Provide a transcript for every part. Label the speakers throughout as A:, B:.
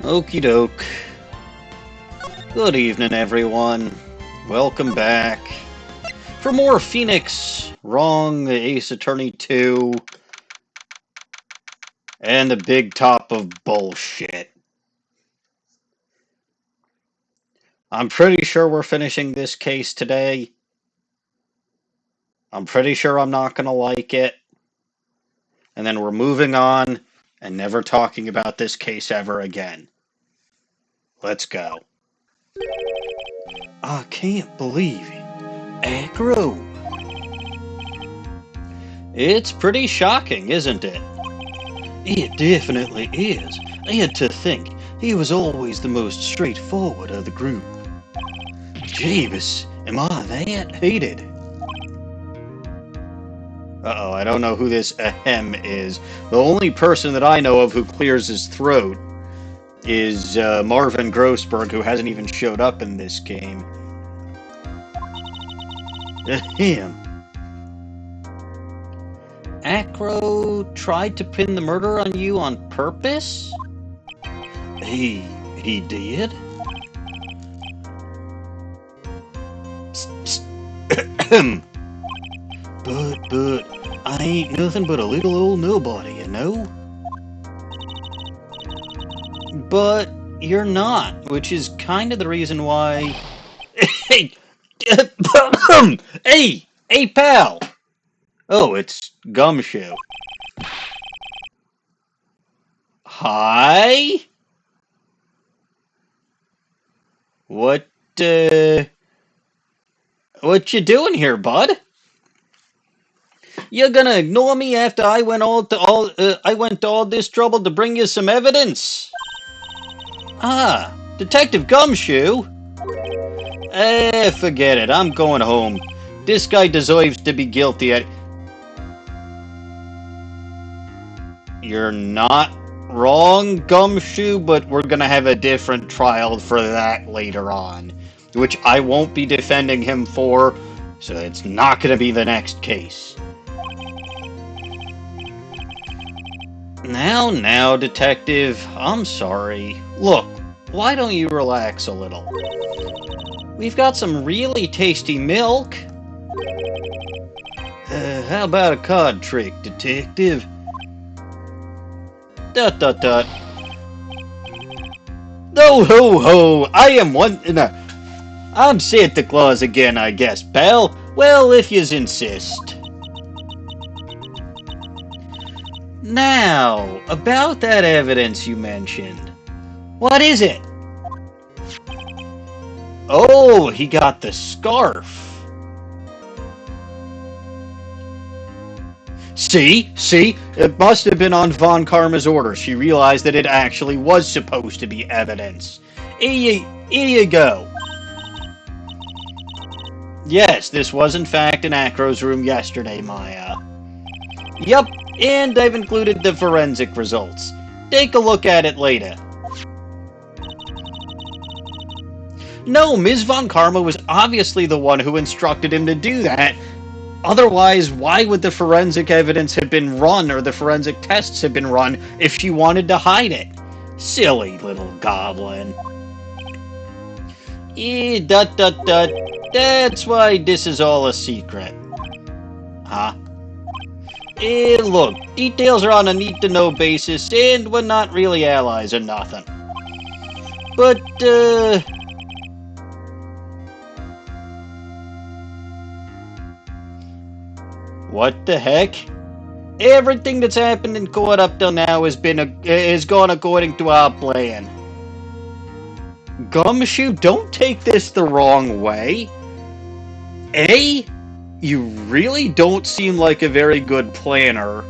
A: Okie doke. Good evening, everyone. Welcome back for more Phoenix Wrong Ace Attorney 2 and the big top of bullshit. I'm pretty sure we're finishing this case today. I'm pretty sure I'm not going to like it. And then we're moving on and never talking about this case ever again. Let's go. I can't believe it. Acro. It's pretty shocking, isn't it? It definitely is. And to think, he was always the most straightforward of the group. Jeebus, am I that hated? Uh-oh, I don't know who this ahem is. The only person that I know of who clears his throat is Marvin Grossberg, who hasn't even showed up in this game. Ahem. Acro tried to pin the murder on you on purpose? He did? But, I ain't nothing but a little old nobody, you know? But you're not, which is kind of the reason why... Hey! Hey, pal! Oh, it's Gumshoe. Hi? What you doing here, bud? You're gonna ignore me after I went to all this trouble to bring you some evidence? Ah, Detective Gumshoe? Forget it. I'm going home. This guy deserves to be guilty. You're not wrong, Gumshoe, but we're gonna have a different trial for that later on, which I won't be defending him for, so it's not gonna be the next case. Now, Detective, I'm sorry. Look, why don't you relax a little? We've got some really tasty milk. How about a card trick, Detective? Dot. No, ho! I am one. No, I'm Santa Claus again, I guess, pal. Well, if yous insist. Now, about that evidence you mentioned. What is it? Oh, he got the scarf. See? It must have been on Von Karma's order. She realized that it actually was supposed to be evidence. Here you go. Yes, this was in fact in Acro's room yesterday, Maya. Yup, and I've included the forensic results. Take a look at it later. No, Ms. Von Karma was obviously the one who instructed him to do that. Otherwise, why would the forensic evidence have been run or the forensic tests have been run if she wanted to hide it? Silly little goblin. Dot. That's why this is all a secret. Huh? Look, details are on a need-to-know basis, and we're not really allies or nothing. But, what the heck? Everything that's happened in court up till now has gone according to our plan. Gumshoe, don't take this the wrong way. A, you really don't seem like a very good planner.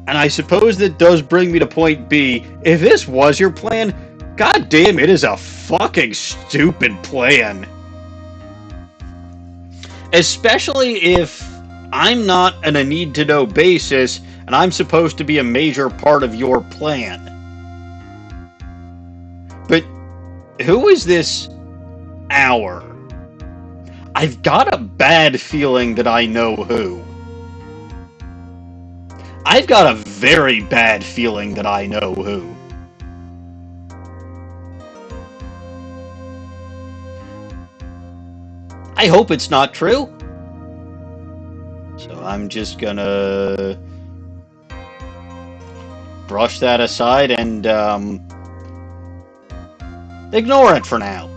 A: And I suppose that does bring me to point B. If this was your plan, god damn, it is a fucking stupid plan. Especially if I'm not on a need-to-know basis, and I'm supposed to be a major part of your plan. But who is this our? I've got a bad feeling that I know who. I've got a very bad feeling that I know who. I hope it's not true. So I'm just gonna brush that aside and ignore it for now.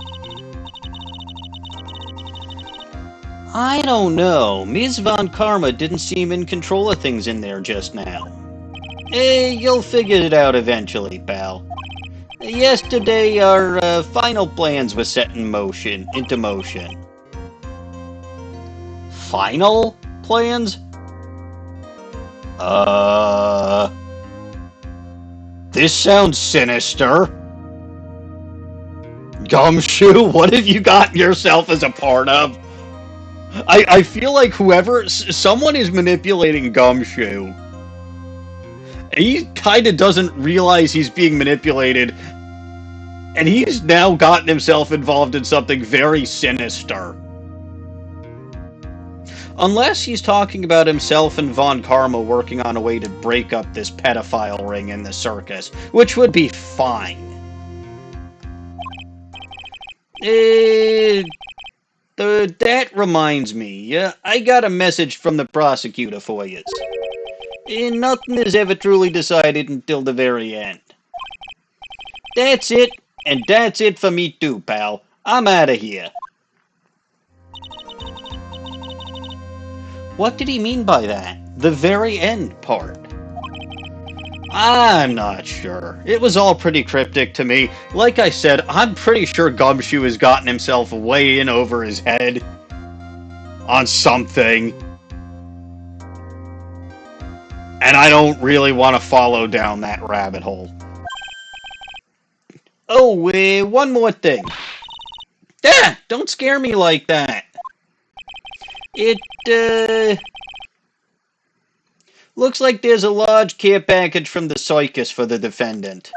A: I don't know. Ms. Von Karma didn't seem in control of things in there just now. You'll figure it out eventually, pal. Yesterday, our final plans were set into motion. Final plans? This sounds sinister. Gumshoe, what have you gotten yourself as a part of? I feel like someone is manipulating Gumshoe. He kind of doesn't realize he's being manipulated, and he's now gotten himself involved in something very sinister. Unless he's talking about himself and Von Karma working on a way to break up this pedophile ring in the circus, which would be fine. That reminds me, I got a message from the prosecutor for you. Nothing is ever truly decided until the very end. That's it, and that's it for me too, pal. I'm out of here. What did he mean by that? The very end part. I'm not sure. It was all pretty cryptic to me. Like I said, I'm pretty sure Gumshoe has gotten himself way in over his head on something. And I don't really want to follow down that rabbit hole. Oh, one more thing. Ah, don't scare me like that. It, looks like there's a large care package from the circus for the defendant.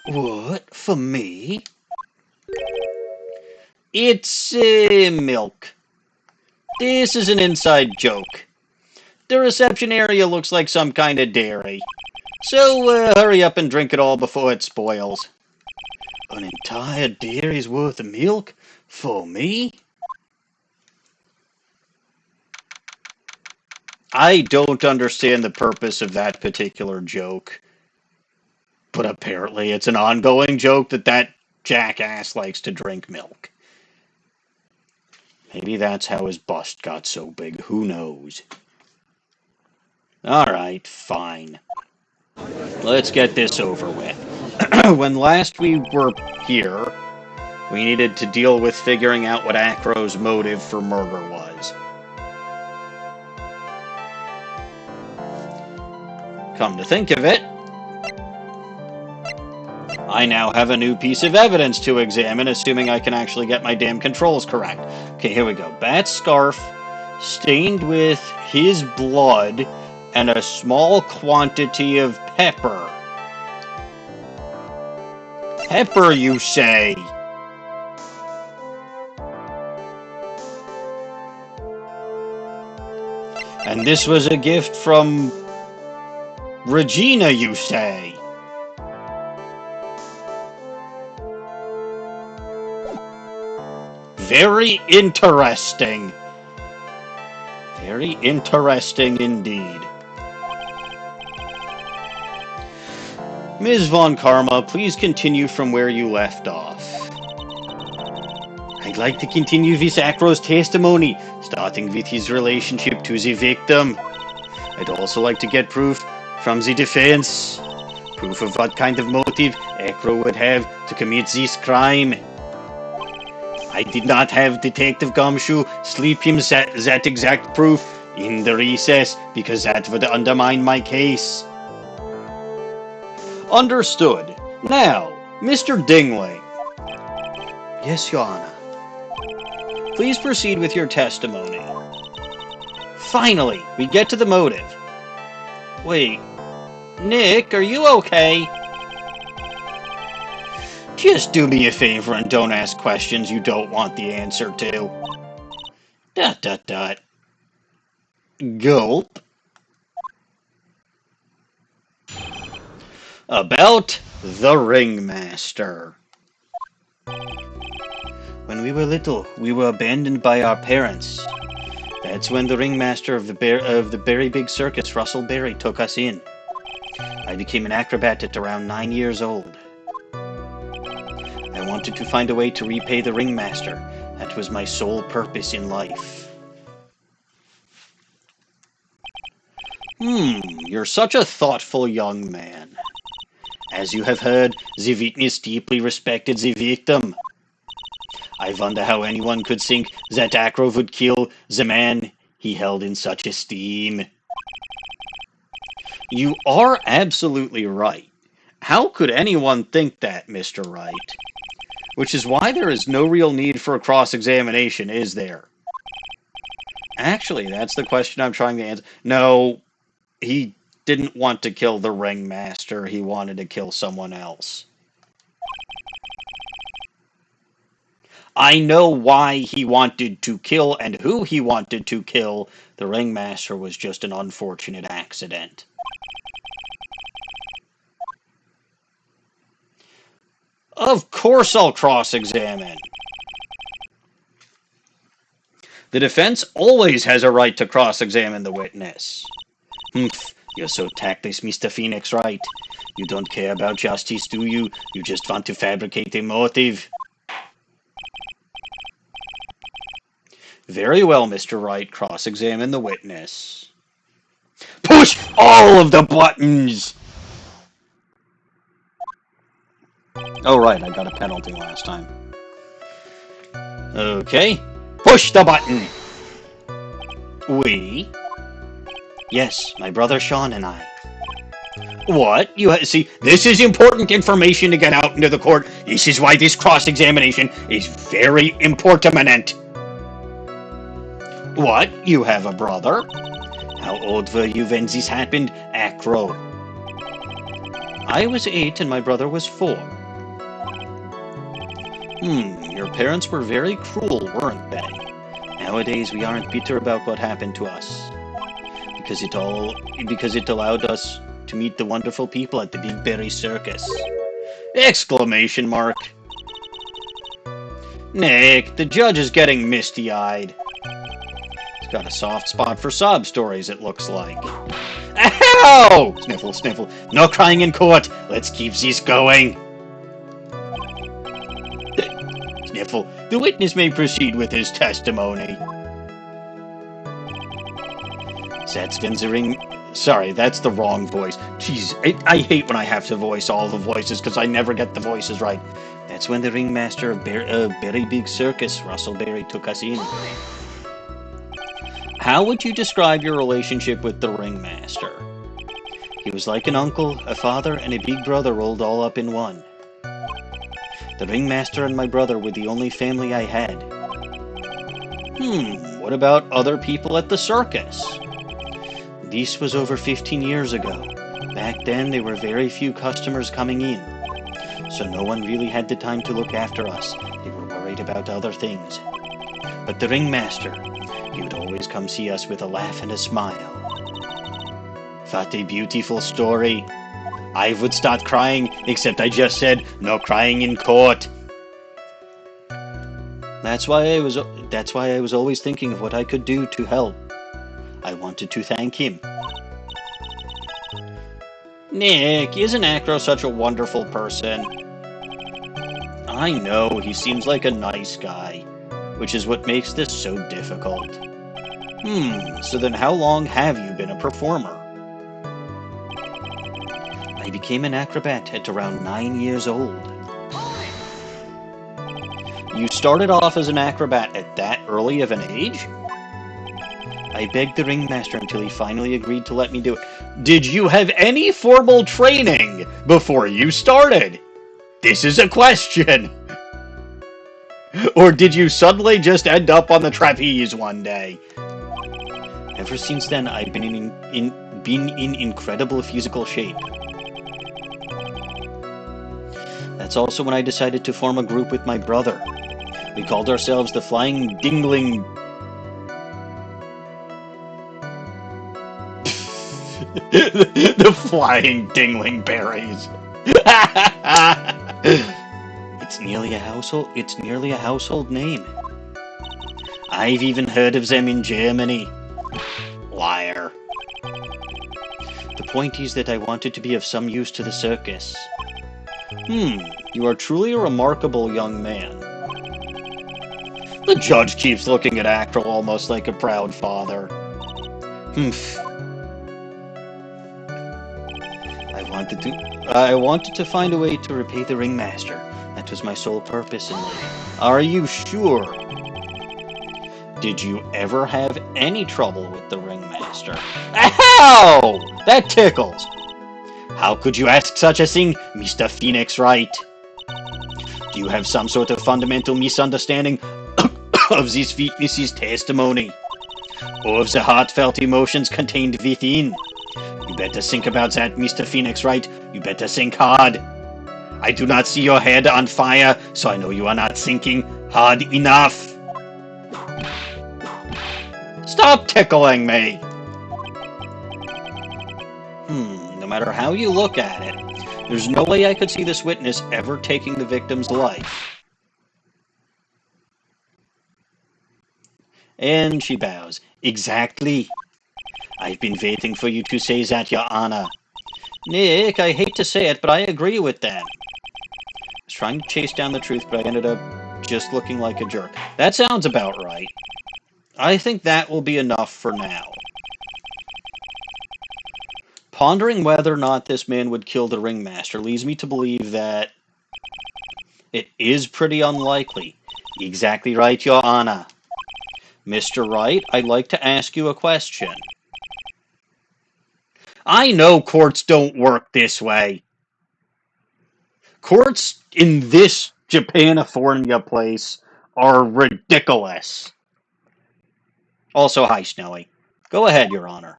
A: What? For me? It's, milk. This is an inside joke. The reception area looks like some kind of dairy. So, hurry up and drink it all before it spoils. An entire dairy's worth of milk? For me? I don't understand the purpose of that particular joke. But apparently it's an ongoing joke that jackass likes to drink milk. Maybe that's how his bust got so big. Who knows? Alright, fine. Let's get this over with. When last we were here, we needed to deal with figuring out what Acro's motive for murder was. Come to think of it, I now have a new piece of evidence to examine, assuming I can actually get my damn controls correct. Okay, here we go. Bat scarf stained with his blood and a small quantity of pepper. Pepper, you say? And this was a gift from Regina, you say? Very interesting. Very interesting indeed. Ms. Von Karma, please continue from where you left off. I'd like to continue with Acro's testimony, starting with his relationship to the victim. I'd also like to get proof from the defense. Proof of what kind of motive Acro would have to commit this crime. I did not have Detective Gumshoe slip him that exact proof in the recess because that would undermine my case. Understood. Now, Mr. Dingling. Yes, Your Honor. Please proceed with your testimony. Finally, we get to the motive. Wait, Nick, are you okay? Just do me a favor and don't ask questions you don't want the answer to. ... Gulp. About the Ringmaster. When we were little, we were abandoned by our parents. That's when the ringmaster of the Berry Big Circus, Russell Berry, took us in. I became an acrobat at around 9 years old. I wanted to find a way to repay the ringmaster. That was my sole purpose in life. You're such a thoughtful young man. As you have heard, the witness deeply respected the victim. I wonder how anyone could think that Acro would kill the man he held in such esteem. You are absolutely right. How could anyone think that, Mr. Wright? Which is why there is no real need for a cross-examination, is there? Actually, that's the question I'm trying to answer. No, he didn't want to kill the ringmaster. He wanted to kill someone else. I know why he wanted to kill and who he wanted to kill. The ringmaster was just an unfortunate accident. Of course I'll cross-examine. The defense always has a right to cross-examine the witness. Humph, you're so tactless, Mr. Phoenix Wright. You don't care about justice, do you? You just want to fabricate a motive. Very well, Mr. Wright. Cross-examine the witness. Push all of the buttons! Oh, right, I got a penalty last time. Okay. Push the button! We? Yes, my brother Sean and I. What? See, this is important information to get out into the court. This is why this cross-examination is very important. What? You have a brother? How old were you when this happened, Acro? I was 8 and my brother was 4. Your parents were very cruel, weren't they? Nowadays we aren't bitter about what happened to us. Because it allowed us to meet the wonderful people at the Big Berry Circus. Exclamation mark. Nick, the judge is getting misty-eyed. He's got a soft spot for sob stories, it looks like. Ow! Sniffle, sniffle. No crying in court. Let's keep this going. Sniffle. The witness may proceed with his testimony. That's when the ring... Sorry, that's the wrong voice. Jeez, I hate when I have to voice all the voices because I never get the voices right. That's when the ringmaster of Berry Big Circus, Russell Berry, took us in. How would you describe your relationship with the ringmaster? He was like an uncle, a father, and a big brother rolled all up in one. The ringmaster and my brother were the only family I had. What about other people at the circus? This was over 15 years ago. Back then, there were very few customers coming in, so no one really had the time to look after us. They were worried about other things. But the ringmaster, he would always come see us with a laugh and a smile. What a beautiful story. I would start crying, except I just said, no crying in court. That's why I was always thinking of what I could do to help. I wanted to thank him. Nick, isn't Acro such a wonderful person? I know, he seems like a nice guy, which is what makes this so difficult. So then how long have you been a performer? I became an acrobat at around 9 years old. You started off as an acrobat at that early of an age? I begged the ringmaster until he finally agreed to let me do it. Did you have any formal training before you started? This is a question. Or did you suddenly just end up on the trapeze one day? Ever since then, I've been in incredible physical shape. That's also when I decided to form a group with my brother. We called ourselves the Flying Dingling... the Flying Dingling Berries. It's It's nearly a household name. I've even heard of them in Germany. Liar. The point is that I wanted to be of some use to the circus. You are truly a remarkable young man. The judge keeps looking at Acro almost like a proud father. Humph. I wanted to find a way to repay the ringmaster. That was my sole purpose in life. Are you sure? Did you ever have any trouble with the ringmaster? Ow! That tickles! How could you ask such a thing, Mr. Phoenix Wright? Do you have some sort of fundamental misunderstanding of this witness's testimony? Or of the heartfelt emotions contained within? You better think about that, Mr. Phoenix Wright. You better think hard. I do not see your head on fire, so I know you are not thinking hard enough. Stop tickling me! No matter how you look at it, there's no way I could see this witness ever taking the victim's life. And she bows. Exactly. I've been waiting for you to say that, Your Honor. Nick, I hate to say it, but I agree with that. I was trying to chase down the truth, but I ended up just looking like a jerk. That sounds about right. I think that will be enough for now. Pondering whether or not this man would kill the ringmaster leads me to believe that it is pretty unlikely. Exactly right, Your Honor. Mr. Wright, I'd like to ask you a question. I know courts don't work this way. Courts in this Japanifornia place are ridiculous. Also, hi, Snowy. Go ahead, Your Honor.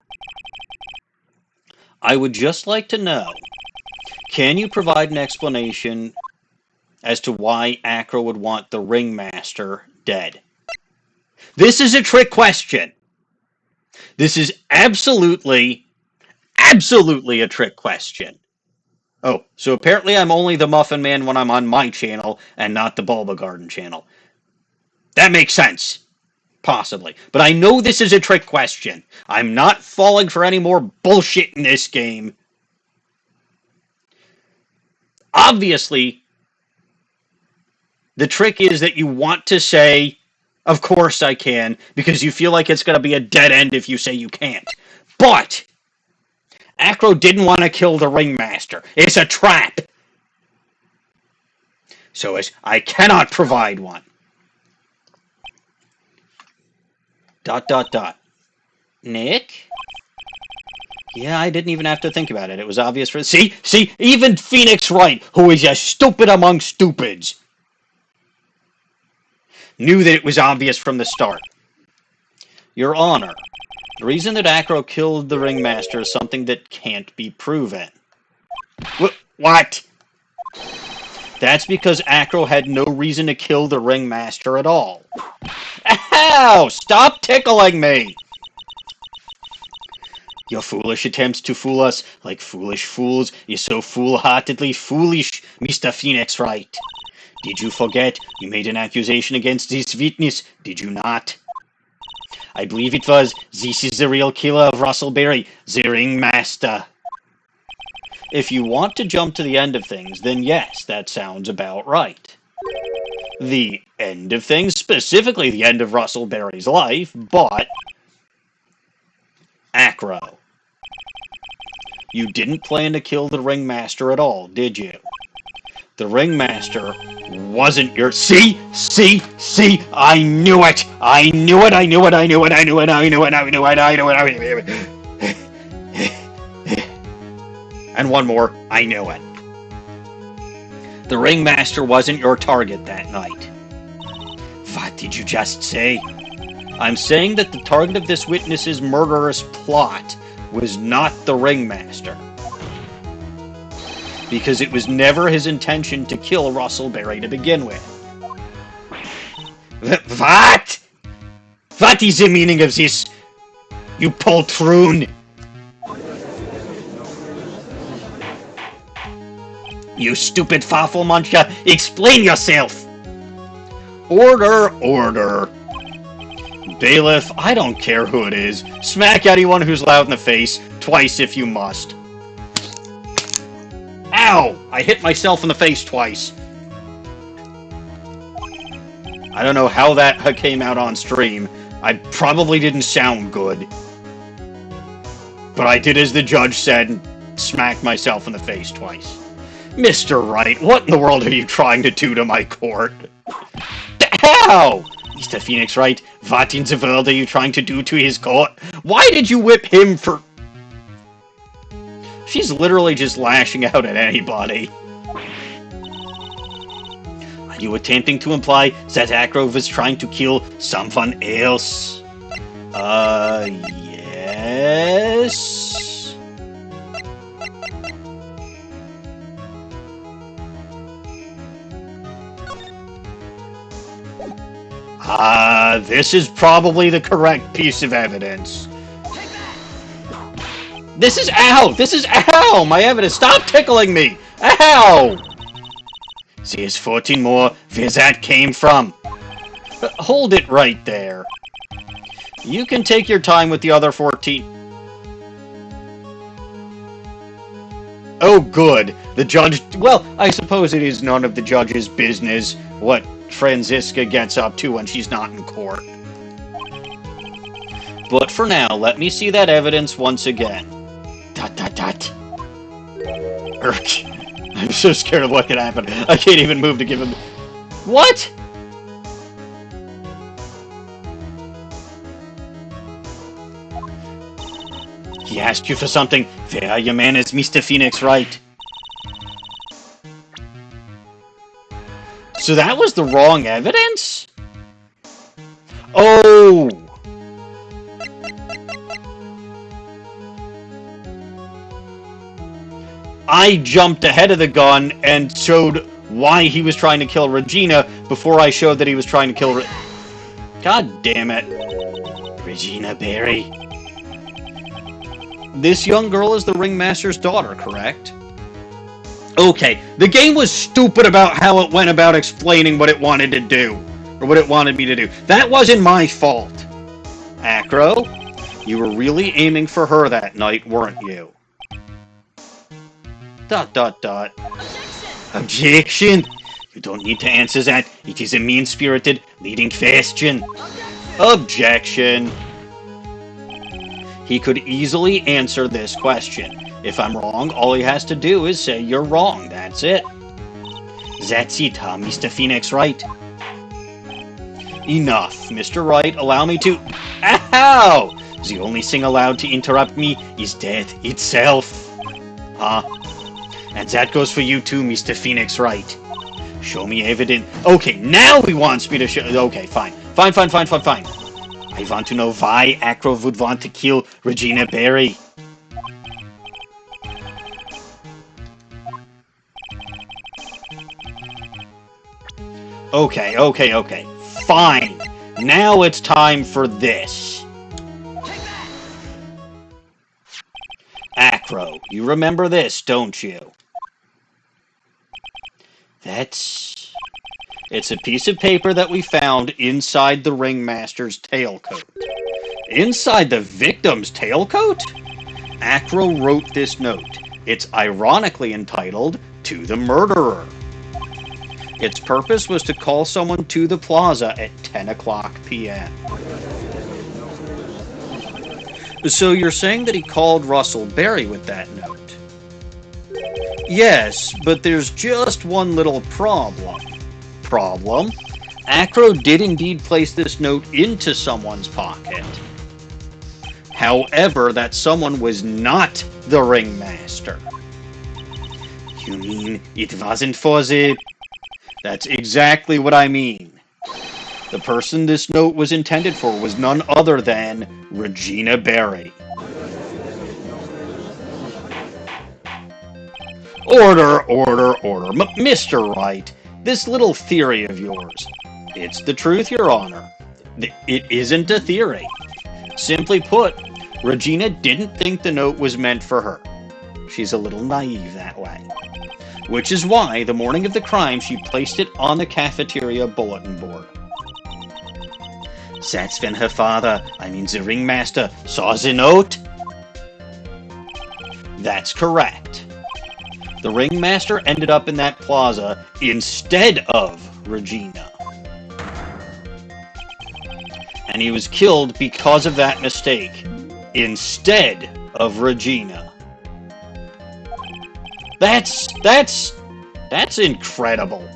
A: I would just like to know, can you provide an explanation as to why Acro would want the ringmaster dead? This is a trick question. This is absolutely a trick question. Oh, so apparently I'm only the Muffin Man when I'm on my channel and not the Bulba Garden channel. That makes sense. Possibly. But I know this is a trick question. I'm not falling for any more bullshit in this game. Obviously, the trick is that you want to say, of course I can, because you feel like it's going to be a dead end if you say you can't. But Acro didn't want to kill the ringmaster. It's a trap. So I cannot provide one. ... Nick? Yeah, I didn't even have to think about it. It was obvious for... See, even Phoenix Wright, who is a stupid among stupids, knew that it was obvious from the start. Your Honor, the reason that Acro killed the ringmaster is something that can't be proven. What? That's because Acro had no reason to kill the ringmaster at all. Ow! Stop tickling me! Your foolish attempts to fool us, like foolish fools, is so foolhardily foolish, Mr. Phoenix Wright. Did you forget you made an accusation against this witness, did you not? I believe it was, this is the real killer of Russellberry, the ringmaster. If you want to jump to the end of things, then yes, that sounds about right. The end of things, specifically the end of Russellberry's life, but... Acro. You didn't plan to kill the ringmaster at all, did you? The ringmaster wasn't your... See? I knew it! And one more, I knew it. The ringmaster wasn't your target that night. What did you just say? I'm saying that the target of this witness's murderous plot was not the ringmaster. Because it was never his intention to kill Russellberry to begin with. What? What is the meaning of this, you poltroon? You stupid Farfel muncher, explain yourself! Order, order. Bailiff, I don't care who it is. Smack anyone who's loud in the face, twice if you must. Ow! I hit myself in the face twice. I don't know how that came out on stream. I probably didn't sound good. But I did as the judge said and smacked myself in the face twice. Mr. Wright, what in the world are you trying to do to my court? Ow! Mr. Phoenix Wright, what in the world are you trying to do to his court? Why did you whip him for... She's literally just lashing out at anybody. Are you attempting to imply that Acro was trying to kill someone else? Yes? This is probably the correct piece of evidence. This is ow! This is ow! My evidence! Stop tickling me! Ow! There's 14 more where that came from. Hold it right there. You can take your time with the other 14. Oh, good. The judge... Well, I suppose it is none of the judge's business what Franziska gets up to when she's not in court. But for now, let me see that evidence once again. Dot, dot, dot. Urk. I'm so scared of what could happen. I can't even move to give him... What? He asked you for something. There, your man is Mr. Phoenix Wright. So that was the wrong evidence? Oh! I jumped ahead of the gun and showed why he was trying to kill Regina before I showed that he was trying to kill God damn it. Regina Berry. This young girl is the ringmaster's daughter, correct? Okay, the game was stupid about how it went about explaining what it wanted to do. Or what it wanted me to do. That wasn't my fault. Acro, you were really aiming for her that night, weren't you? Dot, dot, dot. Objection! You don't need to answer that. It is a mean-spirited, leading question. Objection. He could easily answer this question. If I'm wrong, all he has to do is say you're wrong. That's it. That's it, huh, Mr. Phoenix Wright? Enough. Mr. Wright, allow me to... Ow! The only thing allowed to interrupt me is death itself. Huh? And that goes for you too, Mr. Phoenix Wright. Show me evidence. Okay, now he wants me to show... Okay, fine. Fine. I want to know why Acro would want to kill Regina Berry. Okay. Fine. Now it's time for this. Acro, you remember this, don't you? It's a piece of paper that we found inside the ringmaster's tailcoat. Inside the victim's tailcoat? Acro wrote this note. It's ironically entitled, "To the Murderer." Its purpose was to call someone to the plaza at 10 o'clock p.m. So you're saying that he called Russell Berry with that note? Yes, but there's just one little problem. Acro did indeed place this note into someone's pocket. However, that someone was not the ringmaster. You mean it wasn't for the... That's exactly what I mean. The person this note was intended for was none other than Regina Berry. Order. Mr. Wright, this little theory of yours, it's the truth, Your Honor. It isn't a theory. Simply put, Regina didn't think the note was meant for her. she's a little naive that way. Which is why, the morning of the crime, she placed it on the cafeteria bulletin board. That's when her father, the ringmaster, saw the note? That's correct. The ringmaster ended up in that plaza instead of Regina. And he was killed because of that mistake, instead of Regina. That's incredible.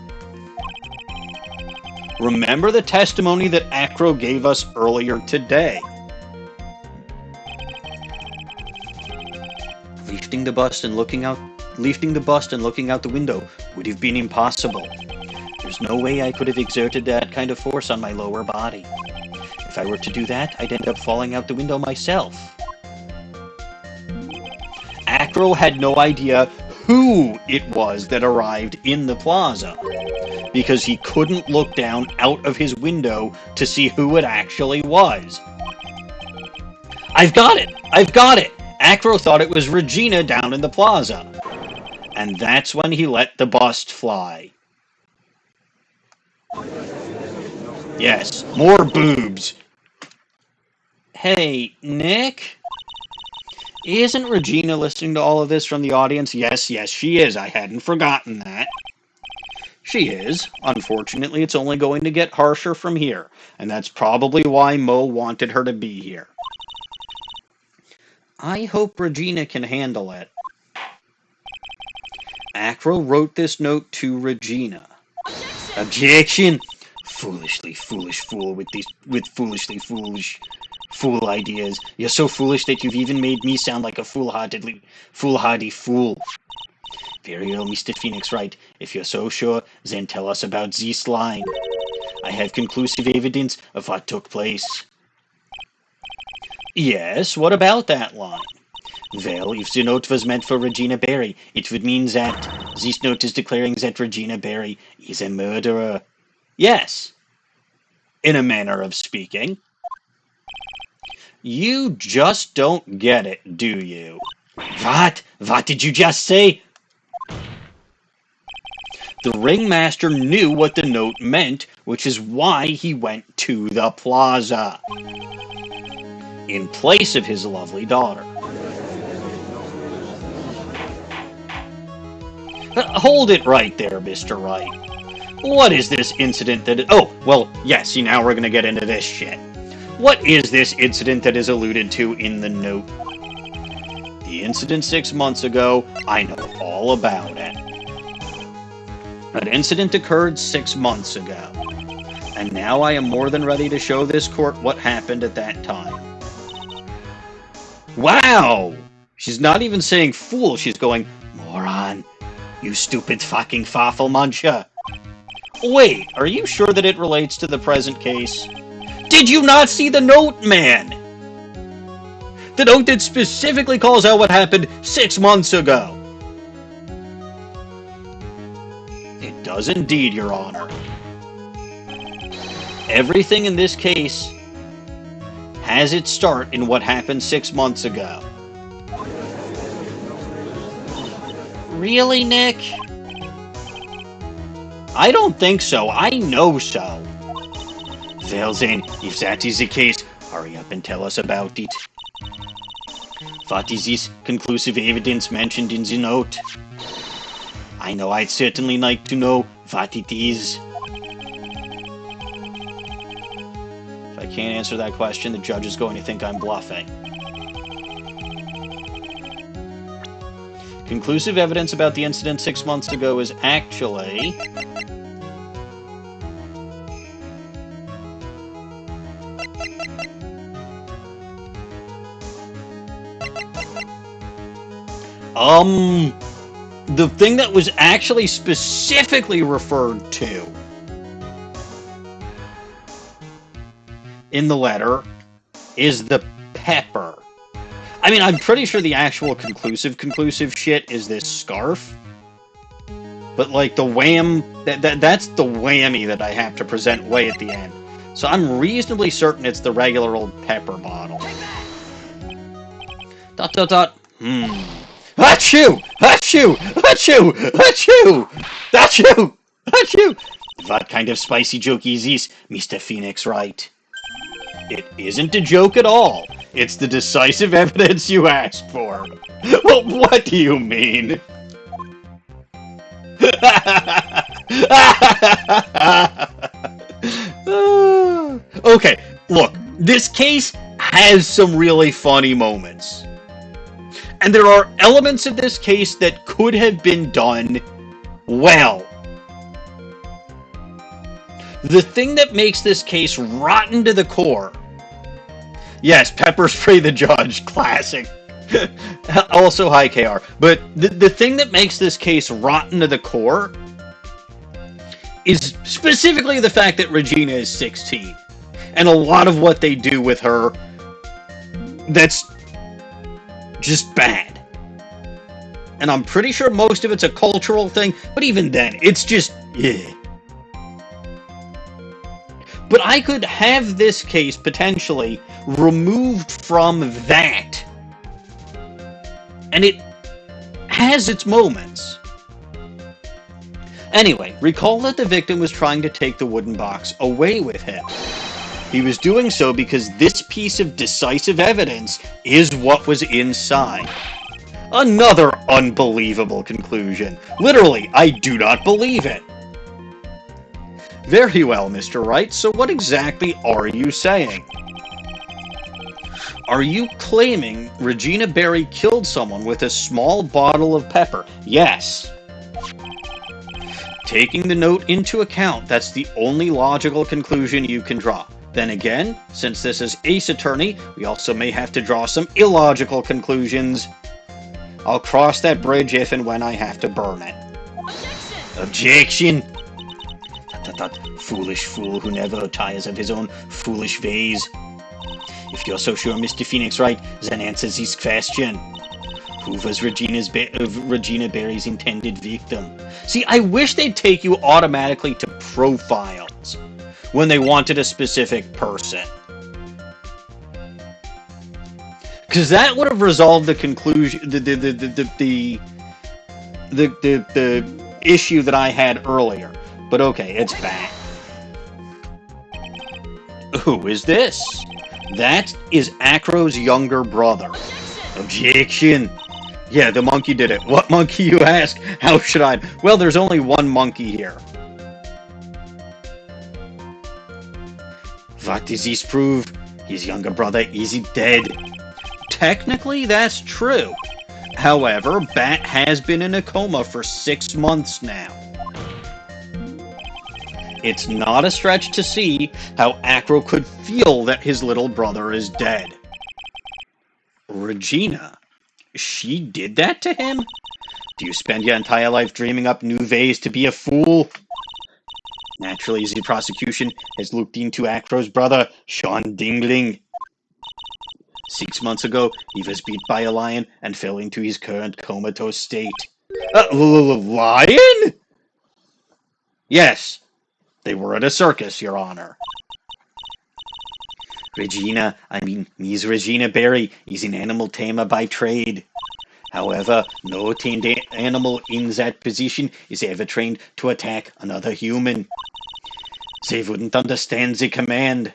A: Remember the testimony that Acro gave us earlier today. Lifting the bust and looking out the window would have been impossible. There's no way I could have exerted that kind of force on my lower body. If I were to do that, I'd end up falling out the window myself. Acro had no idea who it was that arrived in the plaza, because he couldn't look down out of his window to see who it actually was. I've got it! Acro thought it was Regina down in the plaza. And that's when he let the bust fly. Yes, more boobs. Hey, Nick? Isn't Regina listening to all of this from the audience? Yes, she is. I hadn't forgotten that. She is. Unfortunately, it's only going to get harsher from here. And that's probably why Mo wanted her to be here. I hope Regina can handle it. Acro wrote this note to Regina. Objection! Foolishly foolish fool with foolishly foolish fool ideas. You're so foolish that you've even made me sound like a foolhardy fool. Very well, Mr. Phoenix, right. If you're so sure, then tell us about this line. I have conclusive evidence of what took place. Yes, what about that line? Well, if the note was meant for Regina Barry, it would mean that this note is declaring that Regina Barry is a murderer. Yes, in a manner of speaking. You just don't get it, do you? What? What did you just say? The ringmaster knew what the note meant, which is why he went to the plaza in place of his lovely daughter. Hold it right there, Mr. Wright. What is this incident that... Oh, well, yes, see, now we're going to get into this shit. What is this incident that is alluded to in the note? The incident 6 months ago, I know all about it. That incident occurred 6 months ago. And now I am more than ready to show this court what happened at that time. Wow! She's not even saying fool, she's going, moron. You stupid fucking fawful muncher. Wait, are you sure that it relates to the present case? Did you not see the note, man? The note that specifically calls out what happened 6 months ago. It does indeed, Your Honor. Everything in this case has its start in what happened 6 months ago. Really, Nick? I don't think so. I know so. Well then, if that is the case, hurry up and tell us about it. What is this conclusive evidence mentioned in the note? I know I'd certainly like to know what it is. If I can't answer that question, the judge is going to think I'm bluffing. Conclusive evidence about the incident 6 months ago is actually... the thing that was actually specifically referred to in the letter is the pepper. I mean, I'm pretty sure the actual conclusive shit is this scarf. But, like, the that's the whammy that I have to present way at the end. So I'm reasonably certain it's the regular old pepper bottle. ... Achoo! Achoo! Achoo! Achoo! Achoo! Achoo! What kind of spicy joke is this, Mr. Phoenix Wright? It isn't a joke at all. It's the decisive evidence you asked for. Well, what do you mean? Okay, look, this case has some really funny moments. And there are elements of this case that could have been done well. The thing that makes this case rotten to the core... Yes, pepper spray the judge, classic. Also, hi, KR. But the thing that makes this case rotten to the core is specifically the fact that Regina is 16. And a lot of what they do with her, that's just bad. And I'm pretty sure most of it's a cultural thing, but even then, it's just, yeah. But I could have this case potentially removed from that. And it has its moments. Anyway, recall that the victim was trying to take the wooden box away with him. He was doing so because this piece of decisive evidence is what was inside. Another unbelievable conclusion. Literally, I do not believe it. Very well, Mr. Wright, so what exactly are you saying? Are you claiming Regina Berry killed someone with a small bottle of pepper? Yes. Taking the note into account, that's the only logical conclusion you can draw. Then again, since this is Ace Attorney, we also may have to draw some illogical conclusions. I'll cross that bridge if and when I have to burn it. Objection! That foolish fool who never tires of his own foolish ways. If you're so sure, Mr. Phoenix Wright, then answer this question. Who was Regina Berry's intended victim? See, I wish they'd take you automatically to profiles when they wanted a specific person. Because that would have resolved the conclusion, the issue that I had earlier. But okay, it's back. Who is this? That is Acro's younger brother. Objection! Yeah, the monkey did it. What monkey, you ask? How should I? Well, there's only one monkey here. What does this prove? His younger brother isn't dead. Technically, that's true. However, Bat has been in a coma for 6 months now. It's not a stretch to see how Acro could feel that his little brother is dead. Regina, she did that to him? Do you spend your entire life dreaming up new ways to be a fool? Naturally, the prosecution has looked into Acro's brother, Sean Dingling. 6 months ago, he was beat by a lion and fell into his current comatose state. Lion? Yes. They were at a circus, Your Honor. Miss Regina Berry is an animal tamer by trade. However, no tamed animal in that position is ever trained to attack another human. They wouldn't understand the command.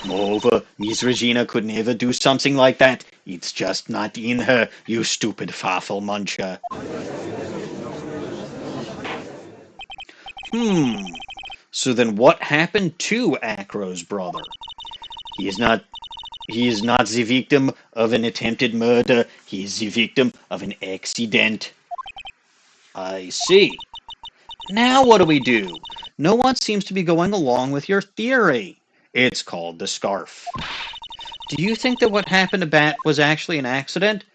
A: Moreover, Miss Regina could never do something like that. It's just not in her, you stupid farfel muncher. So then what happened to Acro's brother? He is not the victim of an attempted murder. He is the victim of an accident. I see. Now what do we do? No one seems to be going along with your theory. It's called the scarf. Do you think that what happened to Bat was actually an accident?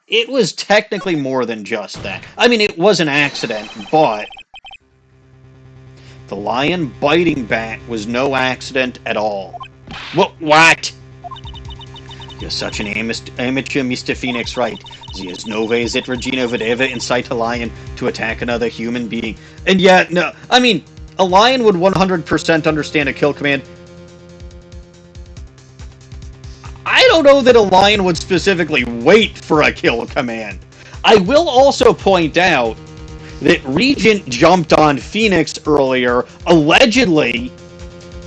A: It was technically more than just that. I mean, it was an accident, but the lion biting Bat was no accident at all. What? You're such an amateur, Mr. Phoenix Wright. There's no way that Regina would ever incite a lion to attack another human being. And yet, no, I mean, a lion would 100% understand a kill command. I don't know that a lion would specifically wait for a kill command. I will also point out that Regent jumped on Phoenix earlier, allegedly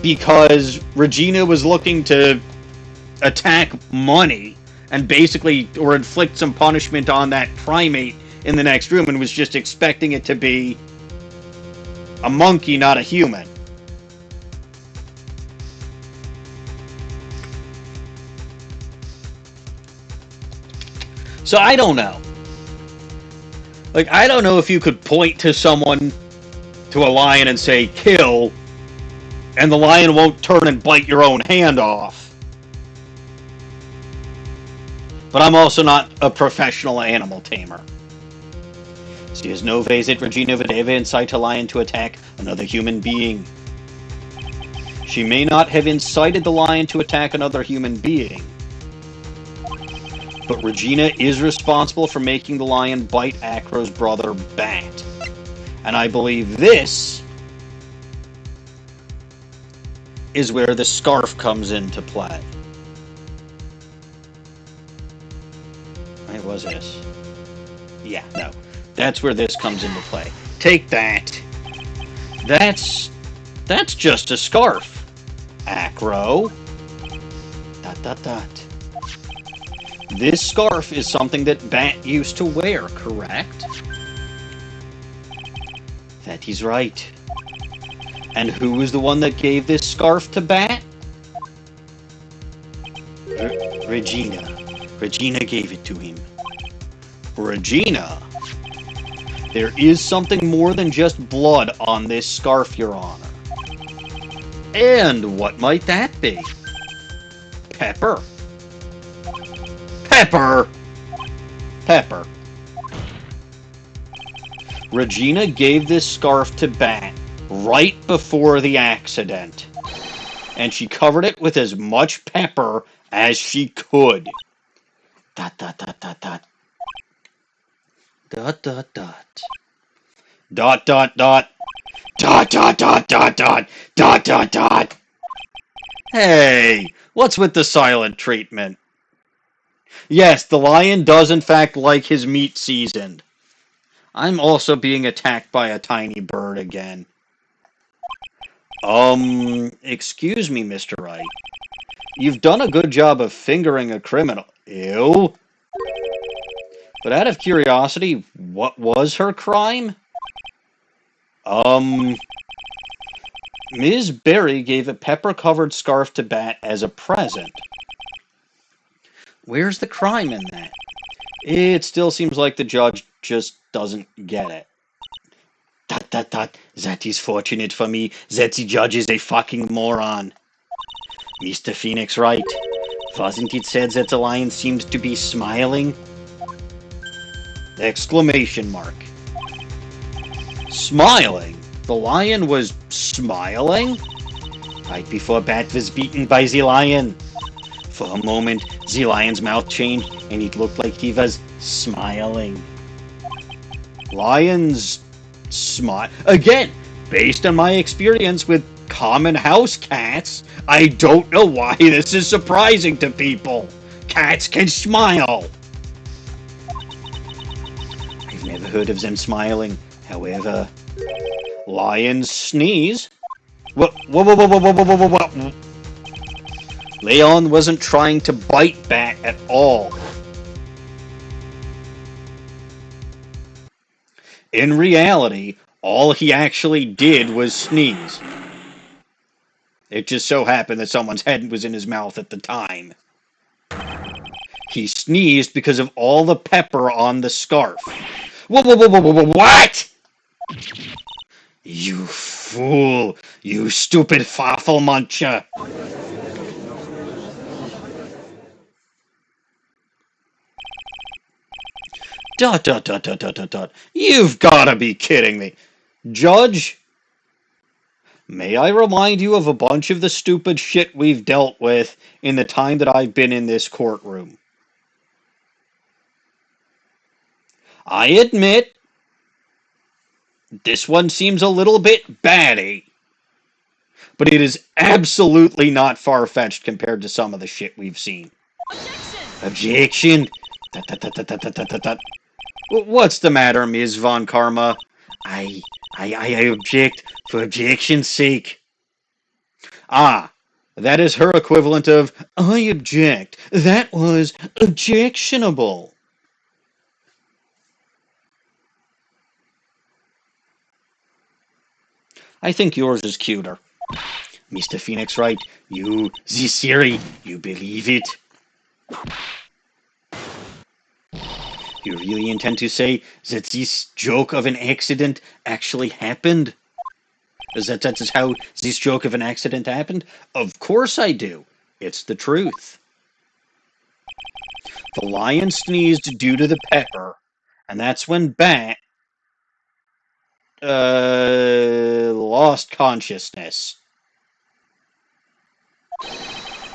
A: because Regina was looking to attack money and basically, or inflict some punishment on that primate in the next room, and was just expecting it to be a monkey, not a human. So I don't know. Like, I don't know if you could point to someone, to a lion, and say, kill, and the lion won't turn and bite your own hand off. But I'm also not a professional animal tamer. She has no ways that Regina would ever incite a lion to attack another human being. She may not have incited the lion to attack another human being, but Regina is responsible for making the lion bite Acro's brother, Bat. And I believe this is where the scarf comes into play. Right, was this? Yeah, no. That's where this comes into play. Take that. That's just a scarf. Acro. ... This scarf is something that Bat used to wear, correct? That is right. And who was the one that gave this scarf to Bat? Regina. Regina gave it to him. Regina. There is something more than just blood on this scarf, Your Honor. And what might that be? Pepper. Pepper! Pepper. Regina gave this scarf to Bat right before the accident, and she covered it with as much pepper as she could. ... Dot, dot, dot, dot. Dot, dot, dot. Dot, dot, dot. Dot, dot, dot, dot, dot. Dot, dot, dot. Hey, what's with the silent treatment? Yes, the lion does in fact like his meat seasoned. I'm also being attacked by a tiny bird again. Excuse me, Mr. Wright. You've done a good job of fingering a criminal. Ew. But out of curiosity, what was her crime? Ms. Berry gave a pepper-covered scarf to Bat as a present. Where's the crime in that? It still seems like the judge just doesn't get it. ... Dot, dot, dot. That is fortunate for me that the judge is a fucking moron. Mr. Phoenix Wright, wasn't it said that the lion seemed to be smiling? Exclamation mark. Smiling? The lion was smiling? Right before Bat was beaten by the lion. For a moment, the lion's mouth changed, and it looked like he was smiling. Lions smile. Again, based on my experience with common house cats, I don't know why this is surprising to people. Cats can smile. I've never heard of them smiling. However, lions sneeze. Whoa, whoa, whoa, whoa, whoa, whoa, whoa, whoa, whoa. Leon wasn't trying to bite Bat at all. In reality, all he actually did was sneeze. It just so happened that someone's head was in his mouth at the time. He sneezed because of all the pepper on the scarf. Whoa, whoa, whoa, whoa, whoa, whoa, what? You fool! You stupid farfel muncher! Dot, dot, dot, dot, dot, dot, dot. You've gotta be kidding me. Judge, may I remind you of a bunch of the stupid shit we've dealt with in the time that I've been in this courtroom. I admit, this one seems a little bit batty, but it is absolutely not far-fetched compared to some of the shit we've seen. Objection! Objection! Dot, dot, dot, dot, dot, dot, dot. What's the matter, Ms. Von Karma? I, I object for objection's sake. Ah, that is her equivalent of, I object. That was objectionable. I think yours is cuter. Mr. Phoenix Wright, you, this theory, you believe it? You really intend to say that this joke of an accident actually happened? That is how this joke of an accident happened? Of course I do. It's the truth. The lion sneezed due to the pepper, and that's when Bat lost consciousness.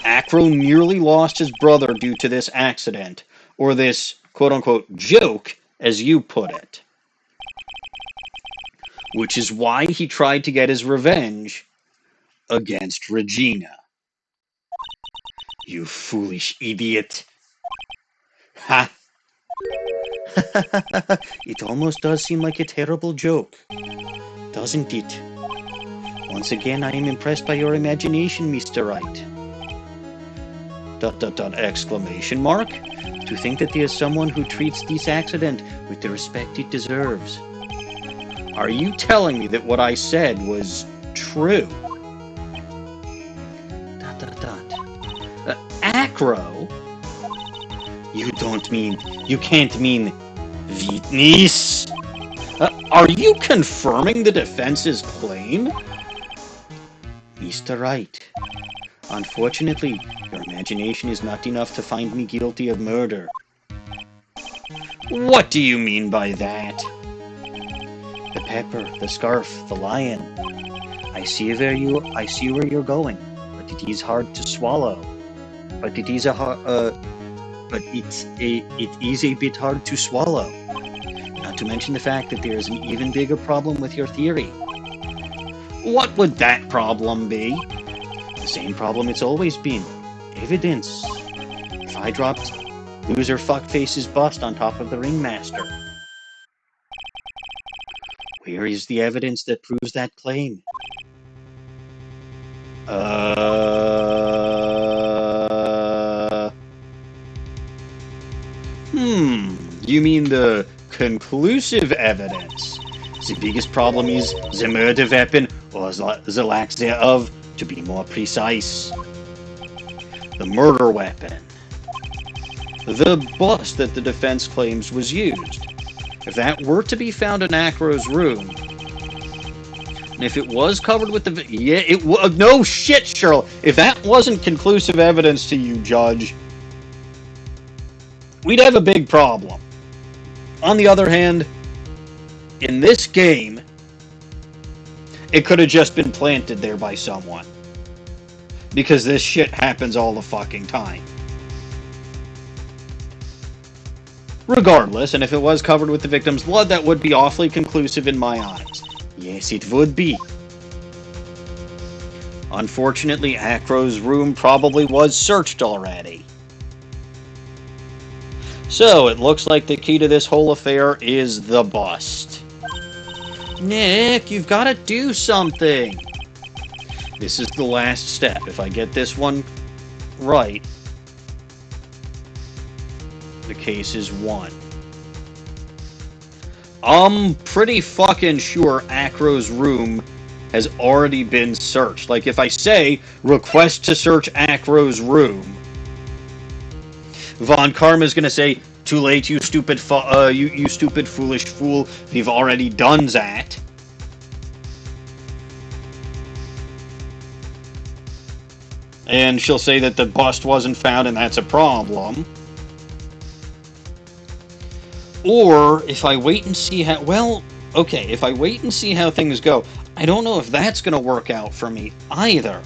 A: Acro nearly lost his brother due to this accident, or this quote-unquote joke, as you put it. Which is why he tried to get his revenge against Regina. You foolish idiot. Ha! It almost does seem like a terrible joke, doesn't it? Once again, I am impressed by your imagination, Mr. Wright. ... exclamation mark. To think that there is someone who treats this accident with the respect it deserves. Are you telling me that what I said was true? ... Acro? You can't mean witness? Are you confirming the defense's claim? Mr. Wright, unfortunately, your imagination is not enough to find me guilty of murder. What do you mean by that? The pepper, the scarf, the lion. I see where you're going, but it is hard to swallow. But it is a bit hard to swallow. Not to mention the fact that there is an even bigger problem with your theory. What would that problem be? The same problem it's always been. Evidence. If I dropped loser fuckface's bust on top of the ringmaster, where is the evidence that proves that claim? You mean the conclusive evidence? The biggest problem is the murder weapon, or the lack thereof, to be more precise. The murder weapon. The bust that the defense claims was used. If that were to be found in Acro's room, and if it was covered with the... no shit, Cheryl! If that wasn't conclusive evidence to you, Judge, we'd have a big problem. On the other hand, in this game, it could have just been planted there by someone. Because this shit happens all the fucking time. Regardless, and if it was covered with the victim's blood, that would be awfully conclusive in my eyes. Yes, it would be. Unfortunately, Acro's room probably was searched already. So, it looks like the key to this whole affair is the bust. Nick, you've got to do something! This is the last step. If I get this one right, the case is won. I'm pretty fucking sure Acro's room has already been searched. Like, if I say, request to search Acro's room, Von Karma's gonna say, too late, you stupid you stupid foolish fool, we've already done that. And she'll say that the bust wasn't found and that's a problem. Or, if I wait and see how... Well, okay, if I wait and see how things go, I don't know if that's going to work out for me either.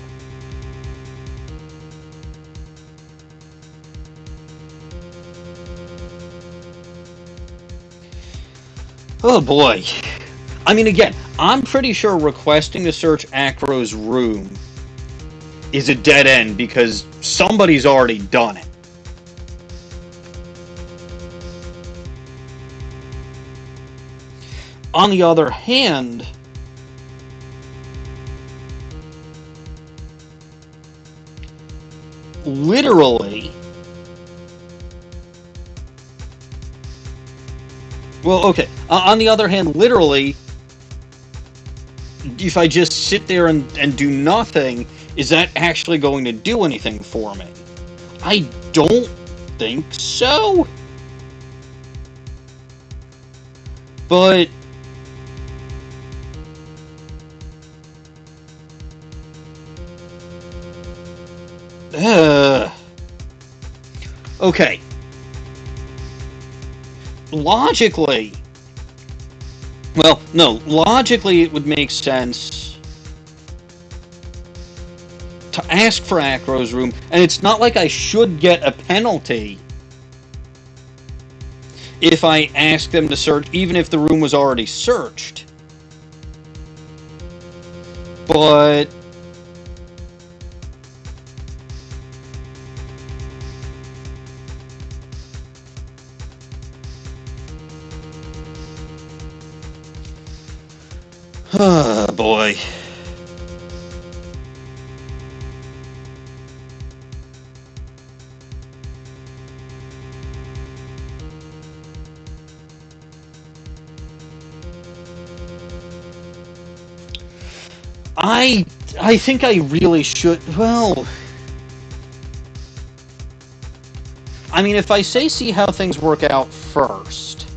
A: Oh boy. I mean, again, I'm pretty sure requesting to search Acro's room is a dead end because somebody's already done it. On the other hand, literally, well, okay, on the other hand, literally, if I just sit there and do nothing, is that actually going to do anything for me? I don't think so. But okay. Logically, well, no, logically it would make sense to ask for Acro's room, and it's not like I should get a penalty if I ask them to search, even if the room was already searched. But oh boy. I think I really should. Well, I mean, if I say see how things work out first.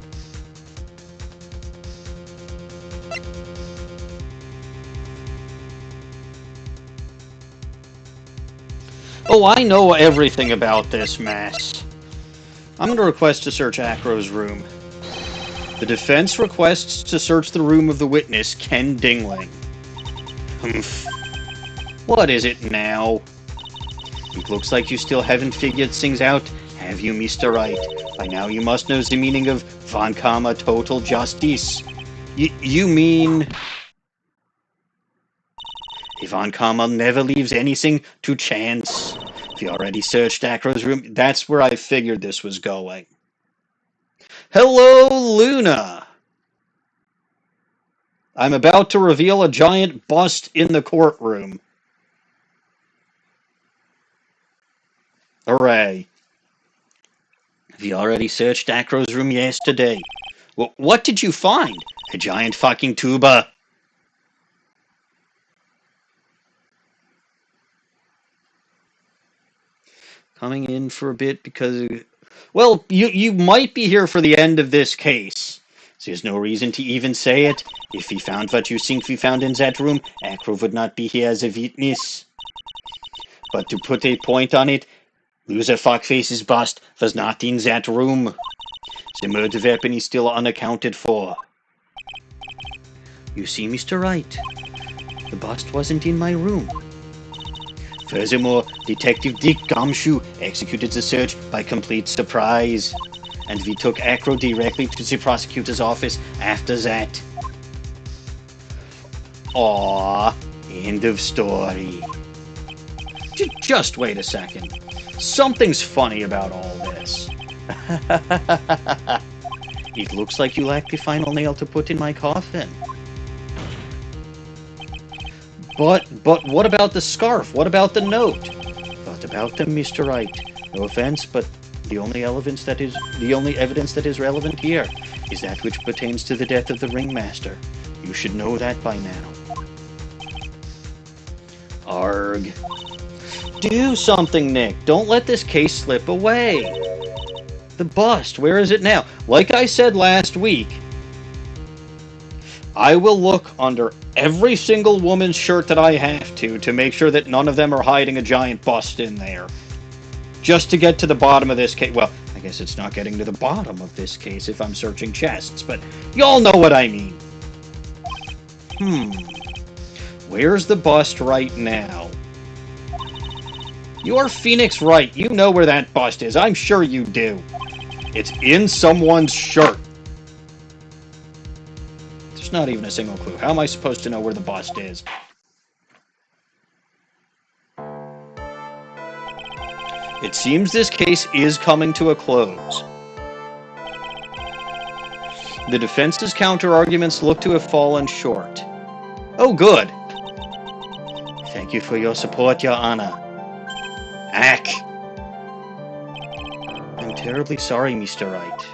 A: Oh, I know everything about this mess. I'm going to request to search Acro's room. The defense requests to search the room of the witness, Ken Dingling. Humph. What is it now? It looks like you still haven't figured things out, have you, Mr. Wright? By now you must know the meaning of Von Karma total justice. You mean... Von Karma never leaves anything to chance. If you already searched Acro's room, that's where I figured this was going. Hello, Luna! I'm about to reveal a giant bust in the courtroom. Hooray. Have you already searched Acro's room yesterday? Well, what did you find? A giant fucking tuba. Coming in for a bit because... Well, you might be here for the end of this case. There's no reason to even say it. If we found what you think we found in that room, Acro would not be here as a witness. But to put a point on it, Loser Fuckface's bust was not in that room. The murder weapon is still unaccounted for. You see, Mr. Wright, the bust wasn't in my room. Furthermore, Detective Dick Gumshoe executed the search by complete surprise, and we took Acro directly to the prosecutor's office after that. Aww, end of story. Just wait a second. Something's funny about all this. It looks like you lack the final nail to put in my coffin. But what about the scarf? What about the note? What about them, Mr. Wright? No offense, but the only evidence that is relevant here is that which pertains to the death of the ringmaster. You should know that by now. Arg. Do something, Nick. Don't let this case slip away. The bust, where is it now? Like I said last week, I will look under every single woman's shirt that I have to make sure that none of them are hiding a giant bust in there. Just to get to the bottom of this case. Well, I guess it's not getting to the bottom of this case if I'm searching chests, but y'all know what I mean. Where's the bust right now? You're Phoenix Wright. You know where that bust is. I'm sure you do. It's in someone's shirt. There's not even a single clue. How am I supposed to know where the bust is? It seems this case is coming to a close. The defense's counter-arguments look to have fallen short. Oh, good. Thank you for your support, Your Honor. Ack. I'm terribly sorry, Mr. Wright.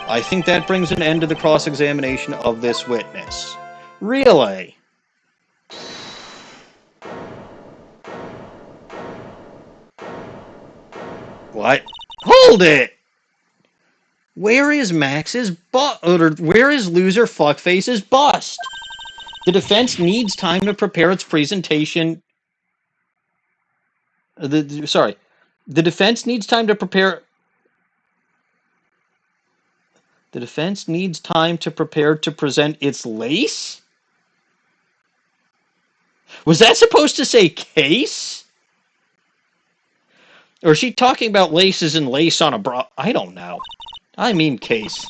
A: I think that brings an end to the cross-examination of this witness. Really? What? Hold it! Where is Max's where is loser fuckface's bust? The defense needs time to prepare its presentation. The defense needs time to prepare. The defense needs time to prepare to present its lace? Was that supposed to say case? Or is she talking about laces and lace on a bra? I don't know. I mean case.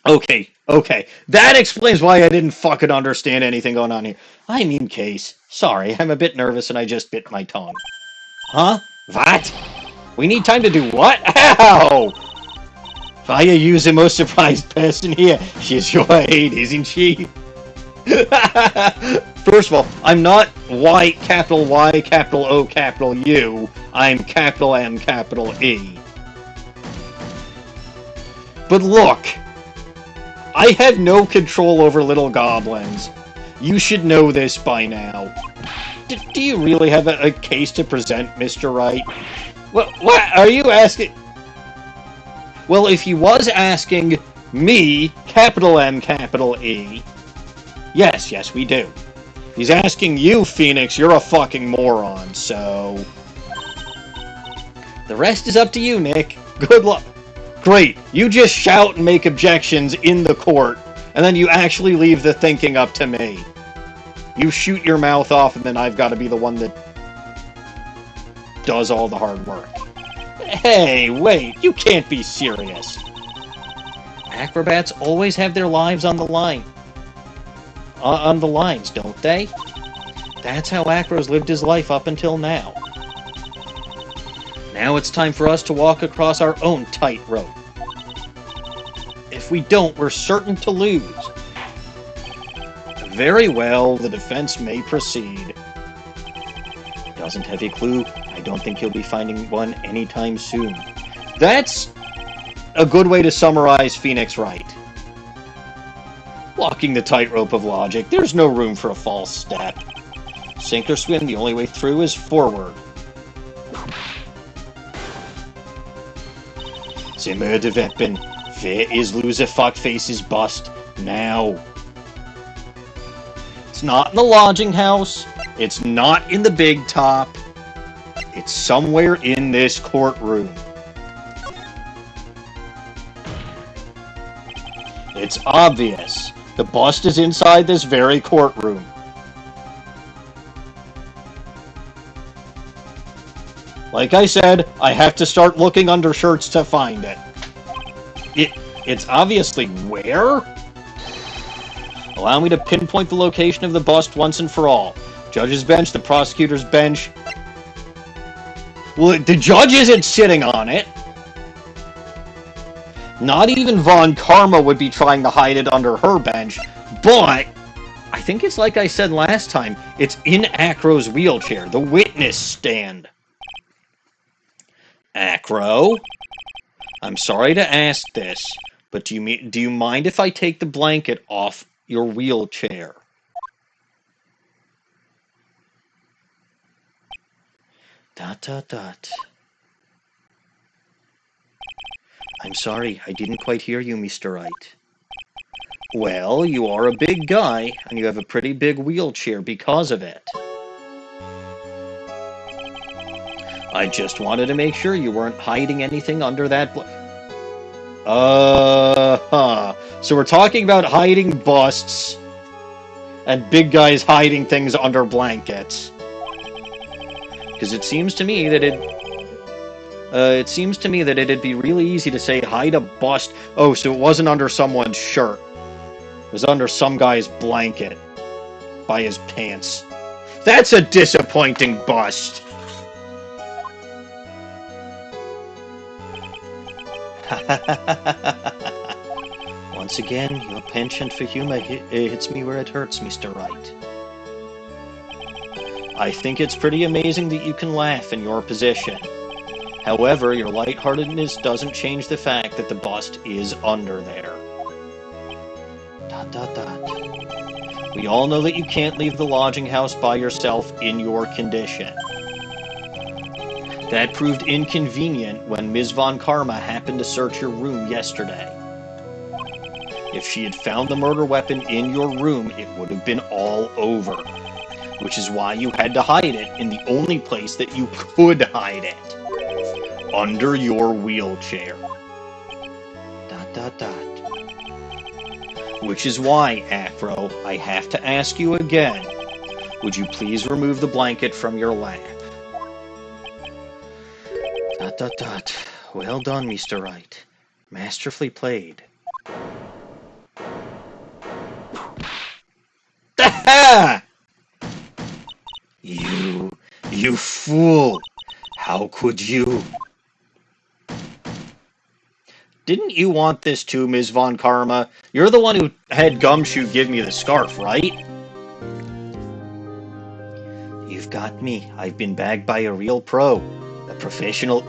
A: Okay. That explains why I didn't fucking understand anything going on here. I mean case. Sorry, I'm a bit nervous and I just bit my tongue. Huh? What? We need time to do what? Ow! Why are you the most surprised person here? She's your aide, isn't she? First of all, I'm not white, capital Y, capital O, capital U. I'm capital M, capital E. But look, I have no control over little goblins. You should know this by now. Do you really have a case to present, Mr. Wright? What are you asking? Well, if he was asking me, capital M, capital E, yes, we do. He's asking you, Phoenix, you're a fucking moron, so... The rest is up to you, Nick. Good luck. Great, you just shout and make objections in the court, and then you actually leave the thinking up to me. You shoot your mouth off, and then I've got to be the one that does all the hard work. Hey, wait, you can't be serious. Acrobats always have their lives on the line. On the lines, don't they? That's how Acro's lived his life up until now. Now it's time for us to walk across our own tightrope. If we don't, we're certain to lose. Very well, the defense may proceed. Doesn't have a clue. I don't think he'll be finding one anytime soon. That's a good way to summarize Phoenix Wright. Walking the tightrope of logic, there's no room for a false step. Sink or swim, the only way through is forward. The murder weapon. Where is loser fuckface's bust now? It's not in the lodging house. It's not in the big top. It's somewhere in this courtroom. It's obvious. The bust is inside this very courtroom. Like I said, I have to start looking under shirts to find it. It's obviously where? Allow me to pinpoint the location of the bust once and for all. Judge's bench, the prosecutor's bench. Well, the judge isn't sitting on it. Not even Von Karma would be trying to hide it under her bench, but I think it's like I said last time, it's in Acro's wheelchair, the witness stand. Acro, I'm sorry to ask this, but do you mind if I take the blanket off your wheelchair? ... I'm sorry, I didn't quite hear you, Mr. Wright. Well, you are a big guy, and you have a pretty big wheelchair because of it. I just wanted to make sure you weren't hiding anything under that So we're talking about hiding busts, and big guys hiding things under blankets. Because it seems to me that it'd be really easy to say hide a bust. Oh, so it wasn't under someone's shirt. It was under some guy's blanket. By his pants. That's a disappointing bust. Once again, your penchant for humor hits me where it hurts, Mr. Wright. I think it's pretty amazing that you can laugh in your position. However, your lightheartedness doesn't change the fact that the bust is under there. ... We all know that you can't leave the lodging house by yourself in your condition. That proved inconvenient when Ms. Von Karma happened to search your room yesterday. If she had found the murder weapon in your room, it would have been all over. Which is why you had to hide it in the only place that you could hide it. Under your wheelchair. ... Which is why, Acro, I have to ask you again. Would you please remove the blanket from your lap? ... Well done, Mr. Wright. Masterfully played. Ha! You fool! How could you? Didn't you want this too, Ms. Von Karma? You're the one who had Gumshoe give me the scarf, right? You've got me. I've been bagged by a real pro. A professional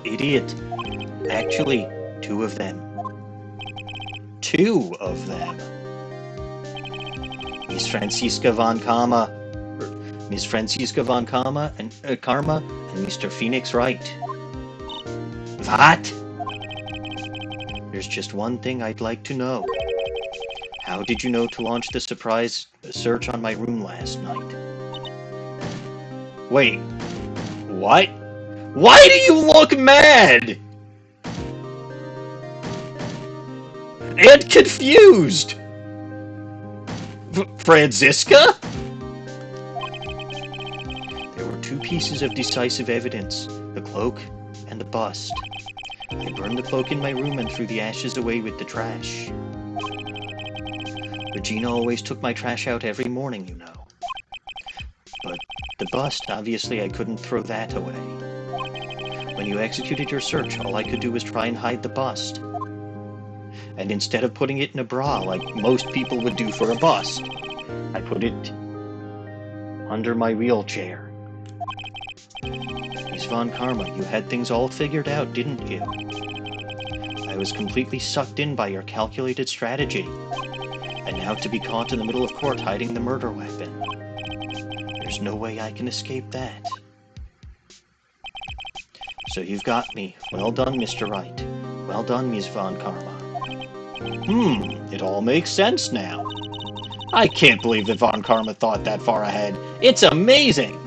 A: idiot. Actually, two of them. Two of them. Miss Franziska Von Karma and Mr. Phoenix Wright. What? There's just one thing I'd like to know. How did you know to launch the surprise search on my room last night? Wait, what? Why do you look mad? And confused? Franziska? There were two pieces of decisive evidence, the cloak and the bust. I burned the cloak in my room and threw the ashes away with the trash. Regina always took my trash out every morning, you know. But the bust, obviously I couldn't throw that away. When you executed your search, all I could do was try and hide the bust. And instead of putting it in a bra like most people would do for a bust, I put it under my wheelchair. Miss Von Karma, you had things all figured out, didn't you? I was completely sucked in by your calculated strategy. And now to be caught in the middle of court hiding the murder weapon. There's no way I can escape that. So you've got me. Well done, Mr. Wright. Well done, Miss Von Karma. It all makes sense now. I can't believe that Von Karma thought that far ahead. It's amazing!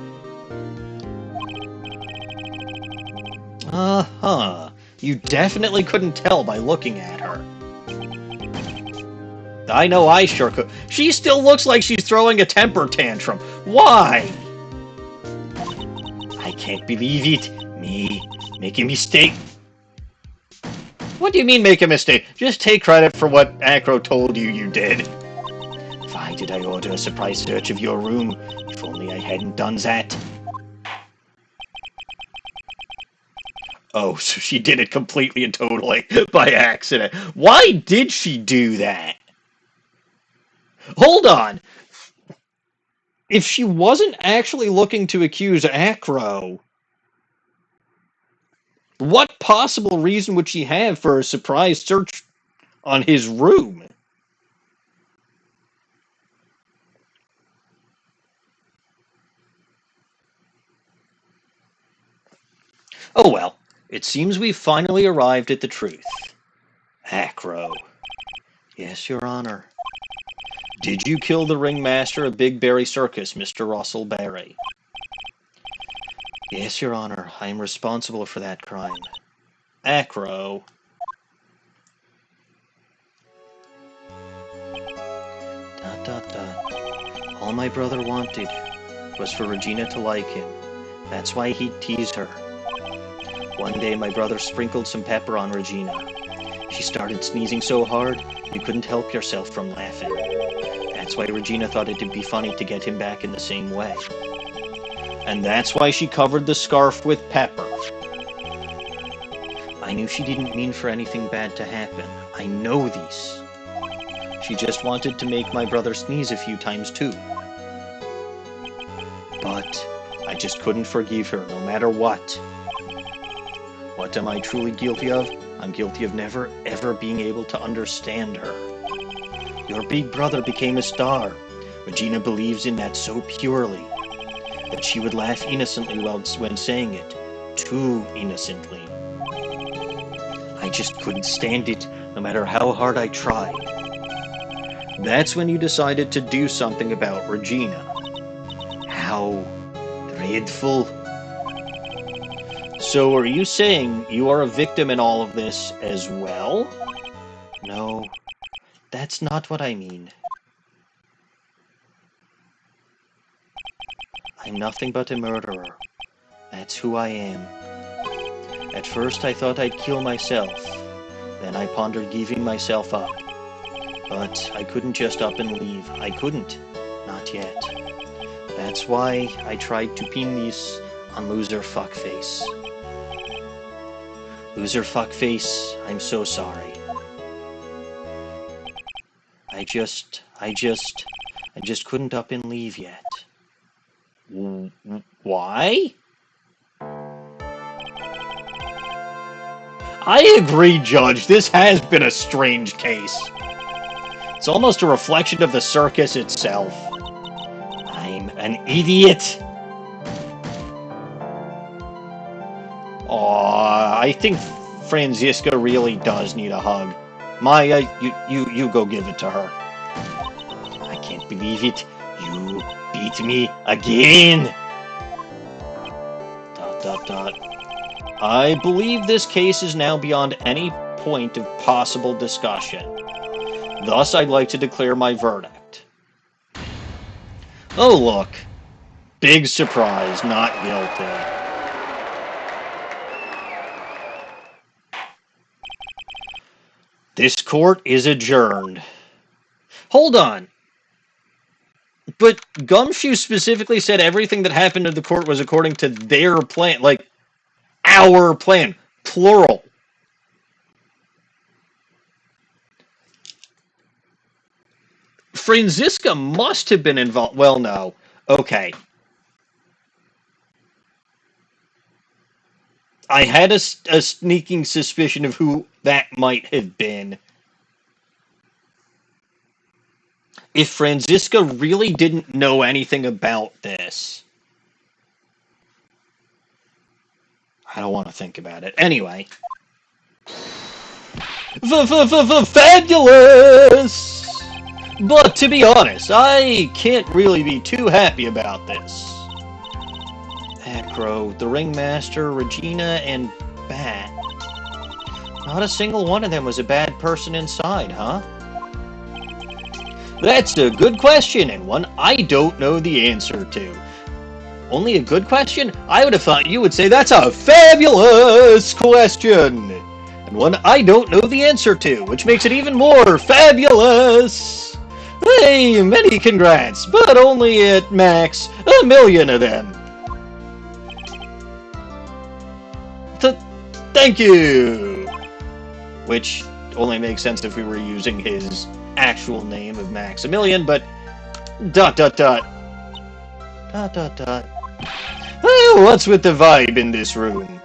A: Uh-huh. You definitely couldn't tell by looking at her. I know I sure could. She still looks like she's throwing a temper tantrum. Why? I can't believe it. Me making a mistake. What do you mean make a mistake? Just take credit for what Acro told you you did. Why did I order a surprise search of your room? If only I hadn't done that. Oh, so she did it completely and totally by accident. Why did she do that? Hold on. If she wasn't actually looking to accuse Acro, what possible reason would she have for a surprise search on his room? Oh well, it seems we've finally arrived at the truth. Acro. Yes, Your Honor. Did you kill the ringmaster of Big Berry Circus, Mr. Russell Berry? Yes, Your Honor. I am responsible for that crime. Acro. All my brother wanted was for Regina to like him. That's why he'd tease her. One day my brother sprinkled some pepper on Regina. She started sneezing so hard, you couldn't help yourself from laughing. That's why Regina thought it'd be funny to get him back in the same way. And that's why she covered the scarf with pepper. I I knew she didn't mean for anything bad to happen. I know this. She just wanted to make my brother sneeze a few times too. But I just couldn't forgive her, no matter what. What am I truly guilty of? I'm guilty of never, ever being able to understand her. Your big brother became a star. Regina believes in that so purely that she would laugh innocently when saying it. Too innocently. I just couldn't stand it, no matter how hard I tried. That's when you decided to do something about Regina. How dreadful. So are you saying you are a victim in all of this as well? No, that's not what I mean. I'm nothing but a murderer. That's who I am. At first I thought I'd kill myself. Then I pondered giving myself up. But I couldn't just up and leave. I couldn't. Not yet. That's why I tried to pin this on Loser Fuckface. Loser Fuckface, I'm so sorry. I just couldn't up and leave yet. Why? I agree, Judge. This has been a strange case. It's almost a reflection of the circus itself. I'm an idiot. Aw, I think Franziska really does need a hug. Maya, you go give it to her. I can't believe it. You beat me again. ... I believe this case is now beyond any point of possible discussion. Thus, I'd like to declare my verdict. Oh, look. Big surprise, not guilty. This court is adjourned. Hold on. But Gumshoe specifically said everything that happened in the court was according to their plan. Like, our plan. Plural. Franziska must have been involved. Well, no. Okay. I had a sneaking suspicion of who that might have been. If Franziska really didn't know anything about this. I don't want to think about it. Anyway. Fabulous! But to be honest, I can't really be too happy about this. Acro, the Ringmaster, Regina, and Bat. Not a single one of them was a bad person inside, huh? That's a good question, and one I don't know the answer to. Only a good question? I would have thought you would say that's a fabulous question! And one I don't know the answer to, which makes it even more fabulous! Hey, many congrats, but only at max 1,000,000 of them. Thank you! Which only makes sense if we were using his actual name of Maximilian, but ... ... Well, what's with the vibe in this room?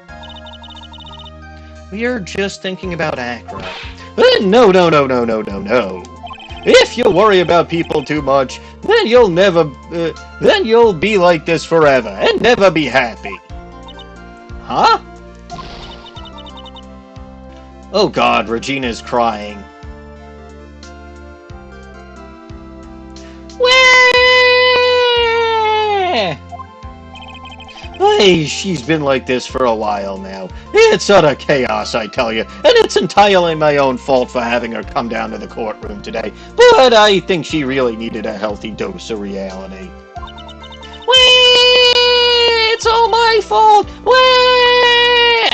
A: We're just thinking about Acro. No. If you worry about people too much, then you'll be like this forever and never be happy. Huh? Oh God, Regina's crying. Hey, she's been like this for a while now. It's utter chaos, I tell you, and it's entirely my own fault for having her come down to the courtroom today, but I think she really needed a healthy dose of reality. It's all my fault!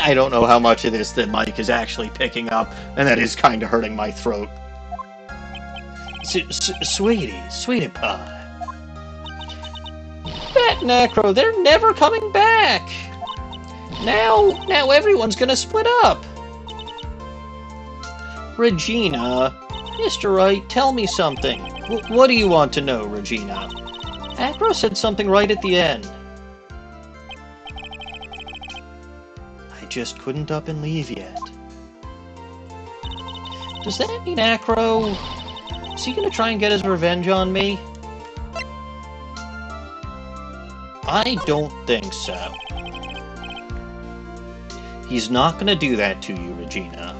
A: I don't know how much of this the mic is actually picking up, and that is kind of hurting my throat. Sweetie pie. Bat and Acro, they're never coming back. Now everyone's gonna split up. Regina, Mr. Wright, tell me something. What do you want to know, Regina? Acro said something right at the end. I just couldn't up and leave yet. Does that mean Acro... is he gonna try and get his revenge on me? I don't think so. He's not gonna do that to you, Regina.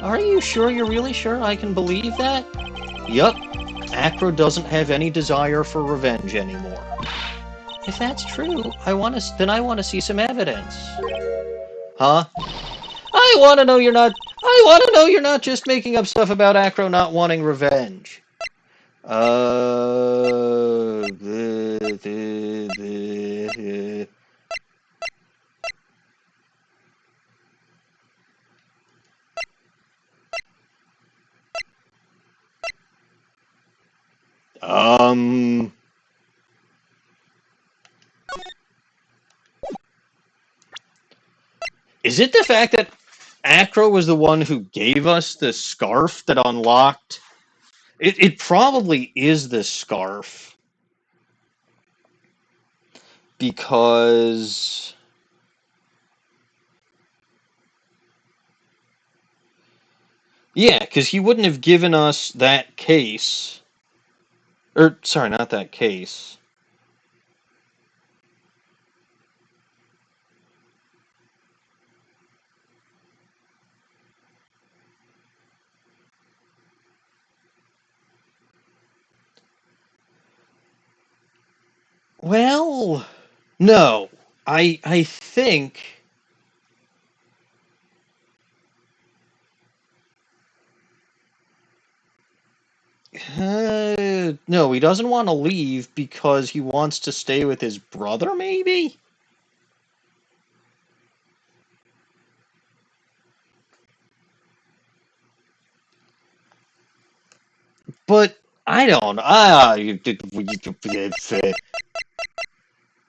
A: Are you sure? You're really sure I can believe that? Yup. Acro doesn't have any desire for revenge anymore. If that's true, I want to see some evidence. Huh? I want to know you're not just making up stuff about Acro not wanting revenge. Is it the fact that Acro was the one who gave us the scarf that unlocked? It probably is the scarf. Because... yeah, because he wouldn't have given us that case. Sorry, not that case. Well, no. I think... no, he doesn't want to leave because he wants to stay with his brother, maybe? But I don't...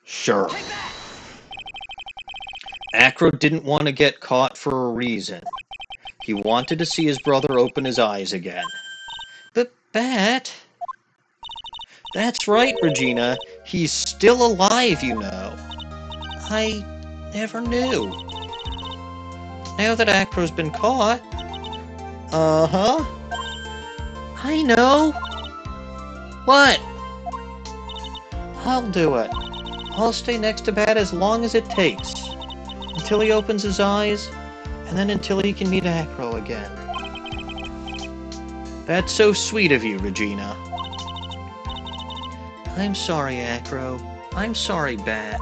A: sure. Acro didn't want to get caught for a reason. He wanted to see his brother open his eyes again. But Bat... that's right, Regina. He's still alive, you know. I never knew. Now that Acro's been caught... uh-huh. I know. What? I'll do it. I'll stay next to Bat as long as it takes. Until he opens his eyes, and then until he can meet Acro again. That's so sweet of you, Regina. I'm sorry, Acro. I'm sorry, Bat.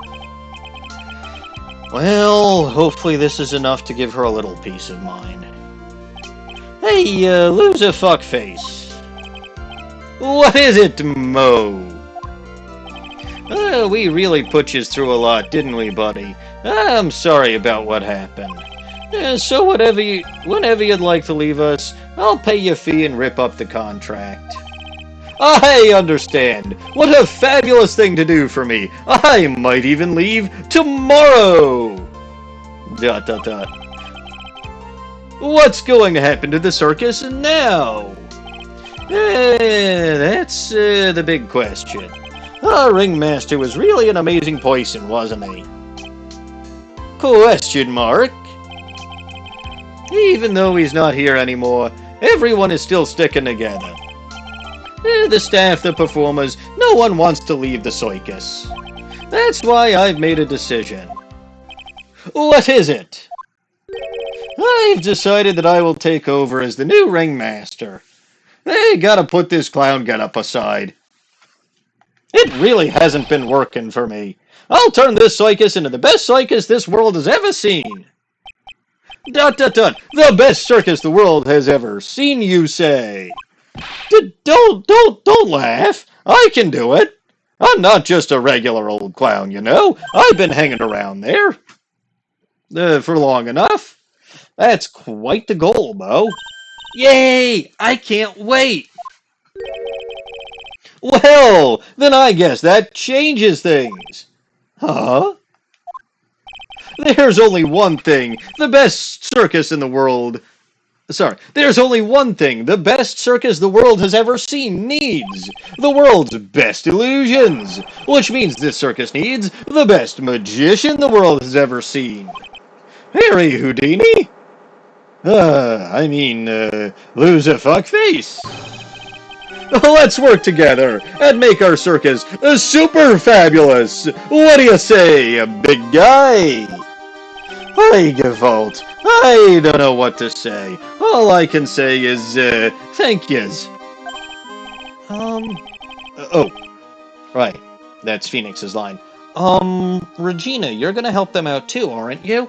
A: Well, hopefully this is enough to give her a little peace of mind. Hey, loser fuckface. What is it, Mo? We really put you through a lot, didn't we, buddy? I'm sorry about what happened. So whenever you'd like to leave us, I'll pay you a fee and rip up the contract. I understand. What a fabulous thing to do for me. I might even leave tomorrow. ... What's going to happen to the circus now? That's the big question. Our ringmaster was really an amazing person, wasn't he? Question mark. Even though he's not here anymore, everyone is still sticking together. The staff, the performers, no one wants to leave the circus. That's why I've made a decision. What is it? I've decided that I will take over as the new ringmaster. They gotta put this clown getup aside. It really hasn't been working for me. I'll turn this circus into the best circus this world has ever seen. ... The best circus the world has ever seen, you say? Don't laugh. I can do it. I'm not just a regular old clown, you know. I've been hanging around there for long enough. That's quite the goal, Mo. Yay! I can't wait. Well, then I guess that changes things. Huh? There's only one thing the best circus in the world Sorry, there's only one thing the best circus the world has ever seen needs. The world's best illusions. Which means this circus needs the best magician the world has ever seen. Harry Houdini? Lose a fuckface. Let's work together and make our circus super fabulous. What do you say, big guy? Hi, Gavolt. I don't know what to say. All I can say is, thank yous. Oh, right. That's Phoenix's line. Regina, you're gonna help them out too, aren't you?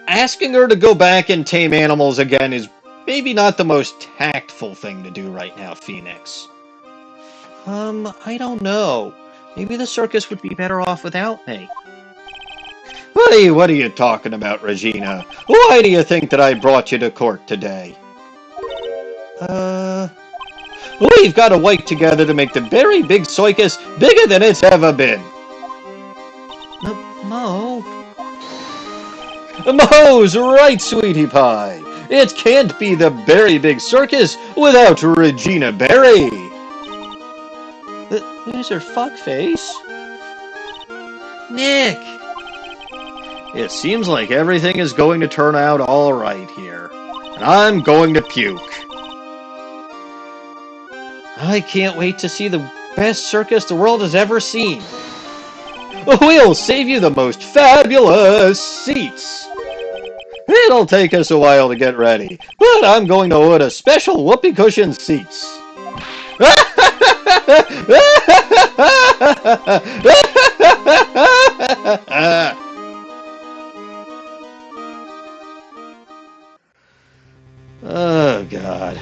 A: Asking her to go back and tame animals again is maybe not the most tactful thing to do right now, Phoenix. I don't know. Maybe the circus would be better off without me. What are you talking about, Regina? Why do you think that I brought you to court today? We've got to work together to make the very big circus bigger than it's ever been. Mo? Mo's right, sweetie pie. It can't be the very big circus without Regina Berry. Who's her fuckface? Nick! It seems like everything is going to turn out all right here. And I'm going to puke. I can't wait to see the best circus the world has ever seen. We'll save you the most fabulous seats. It'll take us a while to get ready, but I'm going to order special whoopee cushion seats. Oh, God.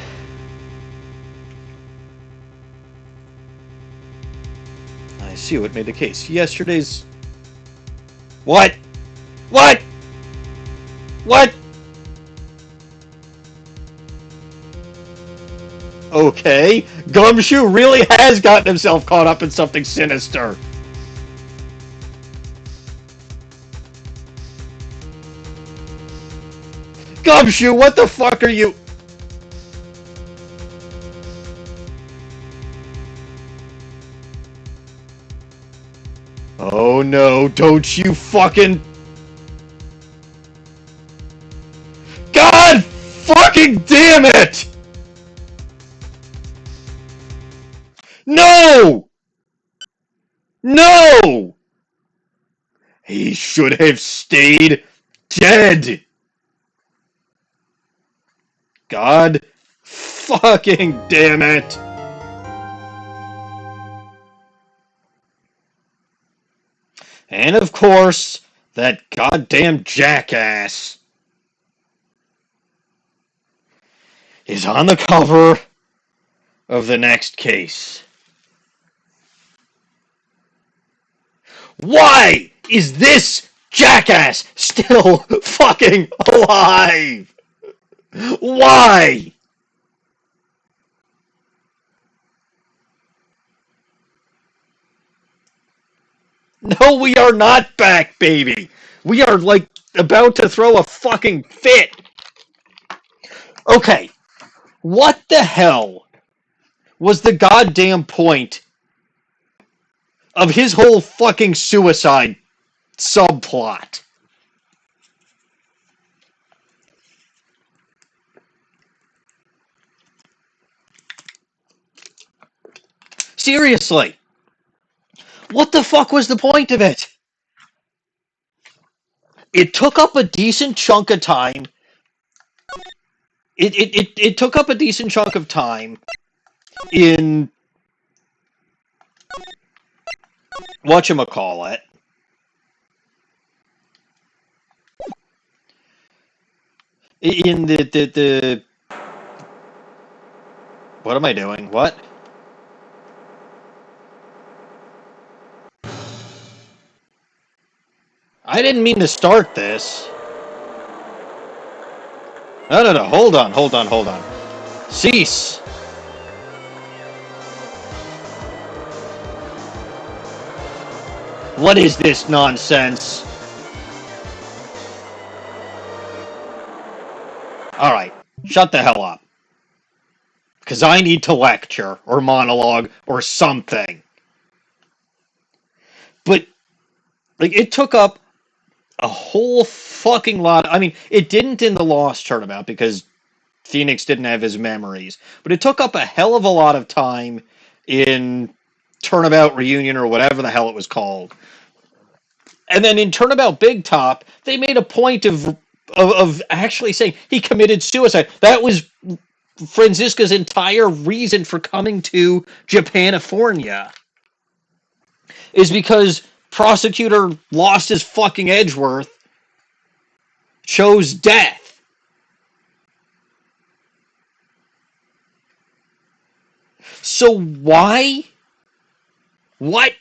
A: I see what made the case. Yesterday's... What? What? What? Okay, Gumshoe really has gotten himself caught up in something sinister. Gumshoe, what the fuck are you... Oh no, don't you fucking... God fucking damn it! No! No! He should have stayed dead. God fucking damn it. And of course, that goddamn jackass is on the cover of the next case. Why is this jackass still fucking alive? Why? No, we are not back, baby. We are, like, about to throw a fucking fit. Okay, what the hell was the goddamn point of his whole fucking suicide subplot? Seriously. What the fuck was the point of it? It took up a decent chunk of time. It took up a decent chunk of time in whatchamacallit. In the what am I doing? What? I didn't mean to start this. No. Hold on. Cease. What is this nonsense? Shut the hell up. Because I need to lecture, or monologue, or something. But, like, it took up a whole fucking lot. I mean, it didn't in the Lost Turnabout, because Phoenix didn't have his memories. But it took up a hell of a lot of time in Turnabout Reunion, or whatever the hell it was called. And then in Turnabout Big Top, they made a point of actually saying he committed suicide. That was Franziska's entire reason for coming to Japanifornia, is because prosecutor lost his fucking Edgeworth, chose death. So why? What?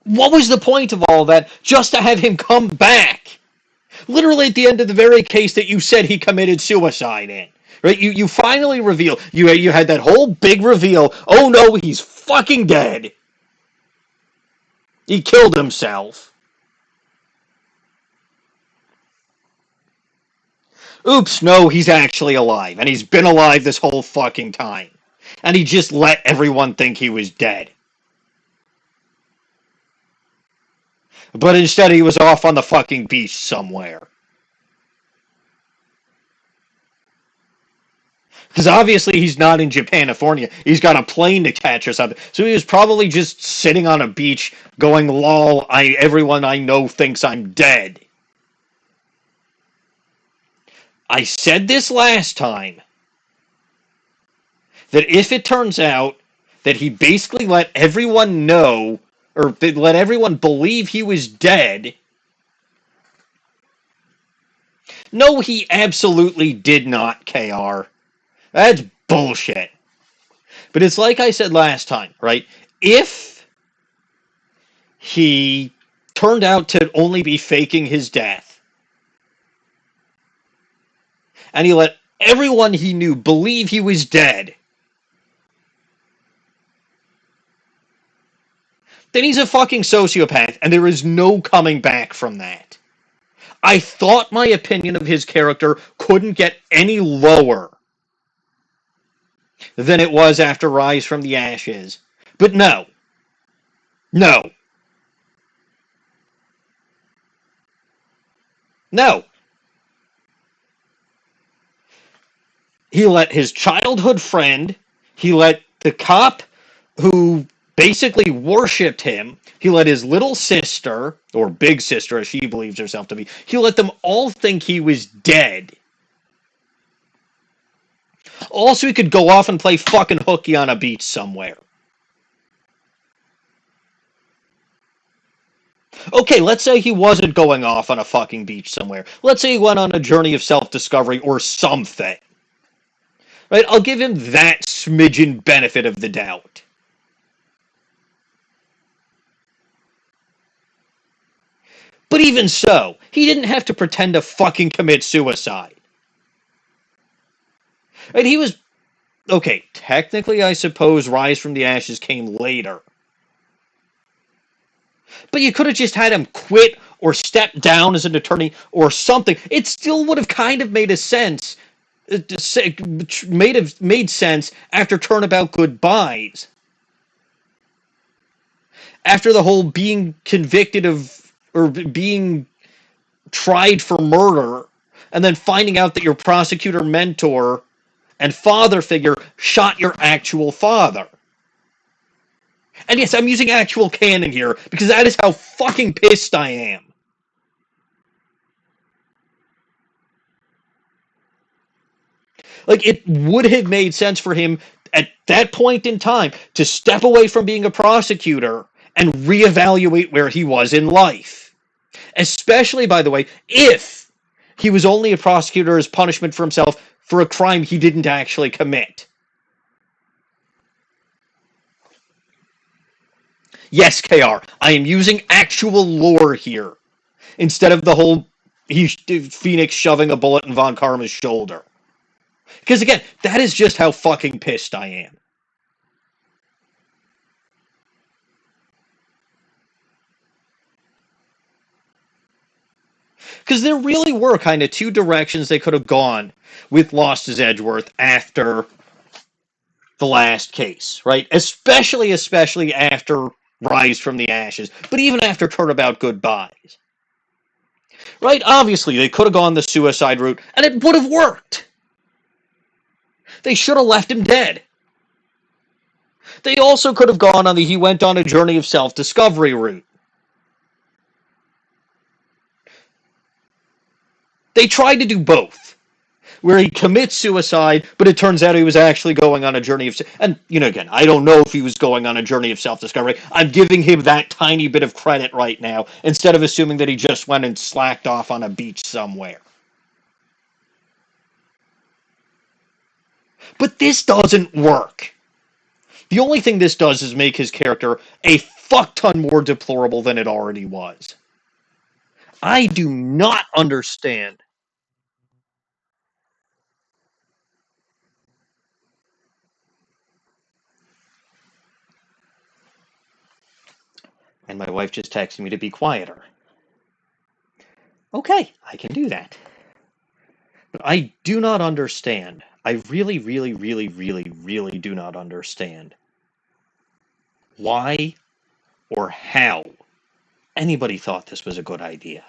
A: What was the point of all that? Just to have him come back? Literally at the end of the very case that you said he committed suicide in. Right? You finally reveal. You had that whole big reveal. Oh no, he's fucking dead. He killed himself. Oops, no, he's actually alive. And he's been alive this whole fucking time. And he just let everyone think he was dead. But instead he was off on the fucking beach somewhere. Because obviously he's not in Japanifornia. He's got a plane to catch or something. So he was probably just sitting on a beach going, lol, everyone I know thinks I'm dead. I said this last time, that if it turns out that he basically let everyone know, or let everyone believe he was dead, no, he absolutely did not, KR. That's bullshit. But it's like I said last time, right? If he turned out to only be faking his death, and he let everyone he knew believe he was dead, then he's a fucking sociopath, and there is no coming back from that. I thought my opinion of his character couldn't get any lower than it was after Rise from the Ashes. But no. No. No. He let his childhood friend, he let the cop who basically worshipped him, he let his little sister, or big sister as she believes herself to be, he let them all think he was dead. Also, he could go off and play fucking hooky on a beach somewhere. Okay, let's say he wasn't going off on a fucking beach somewhere. Let's say he went on a journey of self-discovery or something. Right? I'll give him that smidgen benefit of the doubt. But even so, he didn't have to pretend to fucking commit suicide. Right? He was... Okay, technically I suppose Rise from the Ashes came later. But you could have just had him quit or step down as an attorney or something. It still would have kind of made a sense. Made sense after Turnabout Goodbyes. After the whole being convicted of, or being tried for murder, and then finding out that your prosecutor mentor and father figure shot your actual father. And yes, I'm using actual canon here, because that is how fucking pissed I am. Like, it would have made sense for him at that point in time to step away from being a prosecutor and reevaluate where he was in life. Especially, by the way, if he was only a prosecutor as punishment for himself for a crime he didn't actually commit. Yes, KR, I am using actual lore here, instead of the whole Phoenix shoving a bullet in Von Karma's shoulder. Because again, that is just how fucking pissed I am. Because there really were kind of two directions they could have gone with Lost as Edgeworth after the last case, right? Especially after Rise from the Ashes, but even after Turnabout Goodbyes. Right? Obviously, they could have gone the suicide route, and it would have worked. They should have left him dead. They also could have gone on the he went on a journey of self-discovery route. They tried to do both, where he commits suicide, but it turns out he was actually going on a journey of... And, again, I don't know if he was going on a journey of self-discovery. I'm giving him that tiny bit of credit right now, instead of assuming that he just went and slacked off on a beach somewhere. But this doesn't work. The only thing this does is make his character a fuck ton more deplorable than it already was. I do not understand. And my wife just texted me to be quieter. Okay, I can do that. But I do not understand. I really, really, really, really, really do not understand why or how anybody thought this was a good idea.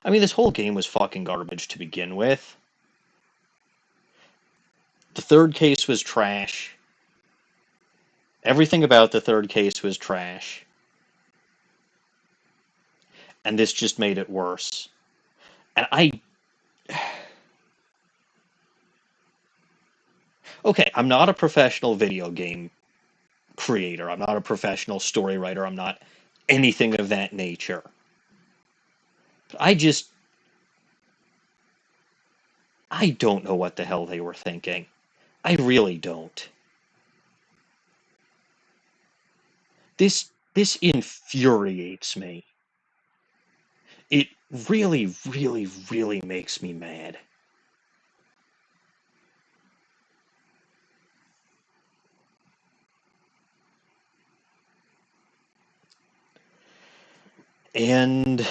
A: I mean, this whole game was fucking garbage to begin with. The third case was trash. Everything about the third case was trash. And this just made it worse. And okay, I'm not a professional video game creator. I'm not a professional story writer. I'm not anything of that nature. But I don't know what the hell they were thinking. I really don't. This infuriates me. It really, really, really makes me mad. And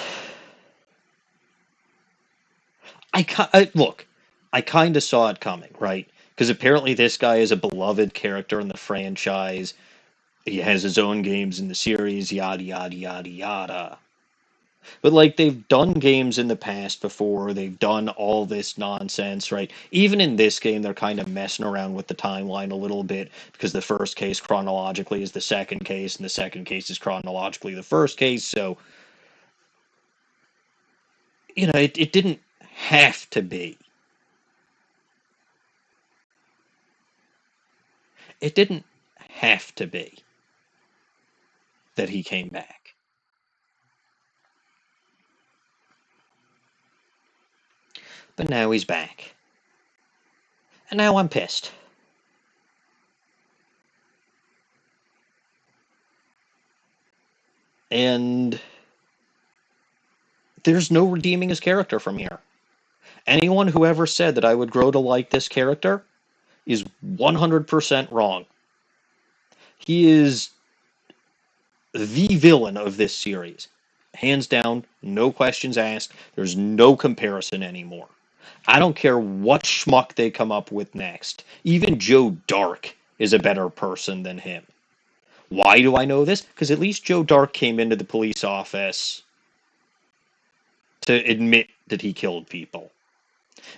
A: look, I kind of saw it coming, right? Because apparently this guy is a beloved character in the franchise. He has his own games in the series, yada, yada, yada, yada. But, like, they've done games in the past before. They've done all this nonsense, right? Even in this game, they're kind of messing around with the timeline a little bit because the first case chronologically is the second case, and the second case is chronologically the first case. So, it didn't have to be. It didn't have to be that he came back. But now he's back. And now I'm pissed. And there's no redeeming his character from here. Anyone who ever said that I would grow to like this character is 100% wrong. He is the villain of this series. Hands down, no questions asked. There's no comparison anymore. I don't care what schmuck they come up with next. Even Joe Dark is a better person than him. Why do I know this? Because at least Joe Dark came into the police office to admit that he killed people.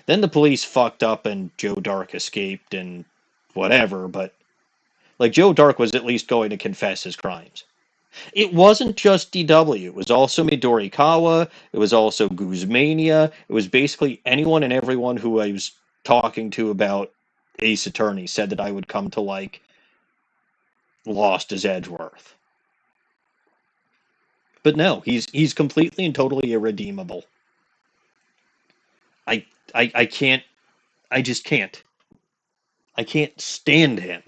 A: Then the police fucked up and Joe Dark escaped and whatever, but like Joe Dark was at least going to confess his crimes. It wasn't just DW. It was also Midorikawa. It was also Guzmania. It was basically anyone and everyone who I was talking to about Ace Attorney said that I would come to like Lost as Edgeworth. But no, he's completely and totally irredeemable. I can't. I just can't. I can't stand him.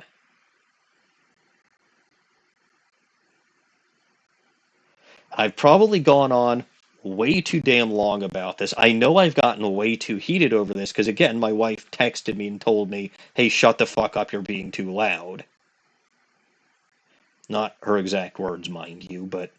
A: I've probably gone on way too damn long about this. I know I've gotten way too heated over this because, again, my wife texted me and told me, hey, shut the fuck up, you're being too loud. Not her exact words, mind you, but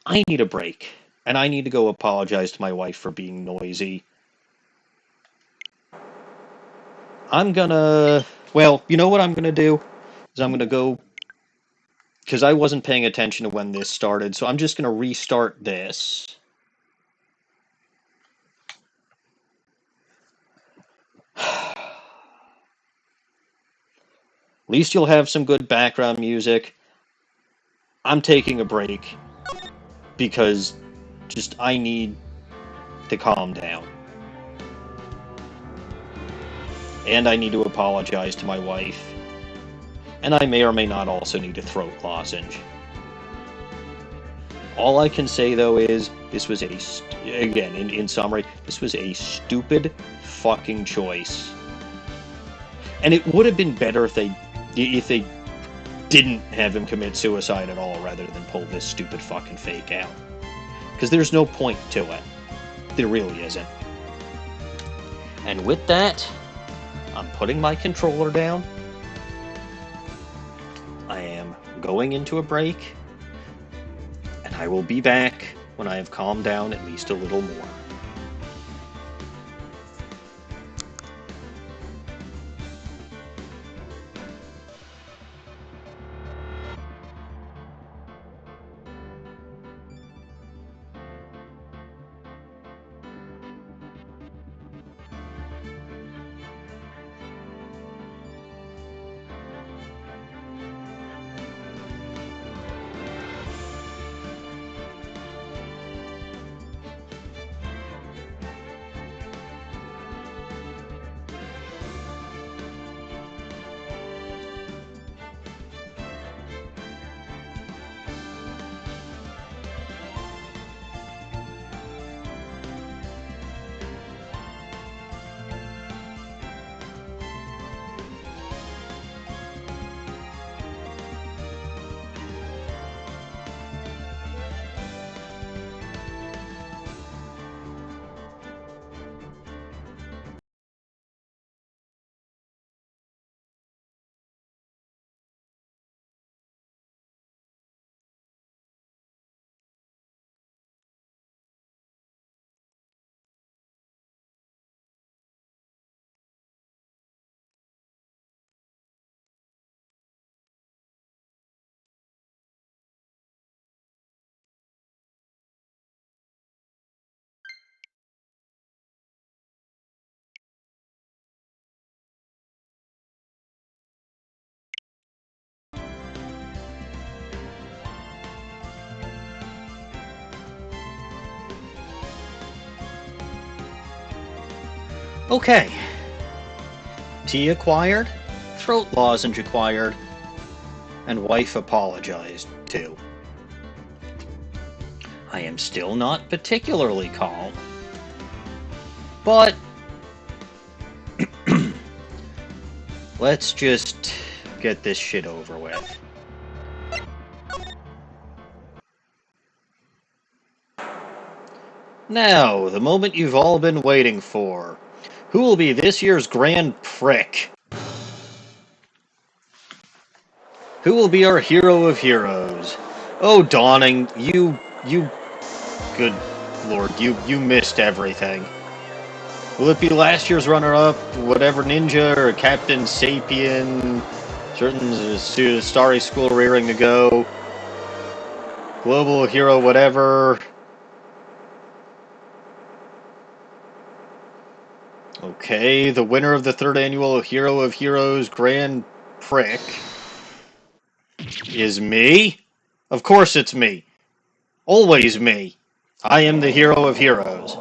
A: I need a break, and I need to go apologize to my wife for being noisy. I'm gonna, well, you know what I'm gonna do? Is I'm gonna go, because I wasn't paying attention to when this started, so I'm just gonna restart this. At least you'll have some good background music. I'm taking a break because just I need to calm down. And I need to apologize to my wife. And I may or may not also need a throat lozenge. All I can say, though, is this was again, in summary, this was a stupid fucking choice. And it would have been better if they didn't have him commit suicide at all rather than pull this stupid fucking fake out. Because there's no point to it. There really isn't. And with that, I'm putting my controller down. I am going into a break. And I will be back when I have calmed down at least a little more. Okay. Tea acquired, throat lozenge acquired, and wife apologized to. I am still not particularly calm, but let's just get this shit over with. Now, the moment you've all been waiting for. Who will be this year's grand prick? Who will be our hero of heroes? Oh, Dawning, good lord, you missed everything. Will it be last year's runner-up, whatever ninja, or Captain Sapien, certain starry school rearing to go, global hero, whatever? Okay, the winner of the third annual Hero of Heroes Grand Prix is me? Of course it's me. Always me. I am the hero of heroes.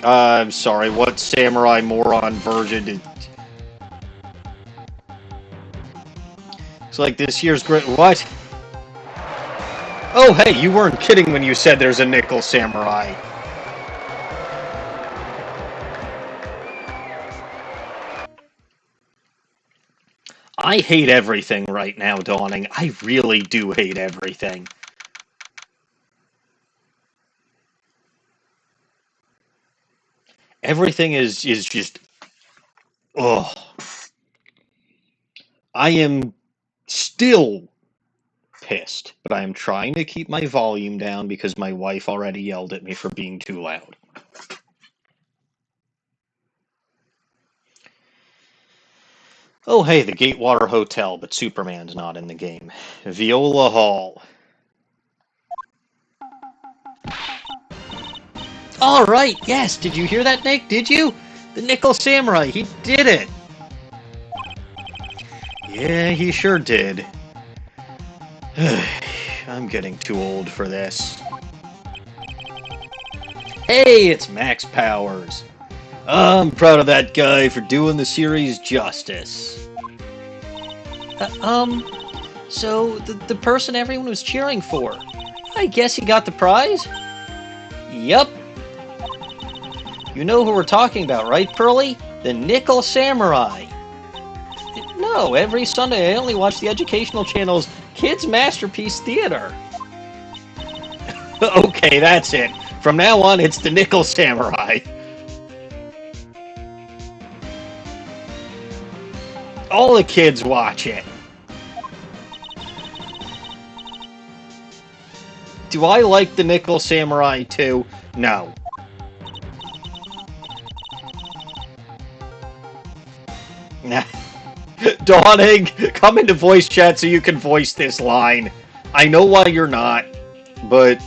A: I'm sorry, what samurai moron version did... It's like this year's great... What? Oh, hey, you weren't kidding when you said there's a nickel samurai. I hate everything right now, Dawning. I really do hate everything. Everything is just... Ugh. I am still pissed, but I am trying to keep my volume down because my wife already yelled at me for being too loud. Oh, hey, the Gatewater Hotel, but Superman's not in the game. Viola Hall. All right, yes. Did you hear that, Nick? Did you? The Nickel Samurai, he did it. Yeah, he sure did. I'm getting too old for this. Hey, it's Max Powers. I'm proud of that guy for doing the series justice. So the person everyone was cheering for, I guess he got the prize? Yup. You know who we're talking about, right, Pearly? The Nickel Samurai. No, every Sunday I only watch the educational channel's Kids Masterpiece Theater. Okay, that's it. From now on, it's the Nickel Samurai. All the kids watch it. Do I like the Nickel Samurai too? No. Nah. Dawning, come into voice chat so you can voice this line. I know why you're not, but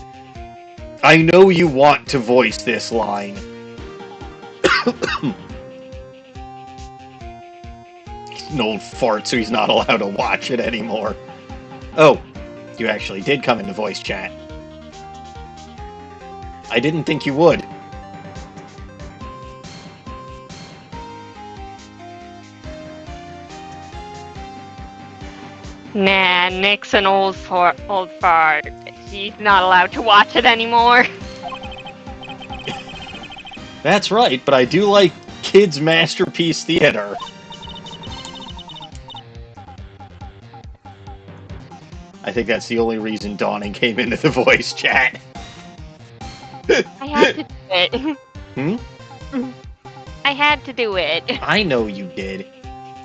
A: I know you want to voice this line. He's an old fart, so he's not allowed to watch it anymore. Oh, you actually did come into voice chat. I didn't think you would.
B: Nah, Nick's an old fart. He's not allowed to watch it anymore.
A: That's right, but I do like Kids Masterpiece Theater. I think that's the only reason Dawning came into the voice chat.
B: I had to do it.
A: Hmm?
B: I had to do it.
A: I know you did.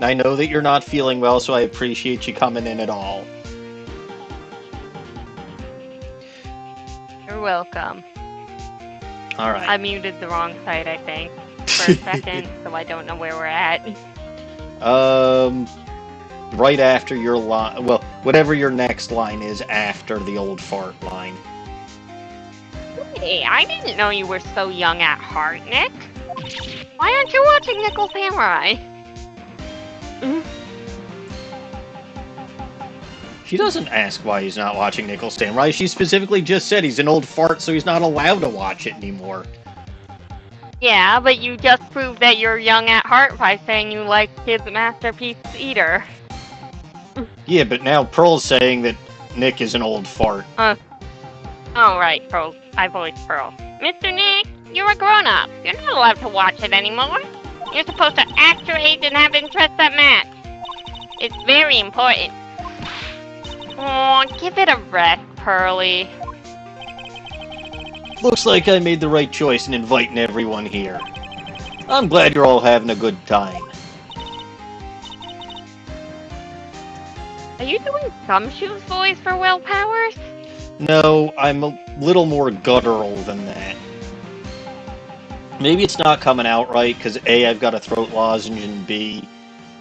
A: I know that you're not feeling well, so I appreciate you coming in at all.
B: You're welcome.
A: Alright.
B: I muted the wrong site, I think, for a second, so I don't know where we're at.
A: Right after your line, well, whatever your next line is after the old fart line.
B: Hey, I didn't know you were so young at heart, Nick. Why aren't you watching Nickel Samurai?
A: She doesn't ask why he's not watching Nickel Samurai. She specifically just said he's an old fart, so he's not allowed to watch it anymore.
B: Yeah, but you just proved that you're young at heart by saying you like Kids Masterpiece Theater.
A: Yeah, but now Pearl's saying that Nick is an old fart.
B: Oh, right, Pearl. I voiced Pearl. Mr. Nick, you're a grown-up. You're not allowed to watch it anymore. You're supposed to act your age and have interests that match. It's very important. Oh, give it a rest, Pearly.
A: Looks like I made the right choice in inviting everyone here. I'm glad you're all having a good time.
B: Are you doing Gumshoe's voice for Will Powers?
A: No, I'm a little more guttural than that. Maybe it's not coming out right, because A, I've got a throat lozenge, and B,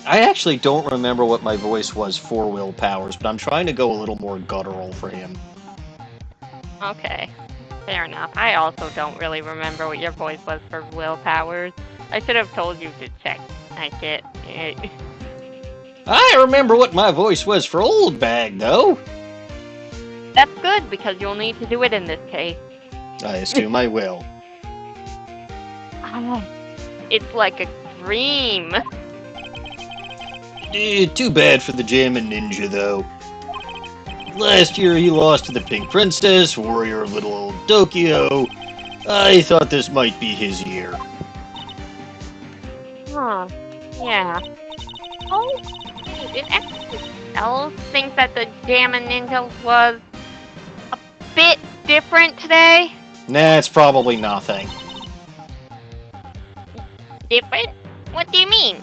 A: I actually don't remember what my voice was for Will Powers, but I'm trying to go a little more guttural for him.
B: Okay, fair enough. I also don't really remember what your voice was for Will Powers. I should have told you to check it.
A: I remember what my voice was for Old Bag, though.
B: That's good, because you'll need to do it in this case.
A: I assume I will.
B: It's like a dream.
A: Too bad for the Jammin' Ninja, though. Last year he lost to the Pink Princess, warrior of little old Tokyo. I thought this might be his year.
B: Huh. Yeah. Oh, did anyone else think that the Jammin' Ninja was a bit different today?
A: Nah, it's probably nothing.
B: Different? What do you mean?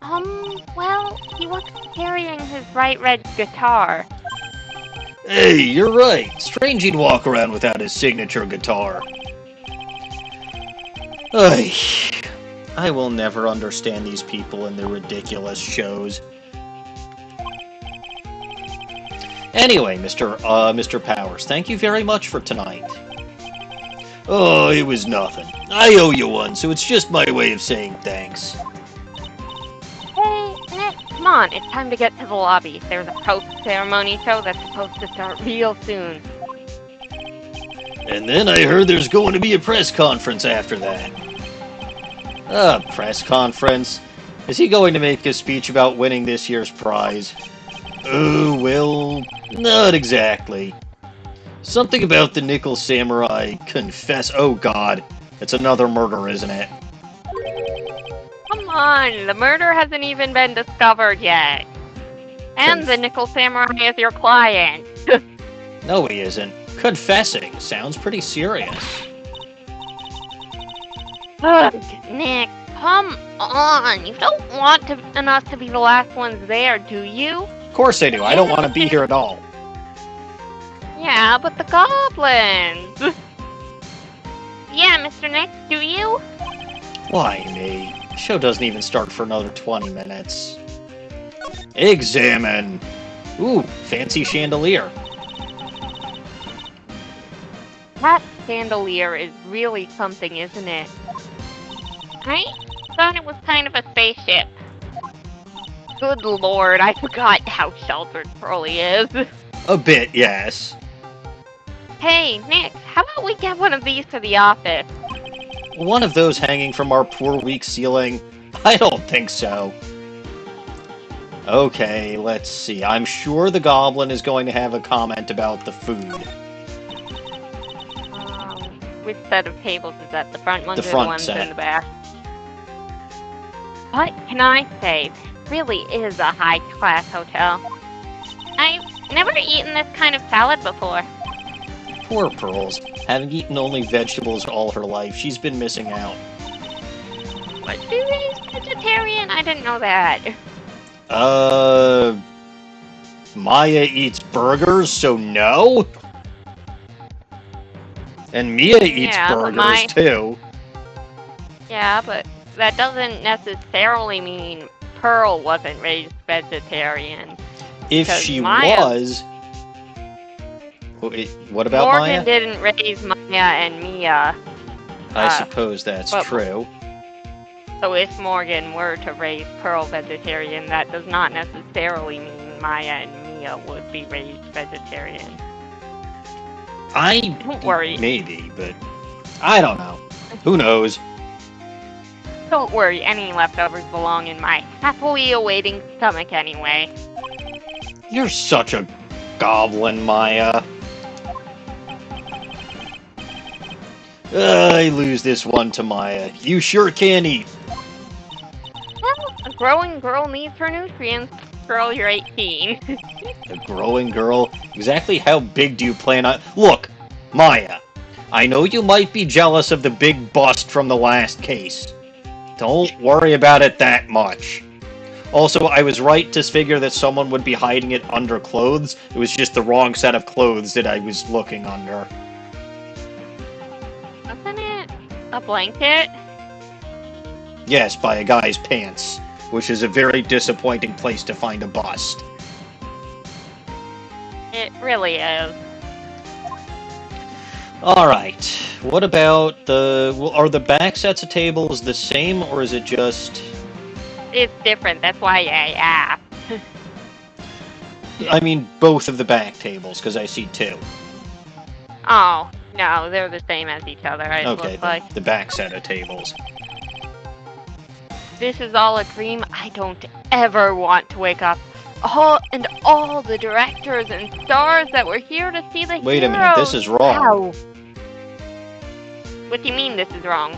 B: Well, he wasn't carrying his bright red guitar.
A: Hey, you're right. Strange he'd walk around without his signature guitar. Ay, I will never understand these people and their ridiculous shows. Anyway, Mr. Powers, thank you very much for tonight. Oh, it was nothing. I owe you one, so it's just my way of saying thanks.
B: Hey, Nick, come on, it's time to get to the lobby. There's a post-ceremony show that's supposed to start real soon.
A: And then I heard there's going to be a press conference after that. A press conference? Is he going to make a speech about winning this year's prize? Oh, well, not exactly. Something about the Nickel Samurai confess... Oh, God. It's another murder, isn't it?
B: Come on, the murder hasn't even been discovered yet. And the Nickel Samurai is your client.
A: No, he isn't. Confessing sounds pretty serious.
B: Ugh, Nick, come on. You don't want us to be the last ones there, do you?
A: Of course I do. I don't want to be here at all.
B: Yeah, but the goblins. Yeah, Mr. Nick, do you?
A: Why me? The show doesn't even start for another 20 minutes. Examine. Ooh, fancy chandelier.
B: That chandelier is really something, isn't it? I thought it was kind of a spaceship. Good lord, I forgot how sheltered Pearly is.
A: A bit, yes.
B: Hey, Nick, how about we get one of these for the office?
A: One of those hanging from our poor weak ceiling? I don't think so. Okay, let's see. I'm sure the goblin is going to have a comment about the food.
B: Which set of tables is that? The front ones
A: The
B: or
A: front
B: the ones
A: set.
B: in the back? What can I say? This really is a high-class hotel. I've never eaten this kind of salad before.
A: Poor Pearls. Having eaten only vegetables all her life, she's been missing out.
B: Was she raised vegetarian? I didn't know that.
A: Maya eats burgers, so no? And Mia eats burgers, too.
B: Yeah, but that doesn't necessarily mean Pearl wasn't raised vegetarian.
A: If she was... What about
B: Morgan
A: Maya?
B: Morgan didn't raise Maya and Mia.
A: I suppose that's true.
B: So if Morgan were to raise Pearl vegetarian, that does not necessarily mean Maya and Mia would be raised vegetarian. Don't worry.
A: Maybe, but I don't know. Who knows?
B: Don't worry, any leftovers belong in my happily awaiting stomach anyway.
A: You're such a goblin, Maya. I lose this one to Maya. You sure can eat.
B: Well, a growing girl needs her nutrients. Girl, you're 18.
A: A growing girl? Exactly how big do you plan on... Look, Maya, I know you might be jealous of the big bust from the last case. Don't worry about it that much. Also, I was right to figure that someone would be hiding it under clothes. It was just the wrong set of clothes that I was looking under.
B: Wasn't it a blanket?
A: Yes, by a guy's pants, which is a very disappointing place to find a bust.
B: It really is.
A: Alright, what about the... Are the back sets of tables the same, or is it just...
B: It's different, that's why I asked.
A: I mean, both of the back tables, because I see two.
B: Oh, no, they're the same as each other, it
A: Okay,
B: looks like.
A: the back set of tables.
B: This is all a dream. I don't ever want to wake up. All the directors and stars that were here to see the heroes.
A: Wait a minute, this is wrong.
B: Ow. What do you mean this is wrong?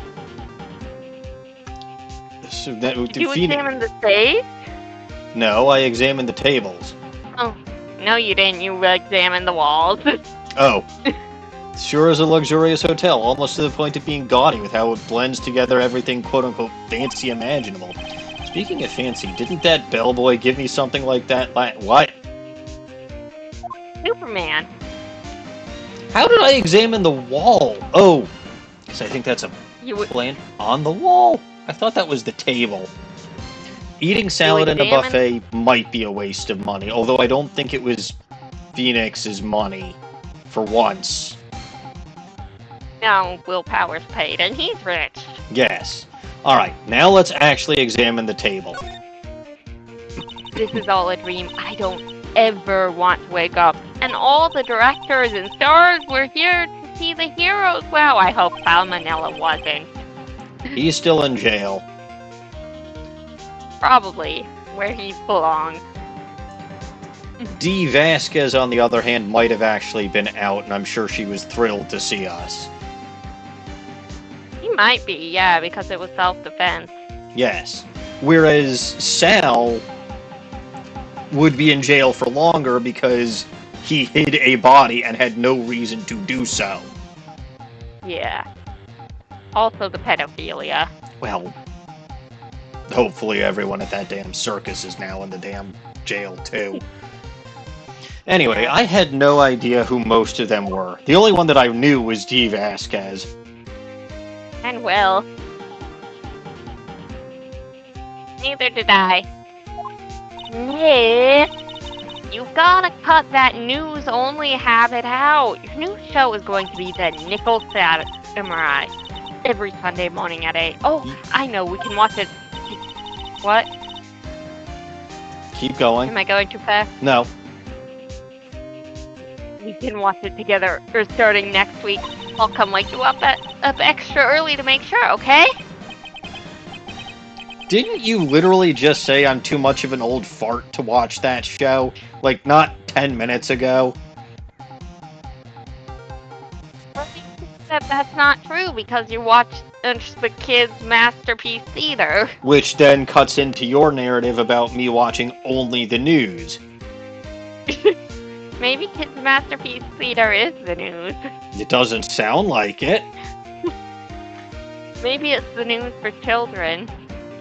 A: So that,
B: Did you examine the stage?
A: No, I examined the tables.
B: Oh, no you didn't. You examined the walls.
A: Oh. Sure is a luxurious hotel, almost to the point of being gaudy with how it blends together everything quote-unquote fancy imaginable. Speaking of fancy, didn't that bellboy give me something like that? What?
B: Superman.
A: How did I examine the wall? Oh, because I think that's a plant on the wall. I thought that was the table. Eating salad in a buffet might be a waste of money, although I don't think it was Phoenix's money, for once.
B: No, Willpower's paid, and he's rich.
A: Yes. Alright, now let's actually examine the table.
B: This is all a dream. I don't ever want to wake up. And all the directors and stars were here to see the heroes. Wow, I hope Salmonella wasn't.
A: He's still in jail.
B: Probably where he belongs.
A: Dee Vasquez, on the other hand, might have actually been out, and I'm sure she was thrilled to see us.
B: He might be, yeah, because it was self-defense.
A: Yes. Whereas Sal would be in jail for longer because he hid a body and had no reason to do so.
B: Yeah. Also the pedophilia.
A: Well, hopefully everyone at that damn circus is now in the damn jail, too. Anyway, I had no idea who most of them were. The only one that I knew was Dee Vasquez.
B: And Will. Neither did I. Nick, you gotta cut that news-only habit out. Your new show is going to be the Nickel Samurai. Every Sunday morning at 8. Oh, I know, we can watch it. What?
A: Keep going.
B: Am I going too fast?
A: No.
B: We can watch it together, or starting next week. I'll come wake you up extra early to make sure, okay?
A: Didn't you literally just say I'm too much of an old fart to watch that show? Like, not 10 minutes ago?
B: That's not true, because you watched the kids' masterpiece theater.
A: Which then cuts into your narrative about me watching only the news.
B: Maybe Kids' Masterpiece Theater is the news.
A: It doesn't sound like it.
B: Maybe it's the news for children.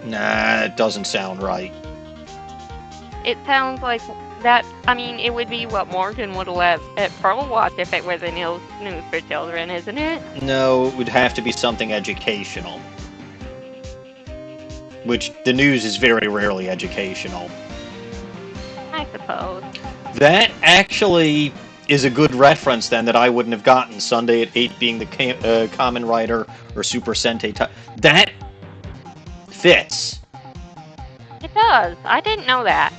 A: Nah, it doesn't sound right.
B: It sounds like that. I mean, it would be what Morgan would let at Pearl watch if it were the news for children, isn't it?
A: No, it would have to be something educational. Which, the news is very rarely educational.
B: I suppose.
A: That actually is a good reference, then, that I wouldn't have gotten. Sunday at 8 being the Kamen Rider or Super Sentai time. That fits.
B: It does. I didn't know that.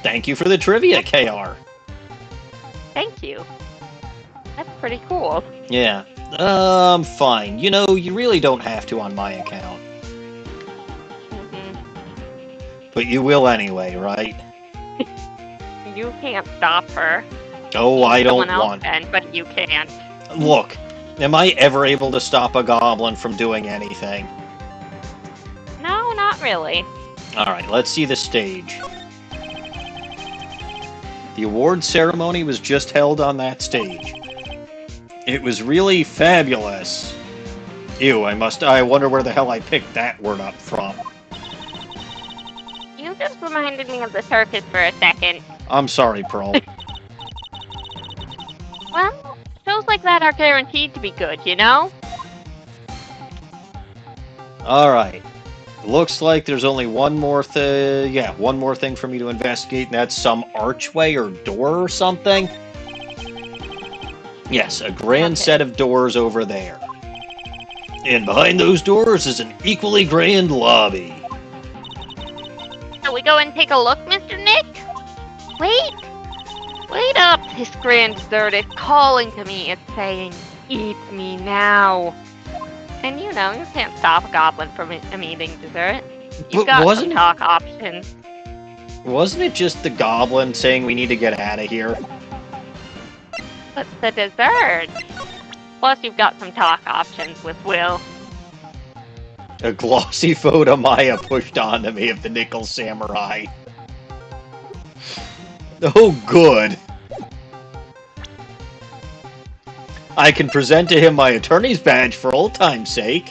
A: Thank you for the trivia, KR.
B: Thank you. That's pretty cool.
A: Yeah. Fine. You know, you really don't have to on my account. But you will anyway, right?
B: You can't stop her.
A: Oh, I don't want...
B: Can, but you can't.
A: Look, am I ever able to stop a goblin from doing anything?
B: No, not really.
A: Alright, let's see the stage. The award ceremony was just held on that stage. It was really fabulous. Ew, I wonder where the hell I picked that word up from.
B: You just reminded me of the circus for a second.
A: I'm sorry, Pearl.
B: Well, shows like that are guaranteed to be good, you know?
A: Alright. Looks like there's only one more thing for me to investigate, and that's some archway or door or something. Yes, a grand set of doors over there. And behind those doors is an equally grand lobby.
B: Shall we go and take a look, Mr. Nick? Wait! Wait up! This grand dessert is calling to me. It's saying, eat me now. And you know, you can't stop a goblin from eating dessert. You've got some talk options.
A: Wasn't it just the goblin saying we need to get out of here?
B: But the dessert! Plus you've got some talk options with Will.
A: A glossy photo Maya pushed onto me of the Nickel Samurai. Oh, good. I can present to him my attorney's badge for old time's sake.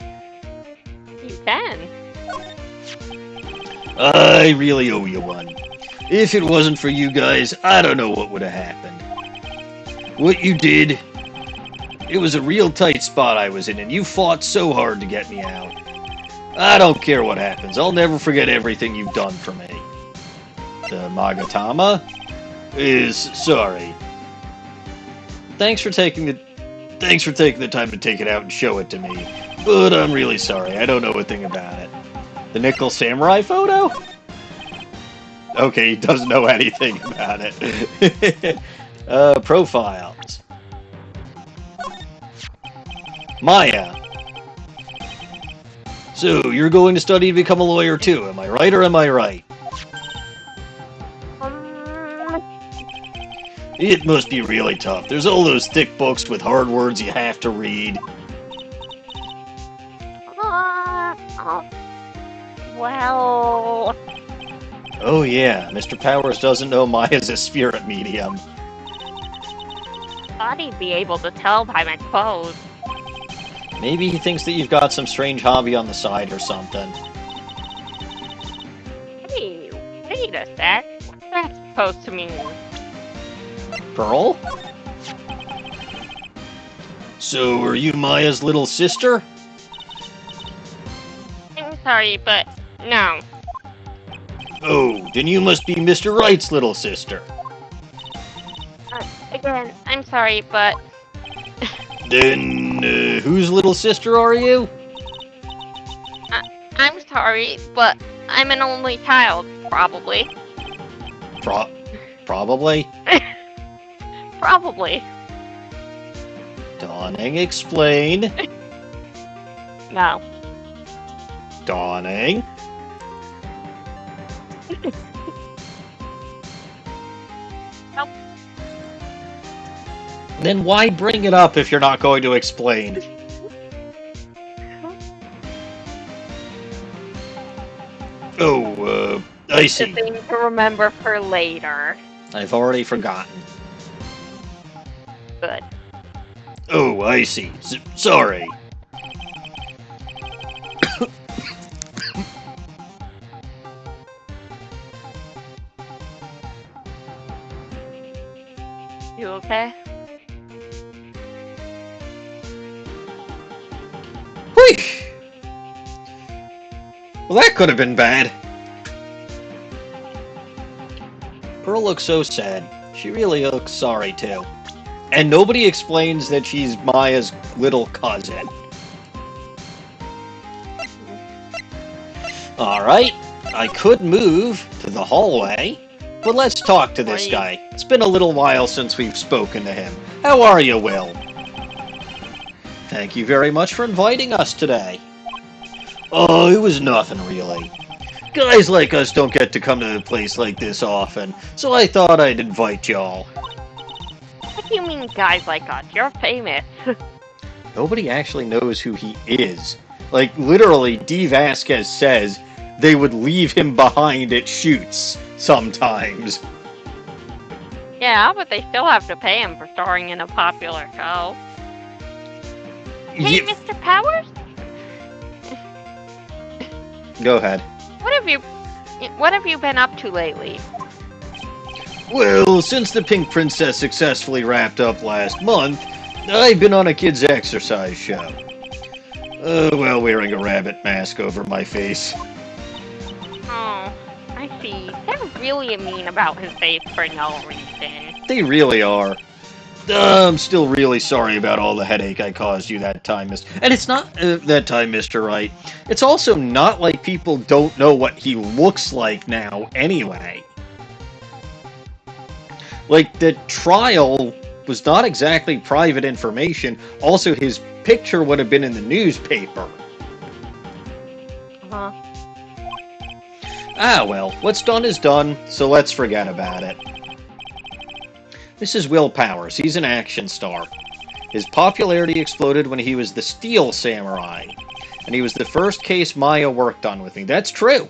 B: You can.
A: I really owe you one. If it wasn't for you guys, I don't know what would have happened. What you did, it was a real tight spot I was in, and you fought so hard to get me out. I don't care what happens. I'll never forget everything you've done for me. The Magatama is sorry. Thanks for taking the time to take it out and show it to me. But I'm really sorry. I don't know a thing about it. The Nickel Samurai photo? Okay, he doesn't know anything about it. Profiles. Maya. So, you're going to study to become a lawyer too, am I right or am I right? It must be really tough. There's all those thick books with hard words you have to read.
B: Well...
A: Oh yeah, Mr. Powers doesn't know Maya's a spirit medium.
B: Thought he'd be able to tell by my clothes.
A: Maybe he thinks that you've got some strange hobby on the side or something.
B: Hey, wait a sec. What's that supposed to mean?
A: Pearl? So, are you Maya's little sister?
B: I'm sorry, but no.
A: Oh, then you must be Mr. Wright's little sister.
B: Again, I'm sorry, but...
A: Then, whose little sister are you?
B: I'm sorry, but I'm an only child, probably.
A: Probably?
B: Probably.
A: Dawning, explain.
B: No.
A: Dawning?
B: Nope.
A: Then why bring it up if you're not going to explain? Oh, I see.
B: The thing to remember for later.
A: I've already forgotten.
B: Good.
A: Oh, I see. Sorry.
B: You okay?
A: Whee! Well, that could have been bad. Pearl looks so sad. She really looks sorry, too. And nobody explains that she's Maya's little cousin. Alright, I could move to the hallway, but let's talk to this guy. It's been a little while since we've spoken to him. How are you, Will? Thank you very much for inviting us today. Oh, it was nothing, really. Guys like us don't get to come to a place like this often, so I thought I'd invite y'all.
B: What do you mean, guys like us? You're famous.
A: Nobody actually knows who he is. Like, literally, D. Vasquez says they would leave him behind at shoots sometimes.
B: Yeah, but they still have to pay him for starring in a popular show. Hey, Mr. Powers?
A: Go ahead.
B: What have you been up to lately?
A: Well, since the Pink Princess successfully wrapped up last month, I've been on a kids' exercise show. Well, wearing a rabbit mask over my face.
B: Oh, I see. They're really mean about his face for no reason.
A: They really are. I'm still really sorry about all the headache I caused you that time, And it's not that time, Mr. Wright. It's also not like people don't know what he looks like now anyway. Like, the trial was not exactly private information. Also, his picture would have been in the newspaper.
B: Uh-huh.
A: Ah, well, what's done is done, so let's forget about it. This is Will Powers. He's an action star. His popularity exploded when he was the Steel Samurai, and he was the first case Maya worked on with me. That's true.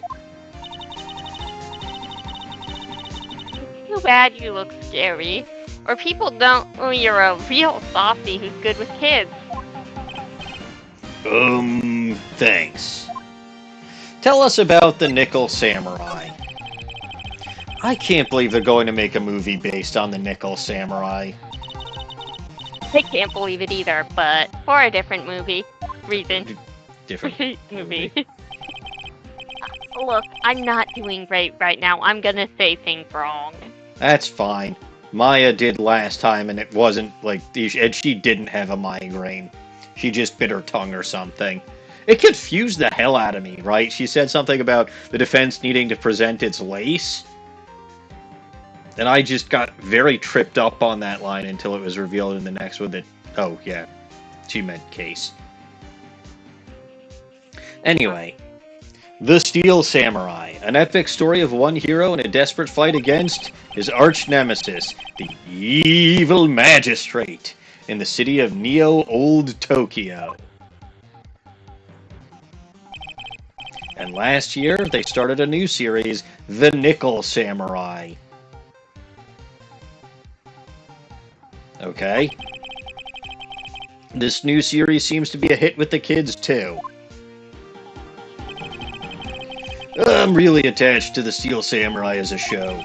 B: Too bad you look scary. Or people don't know you're a real softie who's good with kids.
A: Thanks. Tell us about the Nickel Samurai. I can't believe they're going to make a movie based on the Nickel Samurai.
B: I can't believe it either, but for a different movie. Reason.
A: Different
B: movie. Look, I'm not doing great right now. I'm gonna say things wrong.
A: That's fine. Maya did last time, and it wasn't like... And she didn't have a migraine. She just bit her tongue or something. It confused the hell out of me, right? She said something about the defense needing to present its lace. And I just got very tripped up on that line until it was revealed in the next one that... Oh, yeah. She meant case. Anyway. The Steel Samurai. An epic story of one hero in a desperate fight against his arch-nemesis, the evil magistrate, in the city of Neo Old Tokyo. And last year, they started a new series, The Nickel Samurai. Okay. This new series seems to be a hit with the kids, too. I'm really attached to the Steel Samurai as a show,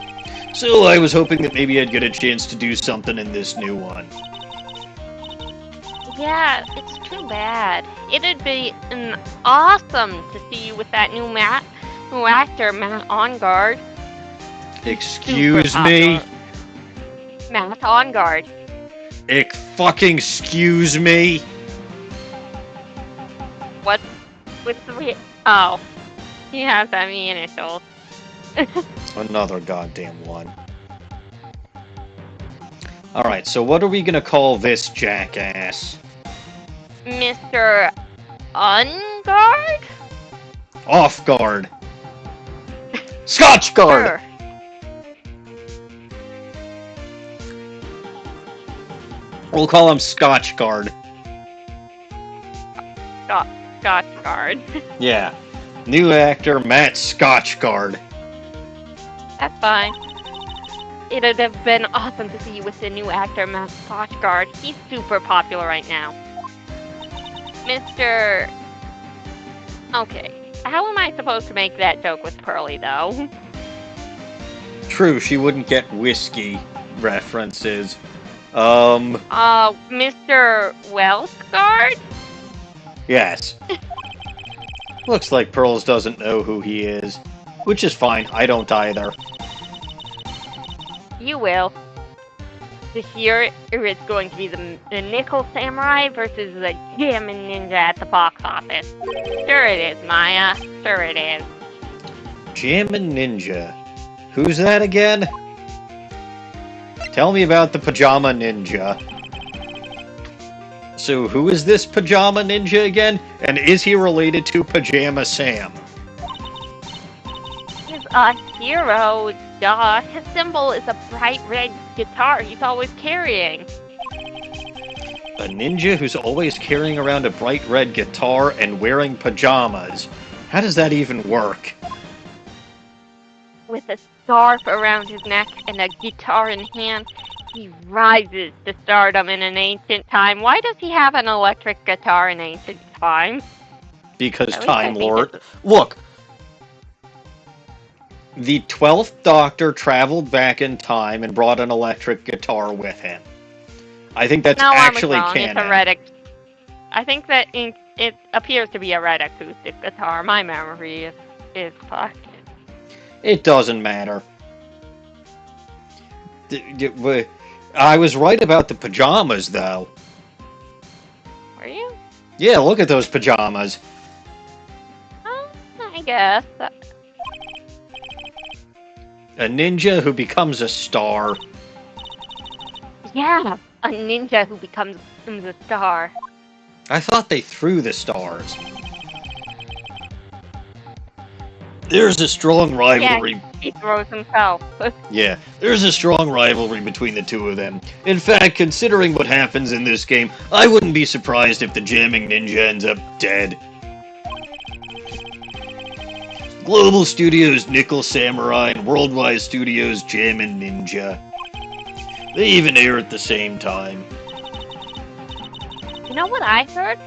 A: so I was hoping that maybe I'd get a chance to do something in this new one.
B: Yeah, it's too bad. It'd be awesome to see you with that new actor, Matt Onguard.
A: Excuse me?
B: Matt Onguard.
A: Fucking excuse me?
B: What's the Oh. He has that me initials.
A: Another goddamn one. Alright, so what are we gonna call this jackass?
B: Mr. Unguard?
A: Off guard. Scotch guard!
B: Sure.
A: We'll call him Scotch guard.
B: Scotch guard.
A: Yeah. New actor, Matt Scotchgard.
B: That's fine. It'd have been awesome to see you with the new actor, Matt Scotchgard. He's super popular right now. Mr... Okay. How am I supposed to make that joke with Pearly, though?
A: True, she wouldn't get whiskey references.
B: Mr. Welshguard?
A: Yes. Looks like Pearls doesn't know who he is. Which is fine, I don't either.
B: You will. This year, it's going to be the Nickel Samurai versus the Jammin' Ninja at the box office. Sure it is, Maya. Sure it is.
A: Jammin' Ninja. Who's that again? Tell me about the Pajama Ninja. So who is this Pajama Ninja again? And is he related to Pajama Sam?
B: He's a hero, duh. His symbol is a bright red guitar he's always carrying.
A: A ninja who's always carrying around a bright red guitar and wearing pajamas. How does that even work?
B: With a scarf around his neck and a guitar in hand, he rises to stardom in an ancient time. Why does he have an electric guitar in ancient times?
A: Because Time Lord... Look! The 12th Doctor traveled back in time and brought an electric guitar with him. I think that's actually canon.
B: It's a red... I think that it appears to be a red acoustic guitar. My memory is fucked.
A: It doesn't matter. I was right about the pajamas, though.
B: Were you?
A: Yeah, look at those pajamas.
B: I guess.
A: A ninja who becomes a star.
B: Yeah, a ninja who becomes a star.
A: I thought they threw the stars. There's a strong rivalry.
B: Yeah, he throws himself.
A: Yeah, there's a strong rivalry between the two of them. In fact, considering what happens in this game, I wouldn't be surprised if the jamming ninja ends up dead. Global Studios Nickel Samurai and Worldwide Studios Jammin' Ninja. They even air at the same time.
B: You know what I heard?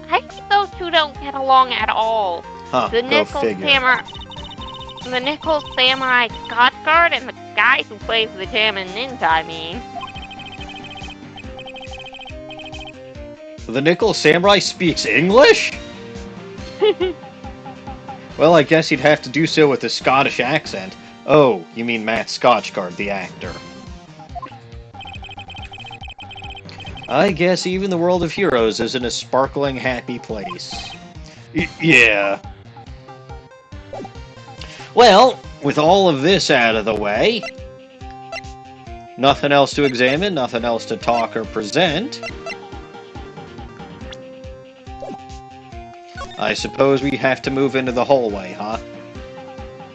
B: I think those two don't get along at all.
A: Huh,
B: The
A: go
B: Nickel
A: figure.
B: The Nickel Samurai Scotch Guard and the guy who plays the Jammin' Ninja, I mean.
A: The Nickel Samurai speaks English? Well, I guess he'd have to do so with a Scottish accent. Oh, you mean Matt Scotchgard, the actor. I guess even the world of heroes isn't a sparkling, happy place. Yeah. Well, with all of this out of the way, nothing else to examine, nothing else to talk or present, I suppose we have to move into the hallway, huh?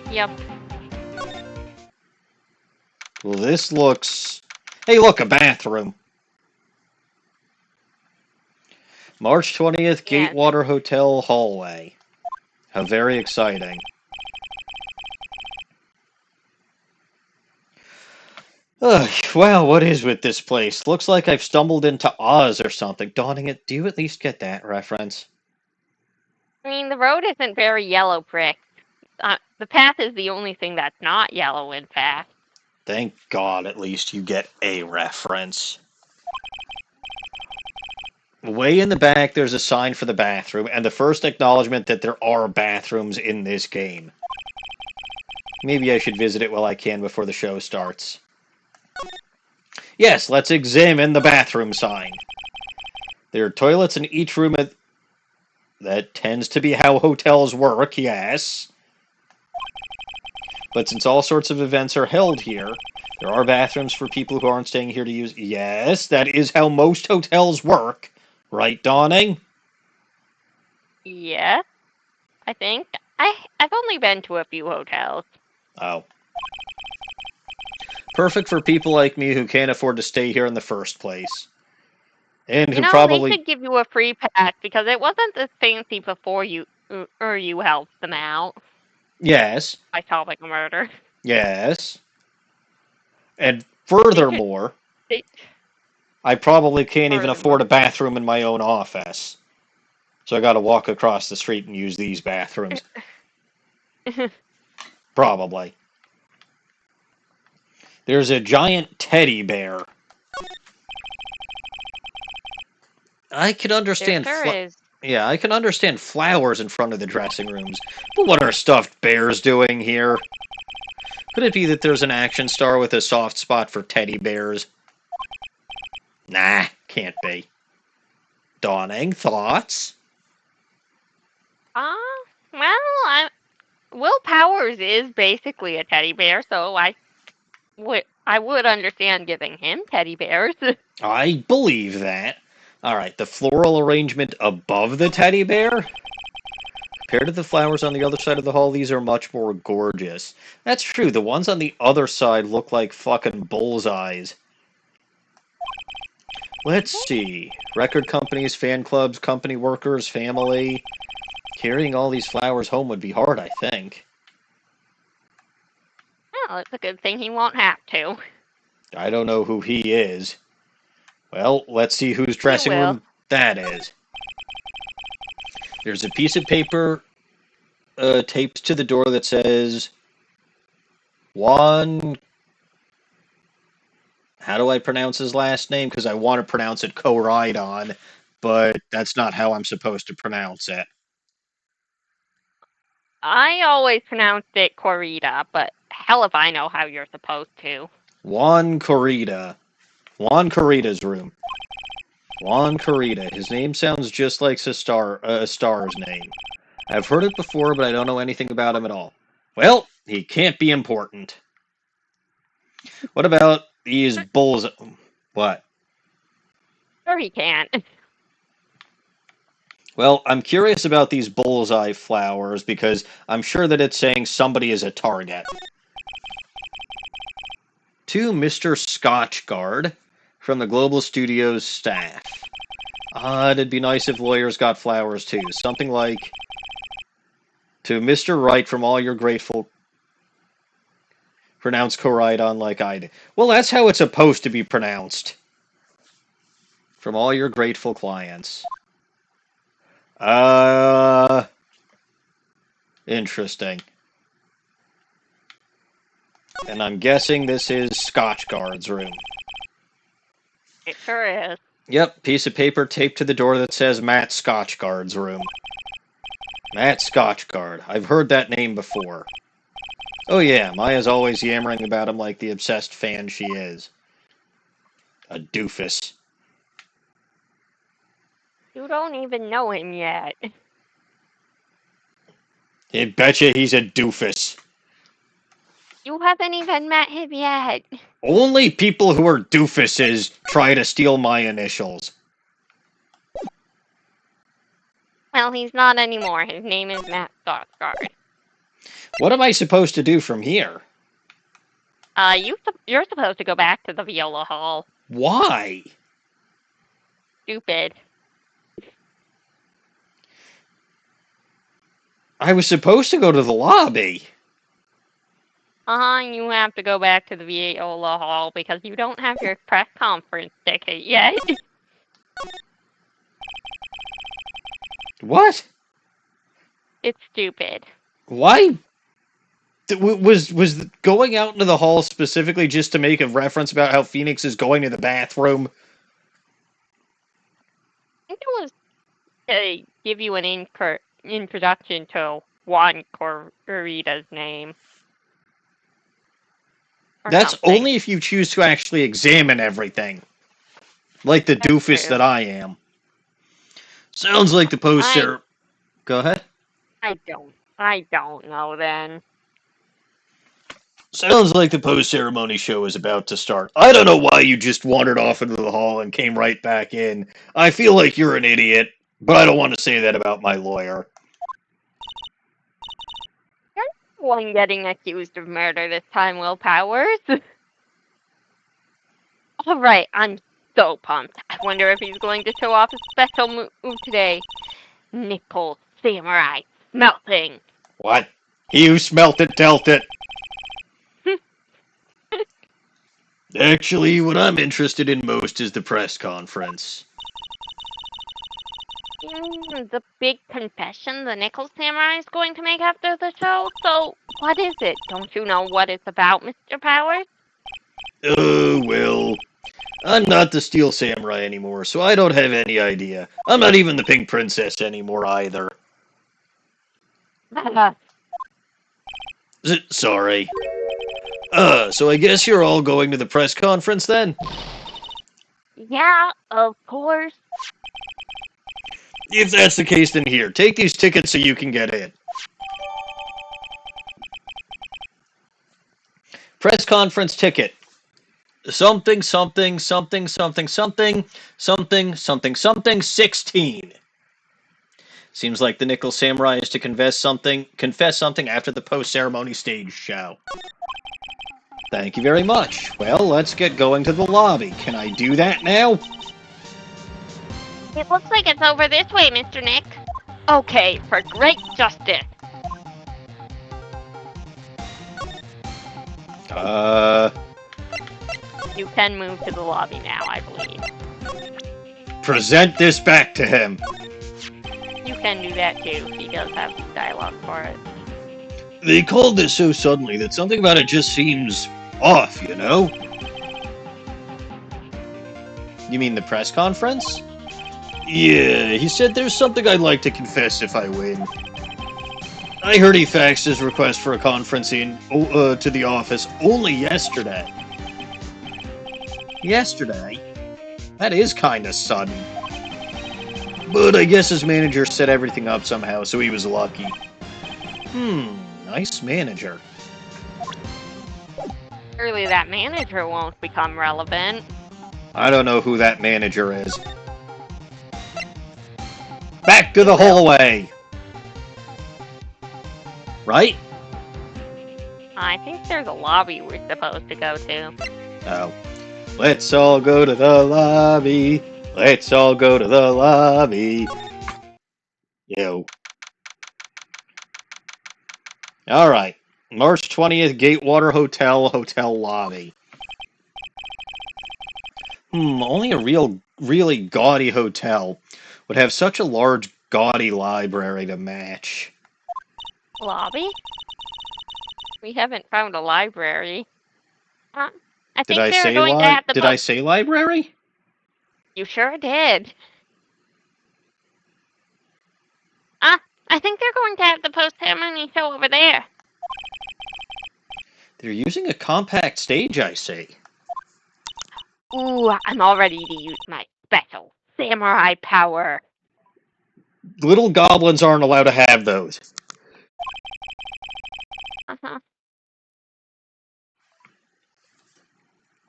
B: Yep.
A: Well, this looks... Hey, look, a bathroom. March 20th,
B: Yes.
A: Gatewater Hotel hallway. How very exciting. Ugh, wow, what is with this place? Looks like I've stumbled into Oz or something. Dawning it, do you at least get that reference?
B: I mean, the road isn't very yellow brick. The path is the only thing that's not yellow, in fact.
A: Thank God at least you get a reference. Way in the back, there's a sign for the bathroom, and the first acknowledgement that there are bathrooms in this game. Maybe I should visit it while I can before the show starts. Yes, let's examine the bathroom sign. There are toilets in each room. That tends to be how hotels work, yes. But since all sorts of events are held here, there are bathrooms for people who aren't staying here to use. Yes, that is how most hotels work. Right, Dawning?
B: Yeah, I think. I've only been to a few hotels.
A: Oh. Perfect for people like me who can't afford to stay here in the first place. And who
B: They
A: probably...
B: should give you a free pass because it wasn't this fancy before you helped them out
A: Yes.
B: by solving a murder.
A: Yes. And furthermore,
B: They-
A: I probably can't even
B: Furthermore.
A: afford a bathroom in my own office. So I gotta walk across the street and use these bathrooms. Probably. There's a giant teddy bear. I can understand...
B: There sure is.
A: Yeah, I can understand flowers in front of the dressing rooms. But what are stuffed bears doing here? Could it be that there's an action star with a soft spot for teddy bears? Nah, can't be. Dawning, thoughts?
B: Well, Will Powers is basically a teddy bear, so I would understand giving him teddy bears.
A: I believe that. Alright, the floral arrangement above the teddy bear? Compared to the flowers on the other side of the hall, these are much more gorgeous. That's true, the ones on the other side look like fucking bullseyes. Let's see. Record companies, fan clubs, company workers, family. Carrying all these flowers home would be hard, I think.
B: Well, it's a good thing he won't have to.
A: I don't know who he is. Well, let's see whose dressing room that is. There's a piece of paper taped to the door that says... Juan... How do I pronounce his last name? Because I want to pronounce it Koraidon, but that's not how I'm supposed to pronounce it.
B: I always pronounced it Corrida, but hell if I know how you're supposed to.
A: Juan Corrida. Juan Corrida's room. Juan Corrida. His name sounds just like a star's name. I've heard it before, but I don't know anything about him at all. Well, he can't be important. What about these bulls? What?
B: Sure he can't.
A: Well, I'm curious about these bullseye flowers because I'm sure that it's saying somebody is a target. To Mr. Scotchgard from the Global Studios staff. It'd be nice if lawyers got flowers too. Something like, to Mr. Wright from all your grateful... Pronounce Koraidon like I did. Well, that's how it's supposed to be pronounced. From all your grateful clients. Interesting. And I'm guessing this is Scotchguard's room.
B: It sure is.
A: Yep, piece of paper taped to the door that says Matt Scotchguard's room. Matt Scotchguard. I've heard that name before. Oh yeah, Maya's always yammering about him like the obsessed fan she is. A doofus.
B: You don't even know him yet.
A: I betcha he's a doofus.
B: You haven't even met him yet.
A: Only people who are doofuses try to steal my initials.
B: Well, he's not anymore. His name is Matt Stockguard.
A: What am I supposed to do from here?
B: You're supposed to go back to the Viola Hall.
A: Why?
B: Stupid.
A: I was supposed to go to the lobby.
B: You have to go back to the Viola Hall because you don't have your press conference ticket yet.
A: What?
B: It's stupid.
A: Why? Was going out into the hall specifically just to make a reference about how Phoenix is going to the bathroom?
B: I think it was to give you an introduction to Juan Corrita's name.
A: That's
B: something.
A: only if you choose to actually examine everything. Like the
B: That's
A: doofus
B: true.
A: that I am. Sounds like the poster. Go ahead.
B: I don't know then.
A: Sounds like the post-ceremony show is about to start. I don't know why you just wandered off into the hall and came right back in. I feel like you're an idiot, but I don't want to say that about my lawyer.
B: You're the one getting accused of murder this time, Will Powers. Alright, I'm so pumped. I wonder if he's going to show off a special move today. Nickel Samurai Smelting.
A: What? He who smelt it dealt it. Actually, what I'm interested in most is the press conference.
B: The big confession the Nickel Samurai is going to make after the show? So, what is it? Don't you know what it's about, Mr. Powers?
A: Oh, well. I'm not the Steel Samurai anymore, so I don't have any idea. I'm not even the Pink Princess anymore either. Sorry. So I guess you're all going to the press conference then?
B: Yeah, of course.
A: If that's the case, then here, take these tickets so you can get in. Press conference ticket. Something, something, something, something, something, something, something, something, 16. Seems like the Nickel Samurai is to confess something after the post-ceremony stage show. Thank you very much. Well, let's get going to the lobby. Can I do that now?
B: It looks like it's over this way, Mr. Nick. Okay, for great justice. You can move to the lobby now, I believe.
A: Present this back to him.
B: You can do that too. He does have dialogue for it.
A: They called this so suddenly that something about it just seems off, you know? You mean the press conference? Yeah, he said there's something I'd like to confess if I win. I heard he faxed his request for a conference to the office only yesterday. Yesterday? That is kinda sudden. But I guess his manager set everything up somehow, so he was lucky. Nice manager.
B: Surely that manager won't become relevant.
A: I don't know who that manager is. Back to the hallway! Right?
B: I think there's a lobby we're supposed to go to.
A: Oh. Let's all go to the lobby. Let's all go to the lobby. Yo. Alright. March 20th, Gatewater Hotel lobby. Only a really gaudy hotel would have such a large, gaudy library to match.
B: Lobby? We haven't found a library. I
A: Did
B: think
A: I
B: they're
A: say
B: going to have the
A: Did I say library?
B: You sure did. I think they're going to have the post-ceremony show over there.
A: They're using a compact stage, I see.
B: Ooh, I'm all ready to use my special samurai power.
A: Little goblins aren't allowed to have those.
B: Uh-huh.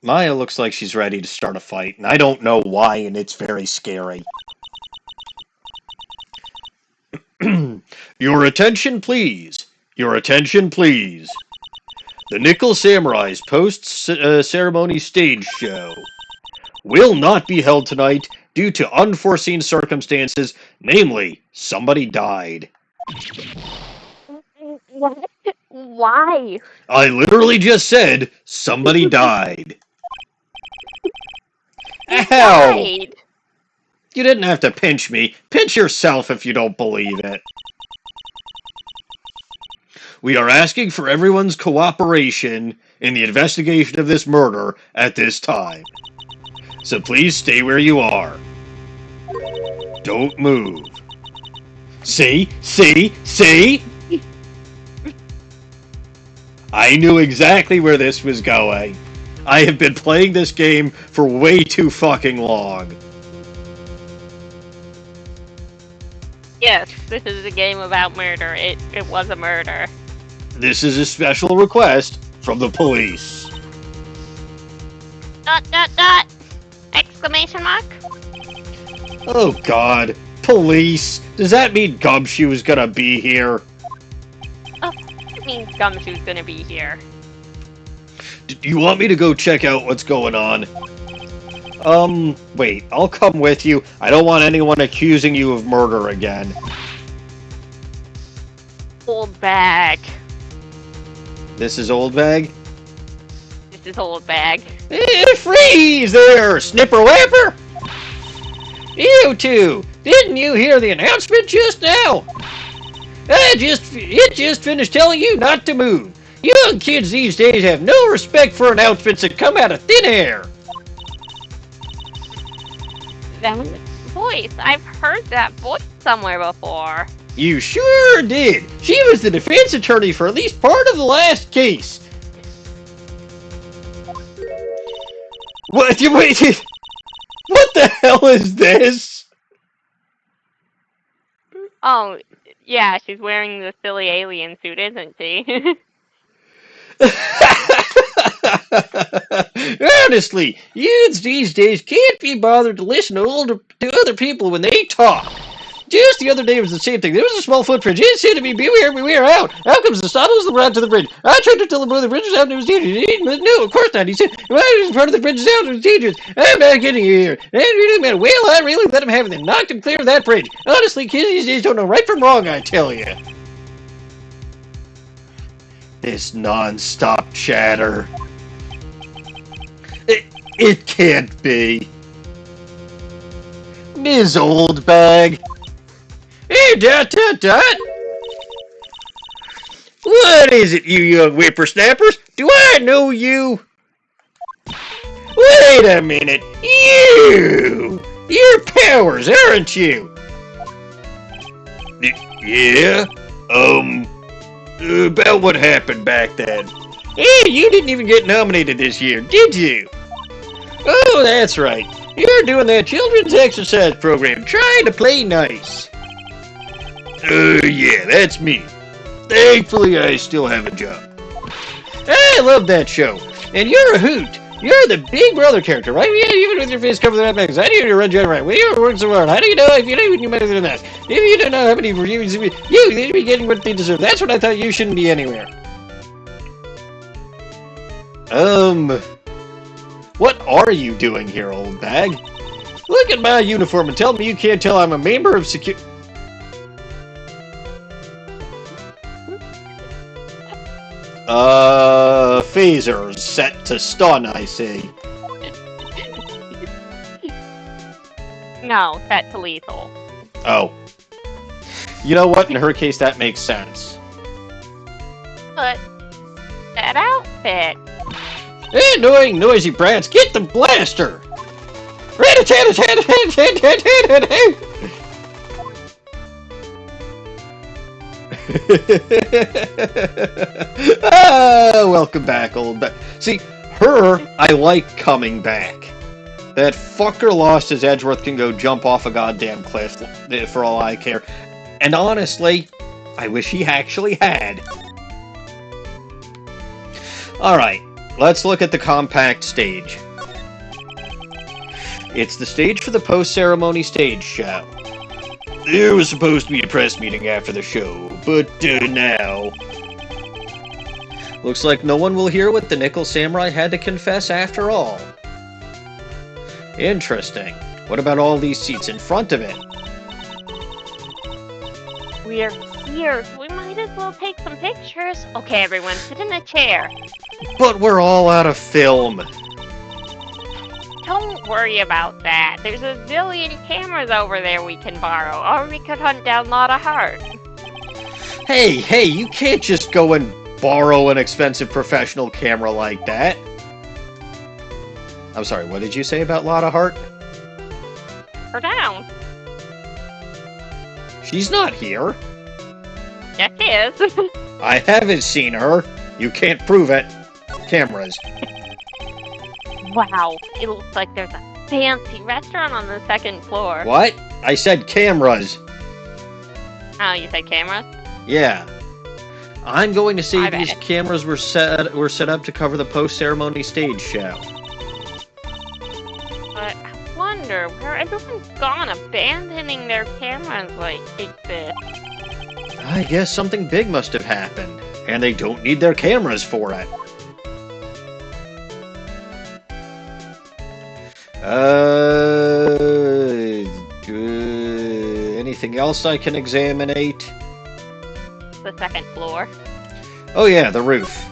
A: Maya looks like she's ready to start a fight, and I don't know why, and it's very scary. Your attention, please. Your attention, please. The Nickel Samurai's post-ceremony stage show will not be held tonight due to unforeseen circumstances, namely, somebody died.
B: What? Why?
A: I literally just said, somebody died. Ow!
B: Died.
A: You didn't have to pinch me. Pinch yourself if you don't believe it. We are asking for everyone's cooperation in the investigation of this murder at this time. So please stay where you are. Don't move. See? See? See? I knew exactly where this was going. I have been playing this game for way too fucking long.
B: Yes, this is a game about murder. It was a murder.
A: This is a special request from the police. ...
B: Exclamation mark?
A: Oh god. Police? Does that mean Gumshoe's gonna be here?
B: Oh, it means Gumshoe's gonna be here.
A: Do you want me to go check out what's going on? Wait, I'll come with you. I don't want anyone accusing you of murder again.
B: Old bag.
A: This is Old Bag?
B: This is old bag.
A: Freeze there, Snipper Wapper! You two, didn't you hear the announcement just now? It just finished telling you not to move. Young kids these days have no respect for announcements that come out of thin air.
B: That voice. I've heard that voice somewhere before.
A: You sure did. She was the defense attorney for at least part of the last case. What? Wait. What the hell is this?
B: Oh, yeah, she's wearing the silly alien suit, isn't she?
A: Honestly, youths these days can't be bothered to listen to other people when they talk. Just the other day was the same thing. There was a small footprint. It said to me, beware, out. Out comes the saddles the rat to the bridge. I tried to tell the boy the bridge was out and it was dangerous. He didn't, no, of course not. He said, well, in front of the bridge is out and it was dangerous. I'm not getting here. And it didn't matter. Well, I really let him have it and knocked him clear of that bridge. Honestly, kids these days don't know right from wrong, I tell you. This non-stop chatter. It can't be. Ms. Old Bag. Hey, Dot. What is it, you young whippersnappers? Do I know you? Wait a minute. You're Powers, aren't you? Yeah? About what happened back then? Hey, you didn't even get nominated this year, did you? Oh, that's right. You're doing that children's exercise program, trying to play nice. Yeah, that's me. Thankfully, I still have a job. I love that show. And you're a hoot. You're the big brother character, right? Yeah, even with your face covered in that magazine. How do you run right? Well, you work so hard. How do you know if you know when you better than that? If you don't know how many reviews you need to be getting what they deserve. That's what I thought. You shouldn't be anywhere. What are you doing here, Old Bag? Look at my uniform and tell me you can't tell I'm a member of security. Phasers set to stun, I see.
B: No, set to lethal.
A: Oh. You know what? In her case, that makes sense.
B: But that outfit.
A: Annoying, noisy brats, get the blaster! Welcome back, old back. See, her, I like coming back. That fucker lost his Edgeworth can go jump off a goddamn cliff, for all I care. And honestly, I wish he actually had. Alright, let's look at the compact stage. It's the stage for the post-ceremony stage show. There was supposed to be a press meeting after the show, but now... Looks like no one will hear what the Nickel Samurai had to confess after all. Interesting. What about all these seats in front of it?
B: We're here, so we might as well take some pictures. Okay, everyone, sit in a chair.
A: But we're all out of film.
B: Don't worry about that. There's a zillion cameras over there we can borrow, or we could hunt down Lotta Hart.
A: Hey, you can't just go and borrow an expensive professional camera like that. I'm sorry, what did you say about Lotta Hart?
B: Her down.
A: She's not here.
B: Yes, she is.
A: I haven't seen her. You can't prove it. Cameras.
B: Wow, it looks like there's a fancy restaurant on the second floor.
A: What? I said cameras.
B: Oh, you said cameras?
A: Yeah. I'm going to say
B: My
A: these
B: bad.
A: cameras were set up to cover the post-ceremony stage show.
B: But I wonder where everyone's gone, abandoning their cameras like this.
A: I guess something big must have happened, and they don't need their cameras for it. Anything else I can examinate?
B: The second floor.
A: Oh yeah, the roof.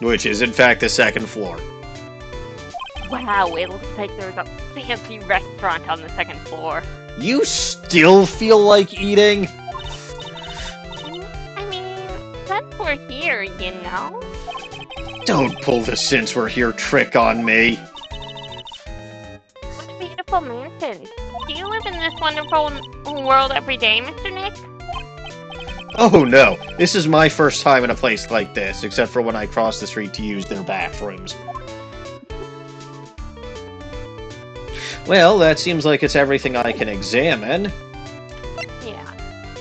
A: Which is in fact the second floor.
B: Wow, it looks like there's a fancy restaurant on the second floor.
A: You still feel like eating?
B: I mean, since we're here, you know?
A: Don't pull the "since we're here" trick on me.
B: What a beautiful mansion. Do you live in this wonderful world every day, Mr. Nick?
A: Oh no, this is my first time in a place like this, except for when I cross the street to use their bathrooms. Well, that seems like it's everything I can examine.
B: Yeah.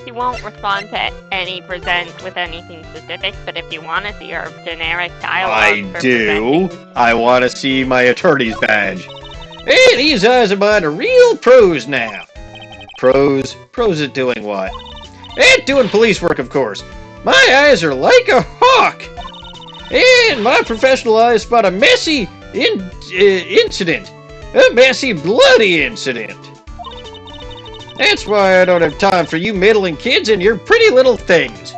B: He won't respond to any present with anything specific, but if you want to see our generic dialogue
A: I
B: for
A: do.
B: presenting-
A: I want to see my attorney's badge. Hey, these eyes of mine are real pros now. Pros? Pros at doing what? At doing police work, of course. My eyes are like a hawk. And my professional eyes spot a messy incident. A messy, bloody incident. That's why I don't have time for you middling kids and your pretty little things.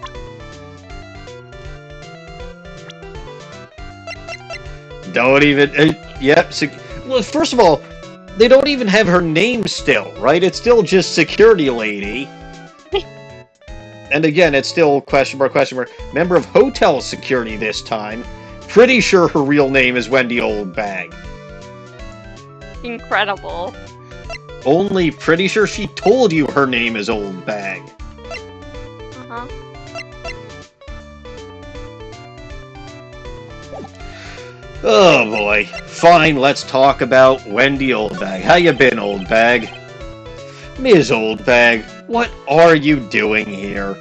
A: Don't even... yep. Well, first of all, they don't even have her name still, right? It's still just security lady. And again, it's still question mark, member of hotel security this time. Pretty sure her real name is Wendy Oldbag.
B: Incredible.
A: Only pretty sure she told you her name is Oldbag.
B: Uh-huh.
A: Oh boy. Fine, let's talk about Wendy Oldbag. How you been, Oldbag? Ms. Oldbag, what are you doing here?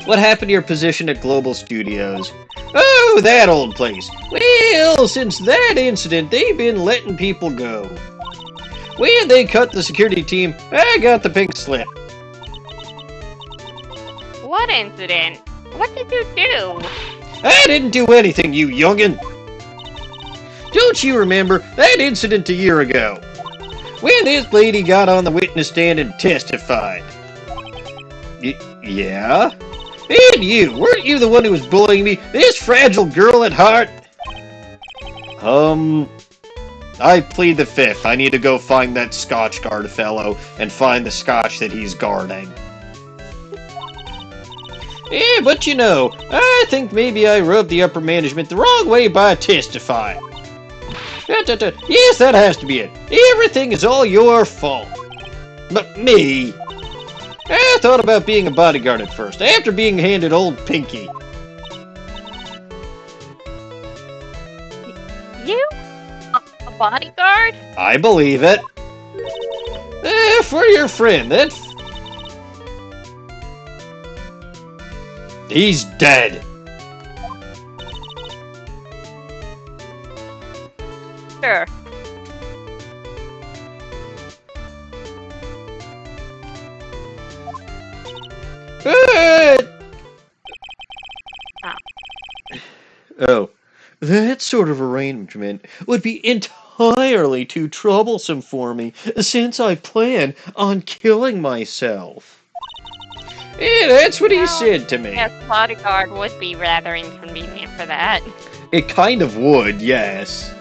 A: What happened to your position at Global Studios? Oh, that old place. Well, since that incident, they've been letting people go. When they cut the security team, I got the pink slip.
B: What incident? What did you do?
A: I didn't do anything, you youngin'. Don't you remember that incident a year ago? When this lady got on the witness stand and testified. Yeah? And you, weren't you the one who was bullying me? This fragile girl at heart? I plead the fifth. I need to go find that Scotch guard fellow and find the scotch that he's guarding. Yeah, but you know, I think maybe I rubbed the upper management the wrong way by testifying. Yes, that has to be it. Everything is all your fault. But me? I thought about being a bodyguard at first, after being handed old Pinky.
B: You? A bodyguard?
A: I believe it. For your friend, he's dead.
B: Sure.
A: Oh, that sort of arrangement would be entirely too troublesome for me, since I plan on killing myself. Yeah, that's what he said to me.
B: Yes, bodyguard would be rather inconvenient for that.
A: It kind of would, yes.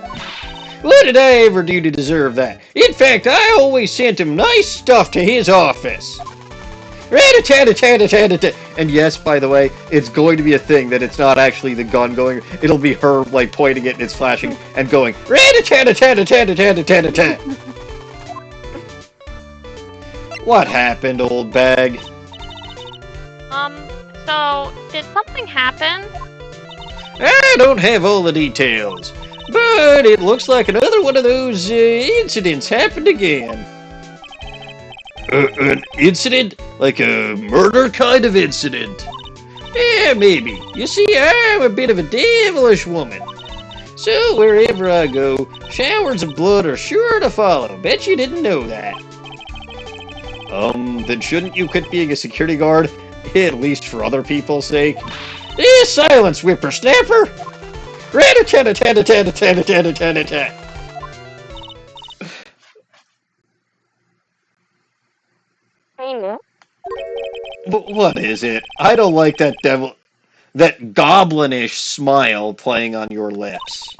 A: What did I ever do to deserve that? In fact, I always sent him nice stuff to his office. Rat-a-tat-a-tat-a-tat-a-tat. And yes, by the way, it's going to be a thing that it's not actually the gun going. It'll be her, like, pointing it and it's flashing and going, rat-a-tat-a-tat-a-tat-a-tat-a-tat. What happened, old bag?
B: So, did something happen?
A: I don't have all the details, but it looks like another one of those incidents happened again. An incident? Like a murder kind of incident? Yeah, maybe. You see, I'm a bit of a devilish woman. So wherever I go, showers of blood are sure to follow. Bet you didn't know that. Then shouldn't you quit being a security guard? At least for other people's sake? Silence, whippersnapper! Rat-a-tat-a-tat-a-tat-a-tat-a-tat-a-tat-a-tat. But what is it? I don't like that goblinish smile playing on your lips.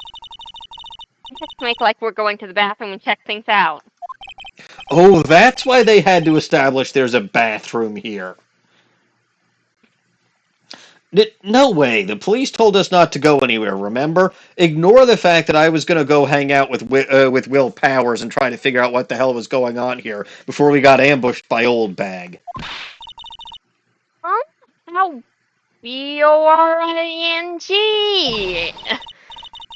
B: Let's make like we're going to the bathroom and check things out.
A: Oh, that's why they had to establish there's a bathroom here. No way. The police told us not to go anywhere, remember? Ignore the fact that I was going to go hang out with Will Powers and try to figure out what the hell was going on here before we got ambushed by Old Bag.
B: Huh? How B-O-R-I-N-G?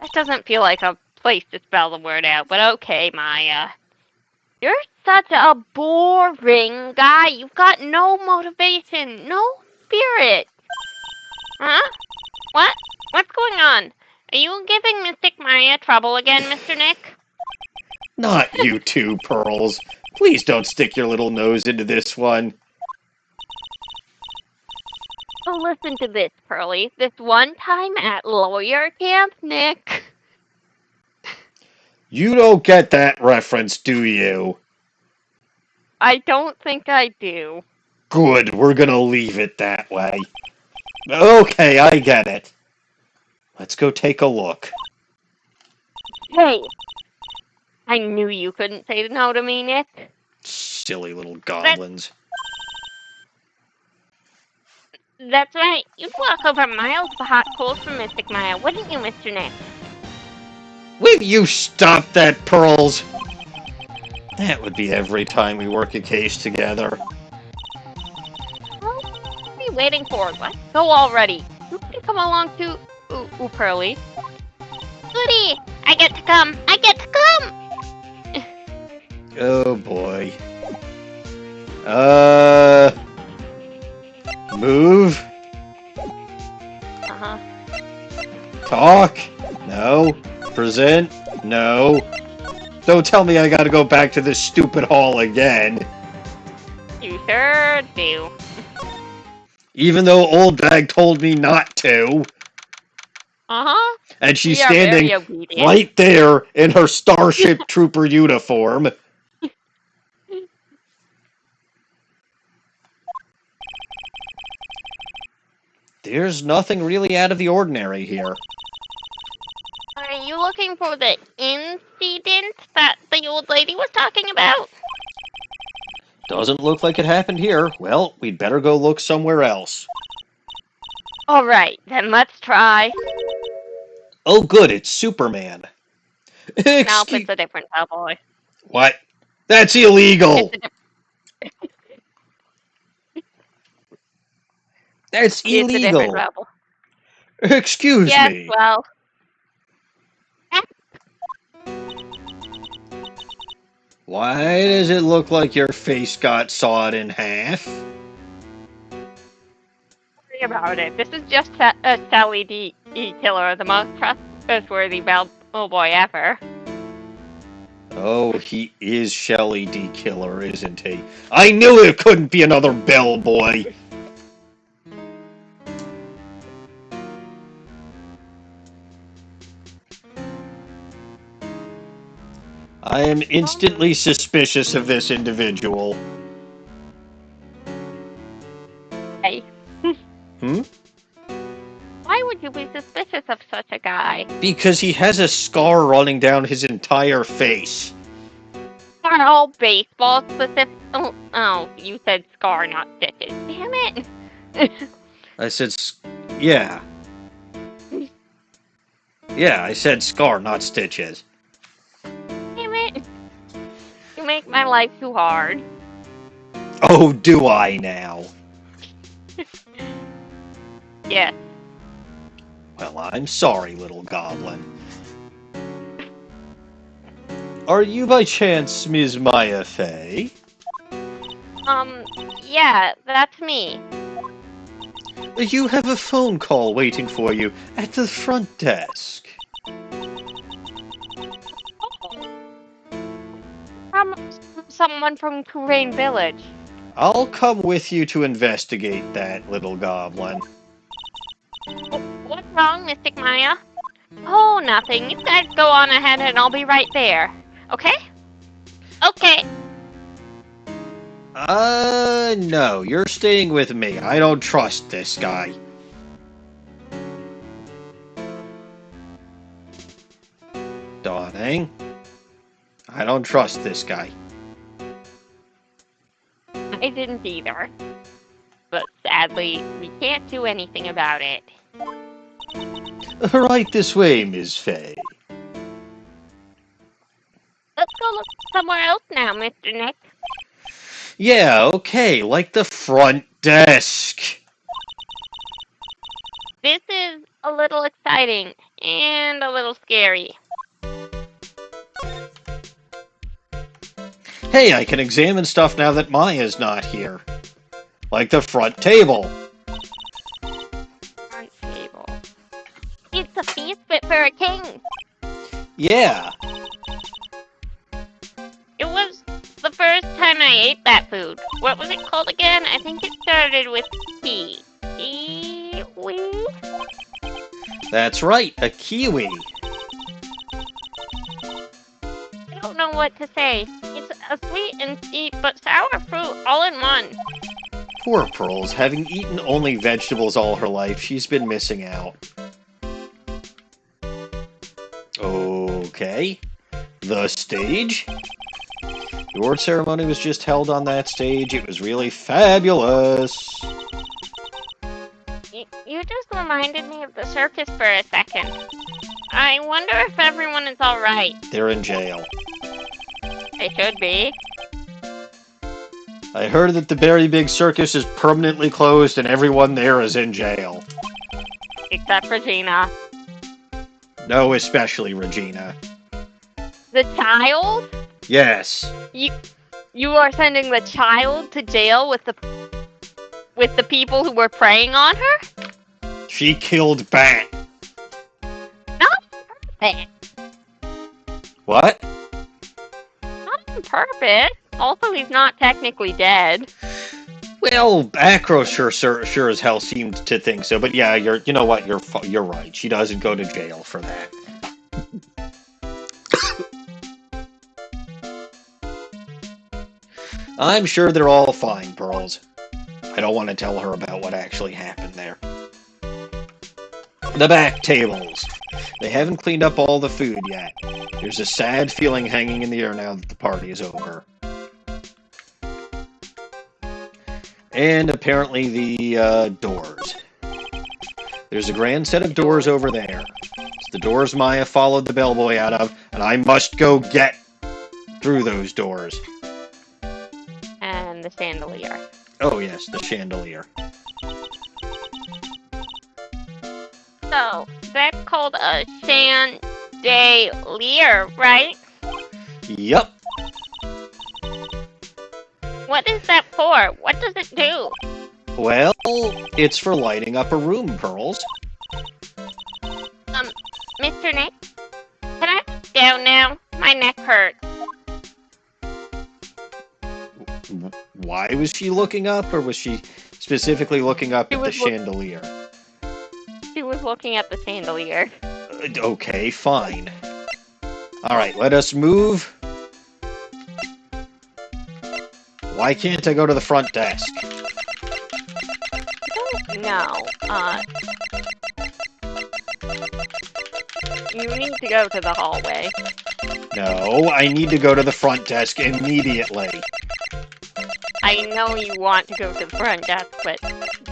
B: That doesn't feel like a place to spell the word out, but okay, Maya. You're such a boring guy. You've got no motivation, no spirit. Huh? What? What's going on? Are you giving Mystic Maya trouble again, Mr. Nick?
A: Not you too, Pearls. Please don't stick your little nose into this one.
B: Oh, listen to this, Pearly. This one time at lawyer camp, Nick.
A: You don't get that reference, do you?
B: I don't think I do.
A: Good, we're gonna leave it that way. Okay, I get it. Let's go take a look.
B: Hey! I knew you couldn't say no to me, Nick.
A: Silly little goblins.
B: That's right. You'd walk over miles of hot coals for Mystic Maya, wouldn't you, Mr. Nick?
A: Will you stop that, Pearls? That would be every time we work a case together.
B: Well, what are we waiting for? Let's go already. You can come along too. Ooh, Pearly. Goody! I get to come! I get to come!
A: Oh boy. Move?
B: Uh-huh.
A: Talk? No. Present? No. Don't tell me I gotta go back to this stupid hall again.
B: You sure do.
A: Even though Old Bag told me not to.
B: Uh-huh.
A: And she's standing right there in her Starship Trooper uniform. There's nothing really out of the ordinary here.
B: Are you looking for the incident that the old lady was talking about?
A: Doesn't look like it happened here. Well, we'd better go look somewhere else.
B: Alright, then let's try.
A: Oh, good, it's Superman.
B: Nope,
A: Excuse...
B: it's a different cowboy.
A: What? That's
B: It's
A: illegal!
B: a,
A: That's
B: it's a different
A: illegal!
B: rebel.
A: Excuse
B: Yes,
A: me.
B: well,
A: Why does it look like your face got sawed in half?
B: sorry about it. This is just a Sally D. Killer, the most trustworthy bellboy ever.
A: Oh, he is Shelly D. Killer, isn't he? I knew it couldn't be another bellboy! I am instantly suspicious of this individual.
B: Hey.
A: Hmm?
B: Why would you be suspicious of such a guy?
A: Because he has a scar running down his entire face.
B: Are all baseball specific? Oh, you said scar, not stitches. Damn it!
A: I said, yeah. Yeah, I said scar, not stitches.
B: Damn it! You make my life too hard.
A: Oh, do I now?
B: Yes.
A: Well, I'm sorry, little goblin. Are you by chance Ms. Maya Fey?
B: Yeah, that's me.
A: You have a phone call waiting for you at the front desk.
B: From someone from Kurain Village.
A: I'll come with you to investigate that, little goblin.
B: What's wrong, Mystic Maya? Oh, nothing. You guys go on ahead and I'll be right there. Okay? Okay.
A: No, you're staying with me. I don't trust this guy. Dawning. I don't trust this guy.
B: I didn't either. But sadly, we can't do anything about it.
A: Right this way, Ms. Fey.
B: Let's go look somewhere else now, Mr. Nick.
A: Yeah, okay, like the front desk.
B: This is a little exciting and a little scary.
A: Hey, I can examine stuff now that Maya's not here. Like the front table.
B: Front table. It's a feast fit for a king.
A: Yeah.
B: It was the first time I ate that food. What was it called again? I think it started with T. Kiwi?
A: That's right, a kiwi.
B: I don't know what to say. It's a sweet and sweet but sour fruit all in one.
A: Poor Pearls, having eaten only vegetables all her life, she's been missing out. Okay. The stage? The award ceremony was just held on that stage. It was really fabulous.
B: You just reminded me of the circus for a second. I wonder if everyone is alright.
A: They're in jail.
B: They should be.
A: I heard that the Very Big Circus is permanently closed and everyone there is in jail.
B: Except Regina.
A: No, especially Regina.
B: The child?
A: Yes.
B: You are sending the child to jail with the people who were preying on her?
A: She killed Bat.
B: Not on purpose.
A: What?
B: Not on purpose. Also, he's not technically dead.
A: Well, Acro sure as hell seemed to think so, but yeah, you know what, you're right. She doesn't go to jail for that. I'm sure they're all fine, Pearls. I don't want to tell her about what actually happened there. The back tables. They haven't cleaned up all the food yet. There's a sad feeling hanging in the air now that the party is over. And apparently the doors. There's a grand set of doors over there. It's the doors Maya followed the bellboy out of, and I must go get through those doors.
B: And the chandelier.
A: Oh yes, the chandelier.
B: So, that's called a chandelier, right?
A: Yep.
B: What is that for? What does it do?
A: Well, it's for lighting up a room, Pearls.
B: Mr. Nick? Can I sit down now? My neck hurts.
A: Why was she looking up, or was she specifically looking up at the chandelier?
B: She was looking at the chandelier.
A: Okay, fine. Alright, let us move. Why can't I go to the front desk?
B: No, you need to go to the hallway.
A: No, I need to go to the front desk immediately.
B: I know you want to go to the front desk, but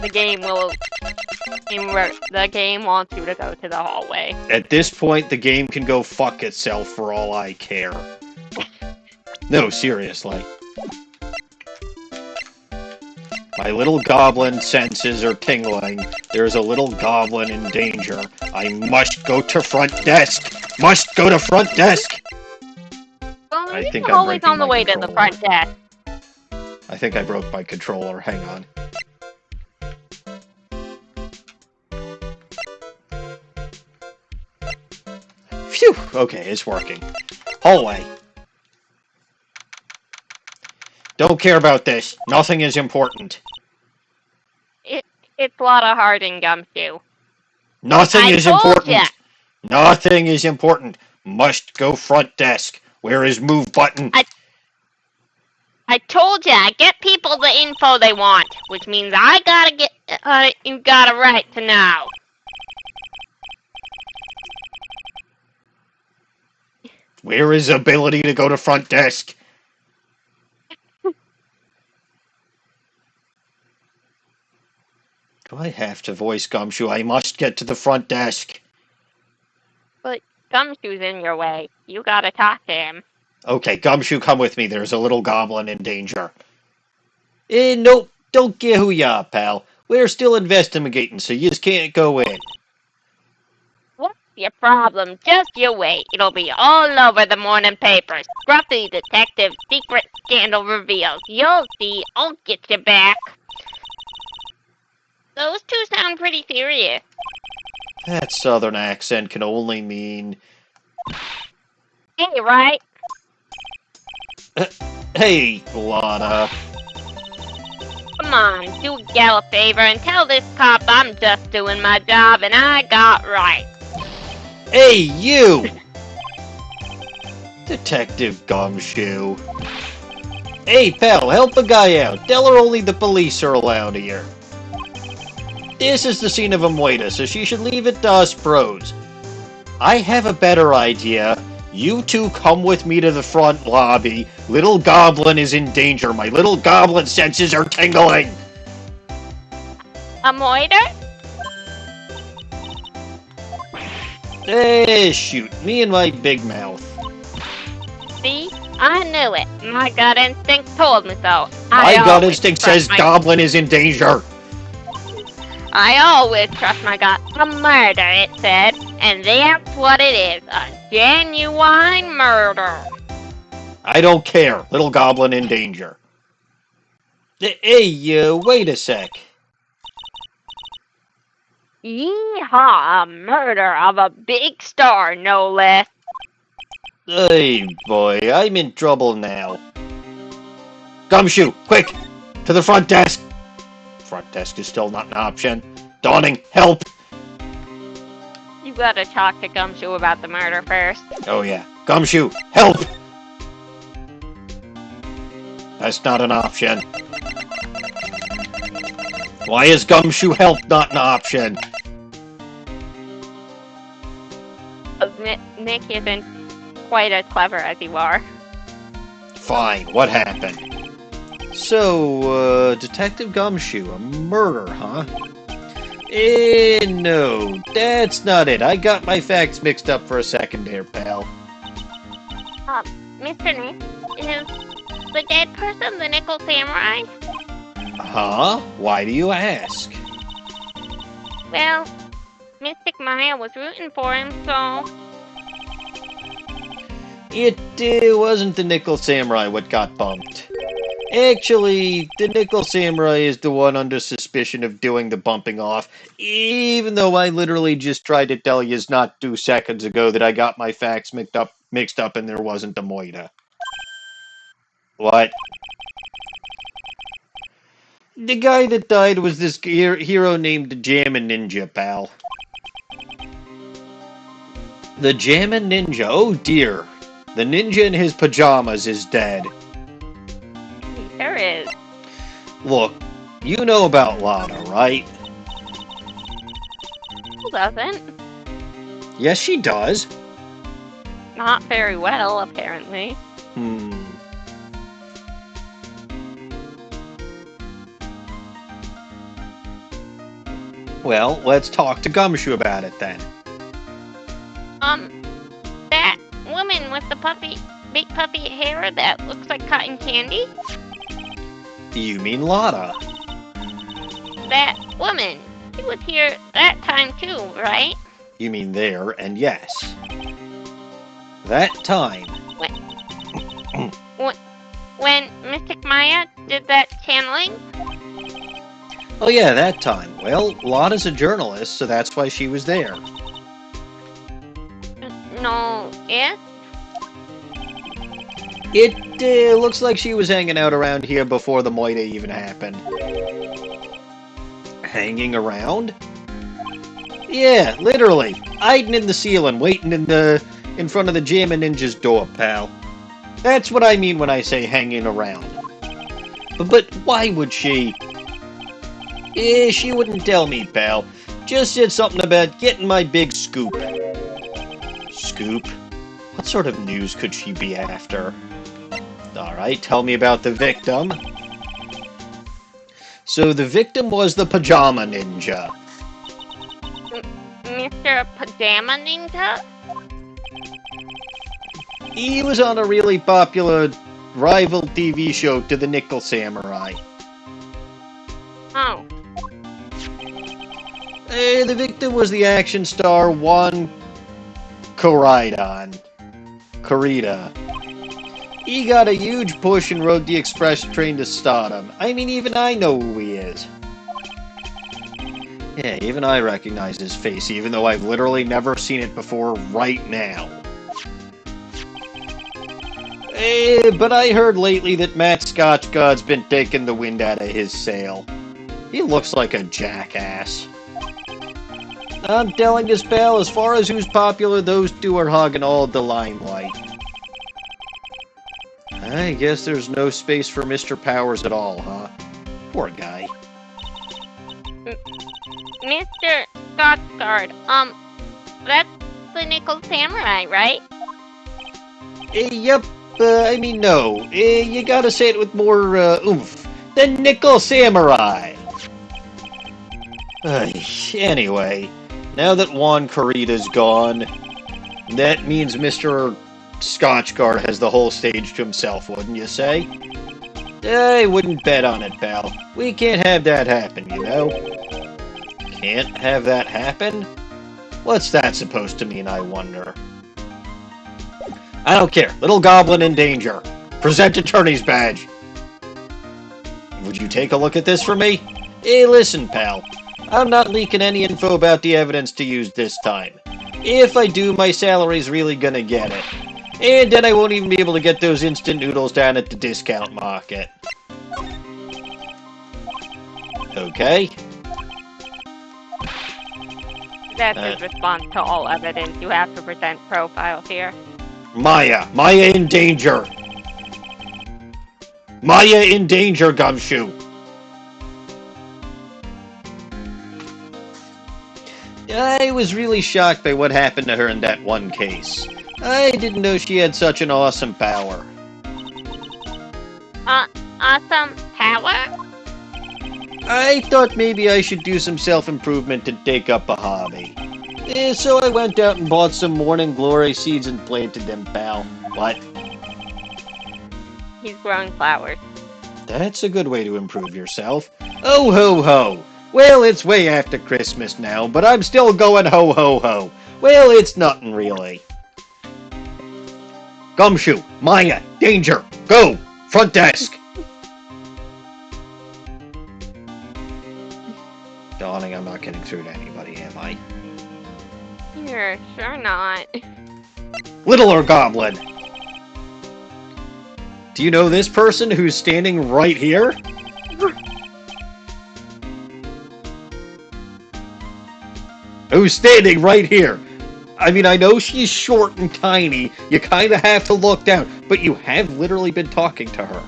B: the game wants you to go to the hallway.
A: At this point, the game can go fuck itself for all I care. No, seriously. My little goblin senses are tingling. There's a little goblin in danger. I must go to front desk! Must go to front desk!
B: Well,
A: I think
B: I'm
A: I'm
B: always
A: breaking
B: on the
A: my
B: way to the
A: controller.
B: front desk.
A: I think I broke my controller. Hang on. Phew! Okay, it's working. Hallway. Don't care about this. Nothing is important.
B: It's a lot of hard in Gumshoe.
A: Nothing is
B: told
A: important.
B: ya.
A: Nothing is important. Must go front desk. Where is move button?
B: I told ya, I get people the info they want, which means I gotta get, you got a right to know.
A: Where is ability to go to front desk? Do I have to voice Gumshoe? I must get to the front desk.
B: But Gumshoe's in your way. You gotta talk to him.
A: Okay, Gumshoe, come with me. There's a little goblin in danger. Nope. Don't get who you are, pal. We're still investigating, so you just can't go in.
B: What's your problem? Just you wait. It'll be all over the morning papers. Scruffy detective secret scandal reveals. You'll see. I'll get you back. Those two sound pretty serious.
A: That southern accent can only mean...
B: Hey, right?
A: Hey, Lana.
B: Come on, do a gal a favor and tell this cop I'm just doing my job and I got right.
A: Hey, you! Detective Gumshoe. Hey, pal, help a guy out. Tell her only the police are allowed here. This is the scene of a moita, so she should leave it to us pros. I have a better idea. You two come with me to the front lobby. Little goblin is in danger. My little goblin senses are tingling.
B: A moiter?
A: Shoot. Me and my big mouth.
B: See? I knew it. My gut instinct told me so.
A: My gut instinct says goblin is in danger.
B: I always trust my gut. A murder, it said. And that's what it is. A genuine murder.
A: I don't care. Little goblin in danger. Hey, wait a sec.
B: Yeehaw! A murder of a big star, no less.
A: Hey, boy, I'm in trouble now. Gumshoe, quick! To the front desk! Front desk is still not an option. Dawning, help!
B: You gotta talk to Gumshoe about the murder first.
A: Oh yeah. Gumshoe, help! That's not an option. Why is Gumshoe help not an option?
B: Nick isn't quite as clever as you are.
A: Fine, what happened? So, Detective Gumshoe, a murder, huh? No, that's not it. I got my facts mixed up for a second there, pal.
B: Mr. Nick, is the dead person the Nickel Samurai?
A: Huh? Why do you ask?
B: Well, Mystic Maya was rooting for him, so...
A: It wasn't the Nickel Samurai what got bumped. Actually, the Nickel Samurai is the one under suspicion of doing the bumping off, even though I literally just tried to tell yous not 2 seconds ago that I got my facts mixed up and there wasn't a Moida. What? The guy that died was this hero named the Jammin' Ninja, pal. The Jammin' Ninja, oh dear. The ninja in his pajamas is dead.
B: He sure is.
A: Look, you know about Lana, right?
B: Who doesn't?
A: Yes, she does.
B: Not very well, apparently.
A: Well, let's talk to Gumshoe about it then.
B: That woman with the big puffy hair that looks like cotton candy?
A: You mean Lana?
B: That woman. She was here that time too, right?
A: You mean there, and yes. That time.
B: When Mystic Maya did that channeling?
A: Oh yeah, that time. Well, Lana's a journalist, so that's why she was there.
B: No, yeah?
A: It looks like she was hanging out around here before the Moida even happened. Hanging around? Yeah, literally. Hiding in the ceiling, waiting in front of the Jammin' Ninja's door, pal. That's what I mean when I say hanging around. But why would she? She wouldn't tell me, pal. Just said something about getting my big scoop. Scoop? What sort of news could she be after? Alright, tell me about the victim. So the victim was the Pajama Ninja.
B: Mr. Pajama Ninja?
A: He was on a really popular rival TV show to the Nickel Samurai.
B: Oh.
A: The victim was the action star Juan Corrida. He got a huge push and rode the express train to stardom. I mean, even I know who he is. Yeah, even I recognize his face, even though I've literally never seen it before right now. But I heard lately that Matt Scotchgod's been taking the wind out of his sail. He looks like a jackass. I'm telling you, pal, as far as who's popular, those two are hogging all the limelight. I guess there's no space for Mr. Powers at all, huh? Poor guy.
B: Mr. Scotsguard, that's the Nickel Samurai, right?
A: Yep, I mean, no. You gotta say it with more, oomph. The Nickel Samurai! Anyway, now that Juan Corrida's gone, that means Mr. Scotchguard has the whole stage to himself, wouldn't you say? I wouldn't bet on it, pal. We can't have that happen, you know? Can't have that happen? What's that supposed to mean, I wonder? I don't care. Little Goblin in danger. Present attorney's badge. Would you take a look at this for me? Hey, listen, pal. I'm not leaking any info about the evidence to use this time. If I do, my salary's really gonna get it. And then I won't even be able to get those instant noodles down at the discount market. Okay?
B: That's his response to all evidence. You have to present profiles here.
A: Maya in danger! Maya in danger, Gumshoe! I was really shocked by what happened to her in that one case. I didn't know she had such an awesome power.
B: Awesome power?
A: I thought maybe I should do some self-improvement to take up a hobby. So I went out and bought some morning glory seeds and planted them, pal. What?
B: He's growing flowers.
A: That's a good way to improve yourself. Oh ho ho! Well, it's way after Christmas now, but I'm still going ho ho ho. Well, it's nothing really. Gumshoe, Maya, danger, go! Front desk! Dawning, I'm not getting through to anybody, am I?
B: You're sure not.
A: Littler Goblin! Do you know this person who's standing right here? Who's standing right here? I mean, I know she's short and tiny. You kind of have to look down, but you have literally been talking to her.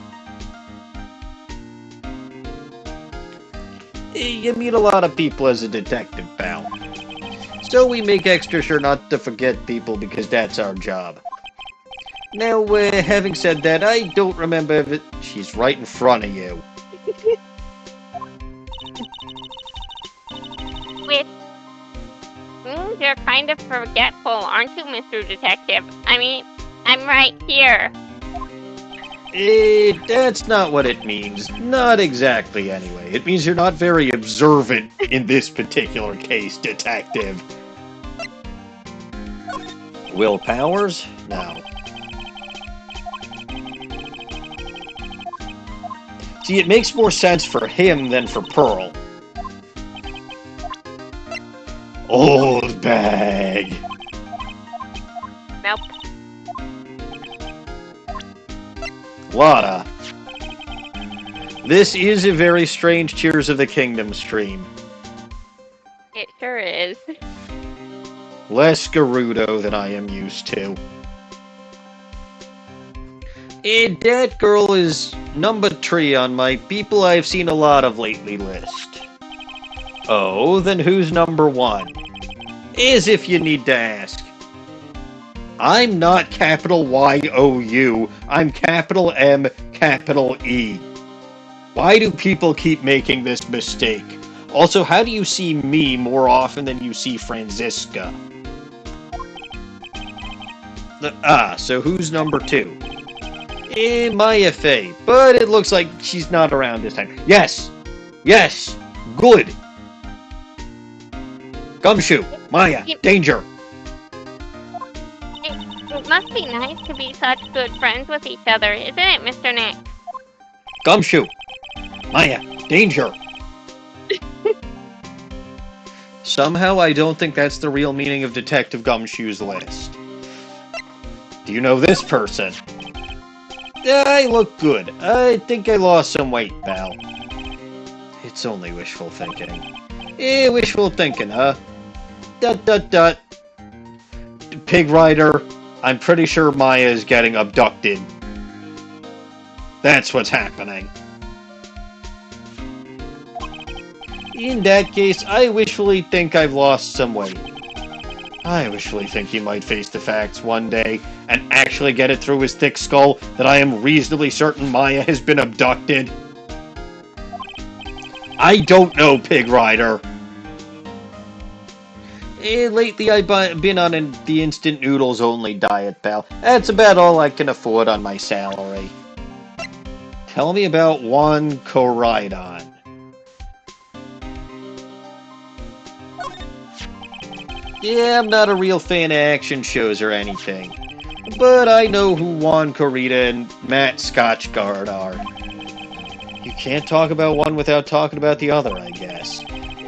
A: You meet a lot of people as a detective, pal. So we make extra sure not to forget people because that's our job. Now, having said that, I don't remember if it... She's right in front of you.
B: Which means you're kind of forgetful, aren't you, Mr. Detective? I mean, I'm right here.
A: That's not what it means. Not exactly, anyway. It means you're not very observant in this particular case, detective. Will Powers? No. See, it makes more sense for him than for Pearl. Old bag.
B: Nope.
A: Lada. This is a very strange Tears of the Kingdom stream.
B: It sure is.
A: Less Gerudo than I am used to. And that girl is number 3 on my people I've seen a lot of lately list. Oh, then who's number 1? As if you need to ask. I'm not capital Y-O-U. I'm capital M, capital E. Why do people keep making this mistake? Also, how do you see me more often than you see Franziska? So who's number 2? Maya Fey, but it looks like she's not around this time. Yes! Yes! Good! Gumshoe! Maya! Danger!
B: It must be nice to be such good friends with each other, isn't it, Mr. Nick?
A: Gumshoe! Maya! Danger! Somehow I don't think that's the real meaning of Detective Gumshoe's list. Do you know this person? I look good. I think I lost some weight, pal. It's only wishful thinking. Wishful thinking, huh? Dut dut dut. Pig Rider, I'm pretty sure Maya is getting abducted. That's what's happening. In that case, I wishfully think I've lost some weight. I wishfully think he might face the facts one day and actually get it through his thick skull that I am reasonably certain Maya has been abducted. I don't know, Pig Rider. Lately I've been on the instant noodles only diet, pal. That's about all I can afford on my salary. Tell me about Juan Coridon. Yeah, I'm not a real fan of action shows or anything. But I know who Juan Corita and Matt Scotchgard are. You can't talk about one without talking about the other, I guess.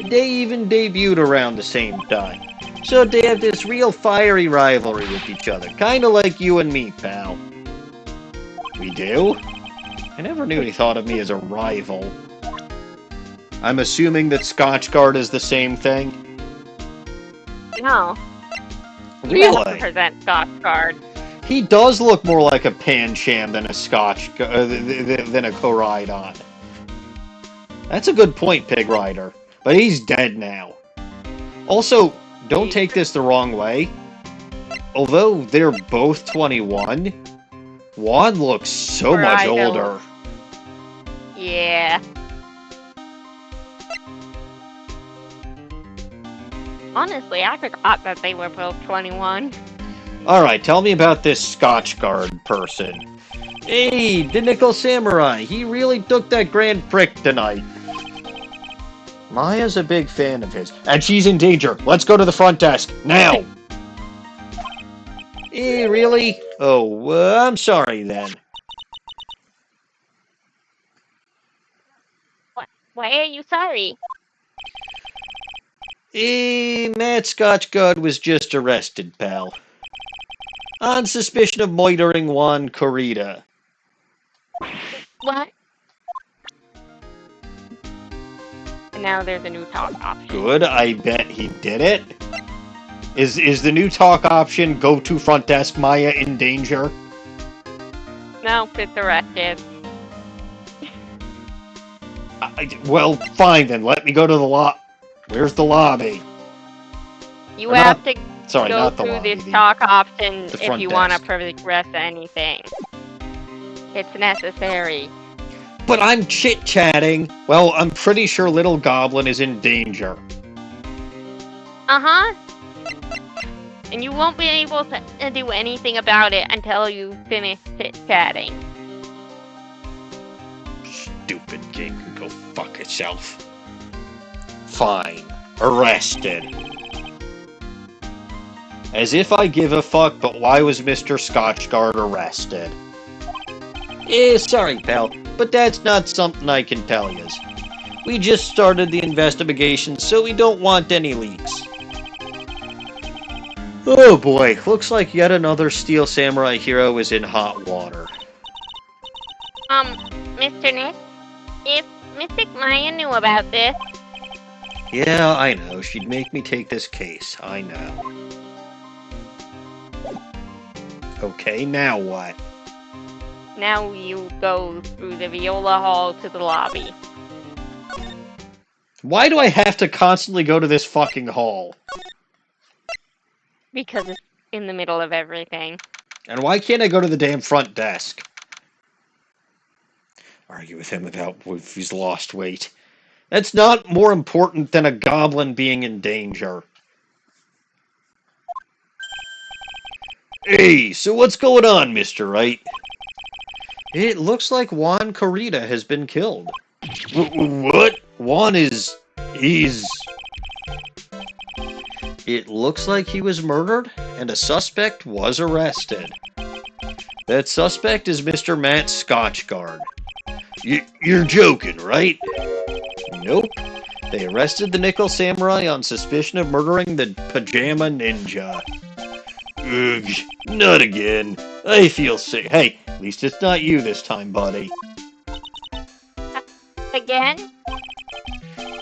A: They even debuted around the same time. So they have this real fiery rivalry with each other. Kinda like you and me, pal. We do? I never knew he thought of me as a rival. I'm assuming that Scotchgard is the same thing?
B: No.
A: Really?
B: You have to present Scotchgard.
A: He does look more like a Pancham than a than a Coridon. That's a good point, Pig Rider. But he's dead now. Also, don't take this the wrong way. Although they're both 21, Juan looks so much older.
B: Yeah. Honestly, I forgot that they were both 21.
A: Alright, tell me about this Scotch Guard person. Hey, the Nickel Samurai, he really took that grand prick tonight. Maya's a big fan of his. And she's in danger. Let's go to the front desk. Now! Eh, really? Oh, I'm sorry then.
B: Why are you sorry?
A: Matt Scotchgod was just arrested, pal. On suspicion of murdering Juan Corrida.
B: What? And now there's a new talk option.
A: Good, I bet he did it. Is the new talk option go to front desk Maya in danger?
B: No, it's arrested.
A: Well, fine then. Let me go to the Where's the lobby?
B: You have to
A: Sorry,
B: go
A: not the
B: through
A: lobby.
B: this talk option
A: the
B: if
A: front
B: you want to
A: desk.
B: progress anything. It's necessary.
A: But I'm chit-chatting. Well, I'm pretty sure Little Goblin is in danger.
B: Uh-huh. And you won't be able to do anything about it until you finish chit-chatting.
A: Stupid game can go fuck itself. Fine. Arrested. As if I give a fuck, but why was Mr. Scotchguard arrested? Sorry, pal, but that's not something I can tell you. We just started the investigation, so we don't want any leaks. Oh boy, looks like yet another Steel Samurai hero is in hot water.
B: Mr. Nick, if Mystic Maya knew about this...
A: Yeah, I know. She'd make me take this case. I know. Okay, now what?
B: Now you go through the Viola Hall to the lobby.
A: Why do I have to constantly go to this fucking hall?
B: Because it's in the middle of everything.
A: And why can't I go to the damn front desk? Argue with him about if he's lost weight. That's not more important than a goblin being in danger. Hey, so what's going on, Mr. Wright? It looks like Juan Corrida has been killed. What? Juan is... he's... It looks like he was murdered, and a suspect was arrested. That suspect is Mr. Matt Scotchguard. You're joking, right? Nope. They arrested the Nickel Samurai on suspicion of murdering the Pajama Ninja. Ugh, not again. I feel sick. Hey, at least it's not you this time, buddy.
B: Again?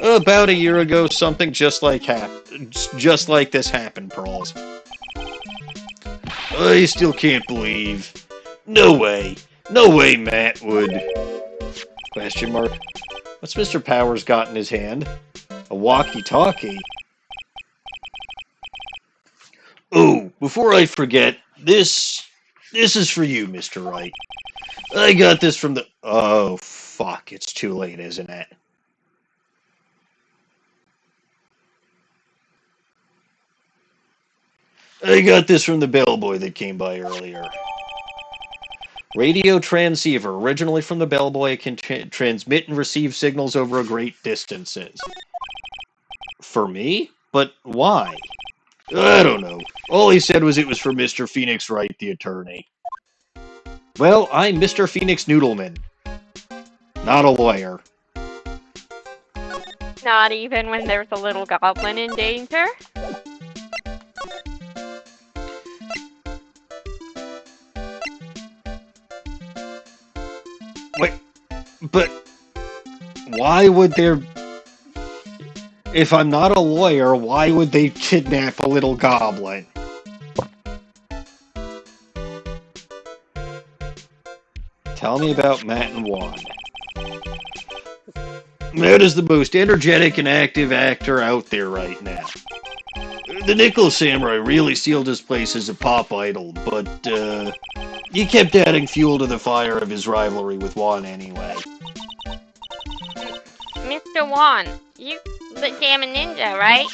A: About a year ago, something just like this happened, Pearls. I still can't believe. No way. No way Matt would... Question mark. What's Mr. Powers got in his hand? A walkie-talkie? Oh, before I forget, this is for you, Mr. Wright. I got this from the... Oh, fuck, it's too late, isn't it? I got this from the bellboy that came by earlier. Radio transceiver, originally from the bellboy, it can transmit and receive signals over great distances. For me? But why? I don't know. All he said was it was for Mr. Phoenix Wright, the attorney. Well, I'm Mr. Phoenix Noodleman. Not a lawyer.
B: Not even when there's a little goblin in danger?
A: Wait, but why would there... If I'm not a lawyer, why would they kidnap a little goblin? Tell me about Matt and Juan. Matt is the most energetic and active actor out there right now. The Nickel Samurai really sealed his place as a pop idol, but, he kept adding fuel to the fire of his rivalry with Juan anyway.
B: Mr. Juan, you the Jammin' Ninja, right?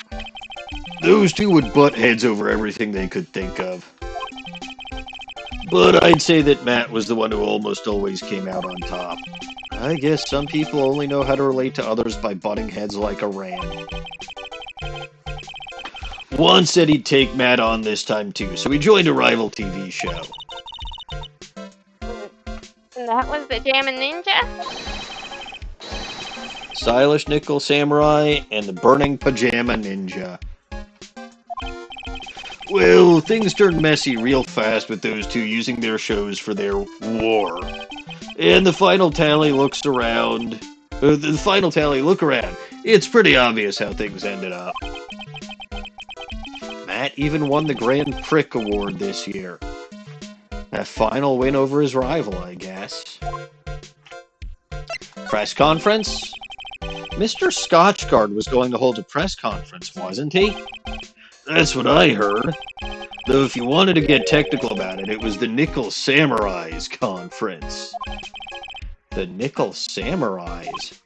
A: Those two would butt heads over everything they could think of. But I'd say that Matt was the one who almost always came out on top. I guess some people only know how to relate to others by butting heads like a ram. Juan said he'd take Matt on this time too, so he joined a rival TV show.
B: That was the Jammin' Ninja?
A: Stylish Nickel Samurai and the Burning Pajama Ninja. Well, things turned messy real fast with those two using their shows for their war. And the final tally looks around. Look around. It's pretty obvious how things ended up. Matt even won the Grand Prix Award this year. A final win over his rival, I guess. Press conference? Mr. Scotchgard was going to hold a press conference, wasn't he? That's what I heard. Though if you wanted to get technical about it, it was the Nickel Samurais conference. The Nickel Samurais?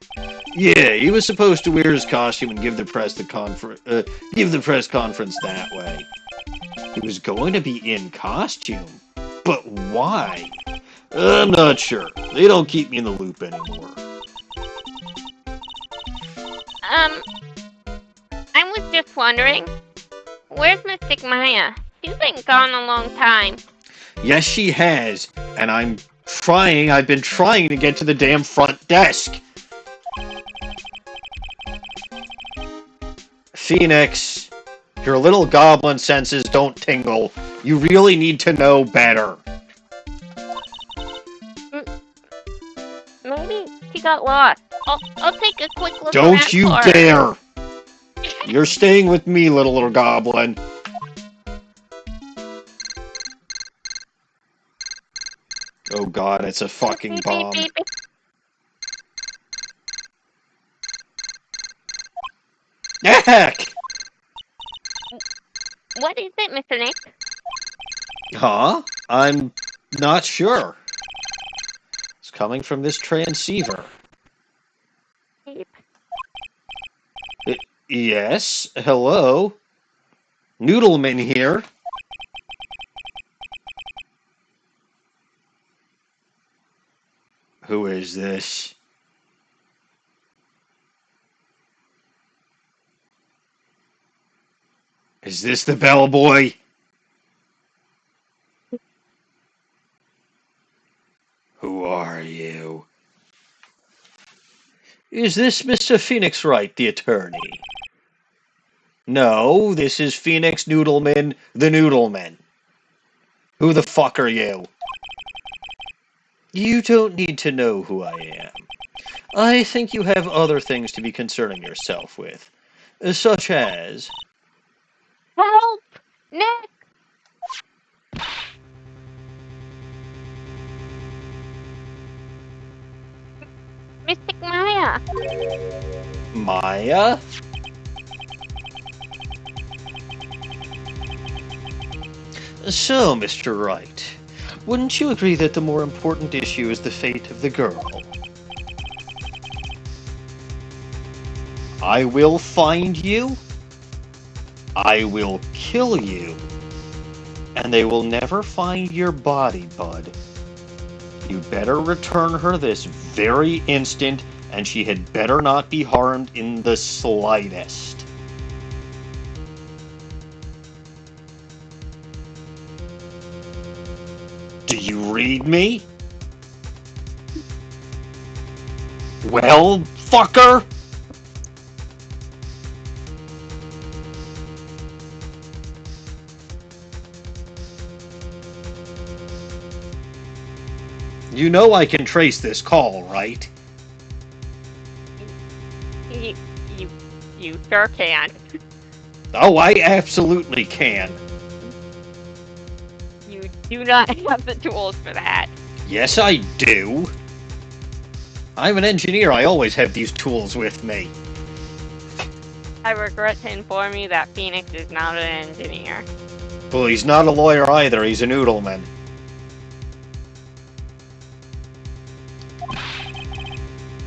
A: Yeah, he was supposed to wear his costume and give the press conference that way. He was going to be in costume. But why? I'm not sure. They don't keep me in the loop anymore.
B: I was just wondering, where's Mystic Maya? She's been gone a long time.
A: Yes, she has. And I've been trying to get to the damn front desk. Phoenix, your little goblin senses don't tingle. You really need to know better.
B: Maybe she got lost. I'll take a quick look.
A: Don't you dare! You're staying with me, little goblin. Oh god, it's a fucking bomb. Heck!
B: What is it, Mr. Nick?
A: Huh? I'm not sure. It's coming from this transceiver. Yes, hello? Noodleman here. Who is this? Is this the bellboy? Who are you? Is this Mr. Phoenix Wright, the attorney? No, this is Phoenix Noodleman, the Noodleman. Who the fuck are you? You don't need to know who I am. I think you have other things to be concerning yourself with, such as...
B: Help! Nick! Mystic Maya!
A: Maya? So, Mr. Wright, wouldn't you agree that the more important issue is the fate of the girl? I will find you, I will kill you, and they will never find your body, bud. You better return her this very instant, and she had better not be harmed in the slightest. Do you read me? Well, fucker! You know I can trace this call, right?
B: You sure can.
A: Oh, I absolutely can.
B: You do not have the tools for that.
A: Yes, I do. I'm an engineer. I always have these tools with me.
B: I regret to inform you that Phoenix is not an engineer.
A: Well, he's not a lawyer either. He's a noodleman.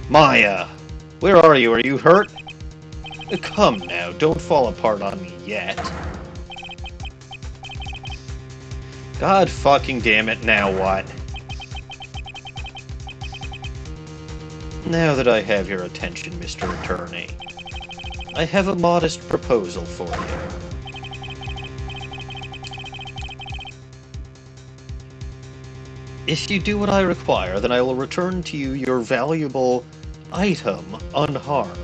A: Maya, where are you? Are you hurt? Come now, don't fall apart on me yet. God fucking damn it, now what? Now that I have your attention, Mr. Attorney, I have a modest proposal for you. If you do what I require, then I will return to you your valuable item unharmed.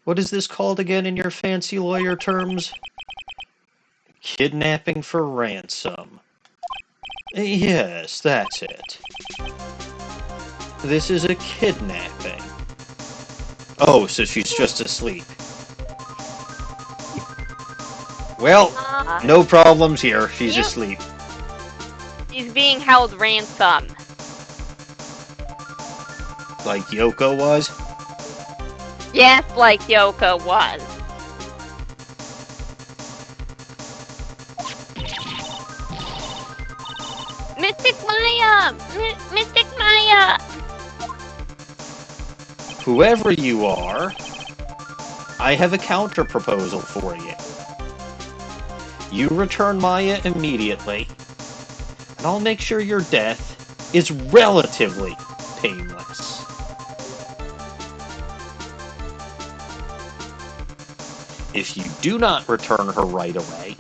A: What is this called again in your fancy lawyer terms? Kidnapping for ransom. Yes, that's it. This is a kidnapping. Oh, so she's just asleep. Well, no problems here. She's asleep.
B: She's being held ransom.
A: Like Yoko was?
B: Yes, like Yoko was. Mystic Maya! Mystic Maya!
A: Whoever you are, I have a counter proposal for you. You return Maya immediately, and I'll make sure your death is relatively painless. If you do not return her right away,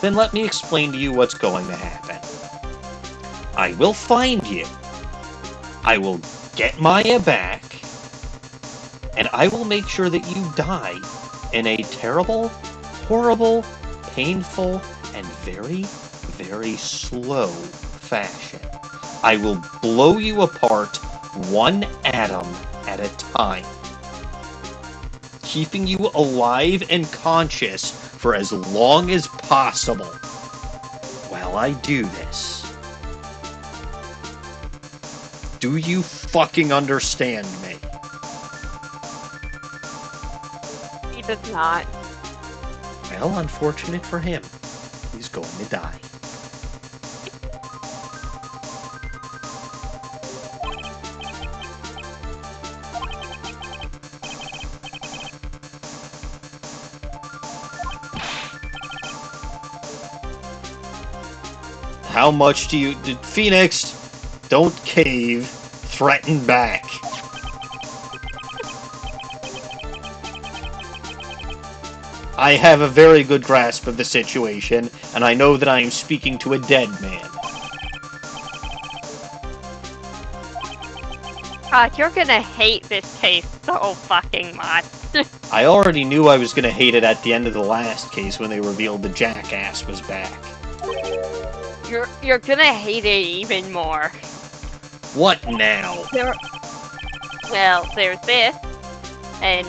A: then let me explain to you what's going to happen. I will find you. I will get Maya back, and I will make sure that you die in a terrible, horrible, painful, and very, very slow fashion. I will blow you apart one atom at a time, keeping you alive and conscious for as long as possible while I do this. Do you fucking understand me?
B: He does not.
A: Well, unfortunate for him. He's going to die. How much do you... Phoenix, don't cave. Threaten back. I have a very good grasp of the situation, and I know that I am speaking to a dead man.
B: God, you're gonna hate this case so fucking much.
A: I already knew I was going to hate it at the end of the last case when they revealed the jackass was back.
B: You're gonna hate it even more.
A: What now?
B: Well, there's this, and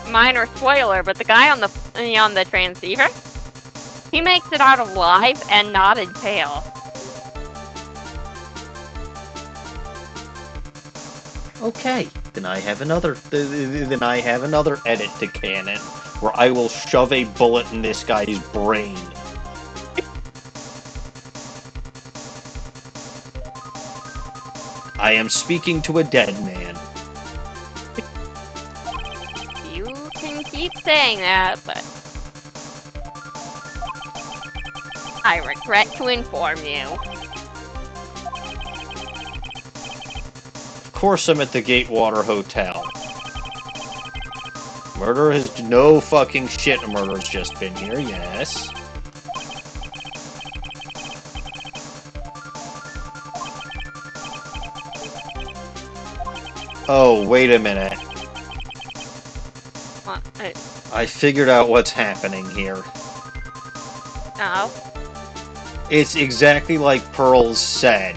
B: minor spoiler, but the guy on the transceiver, he makes it out alive and not in jail.
A: Okay, then I have another edit to canon where I will shove a bullet in this guy's brain. I am speaking to a dead man.
B: You can keep saying that, but I regret to inform you.
A: Of course I'm at the Gatewater Hotel. Murder has... No fucking shit, murder's just been here, yes. Oh, wait a minute.
B: What?
A: I figured out what's happening here.
B: No.
A: It's exactly like Pearls said.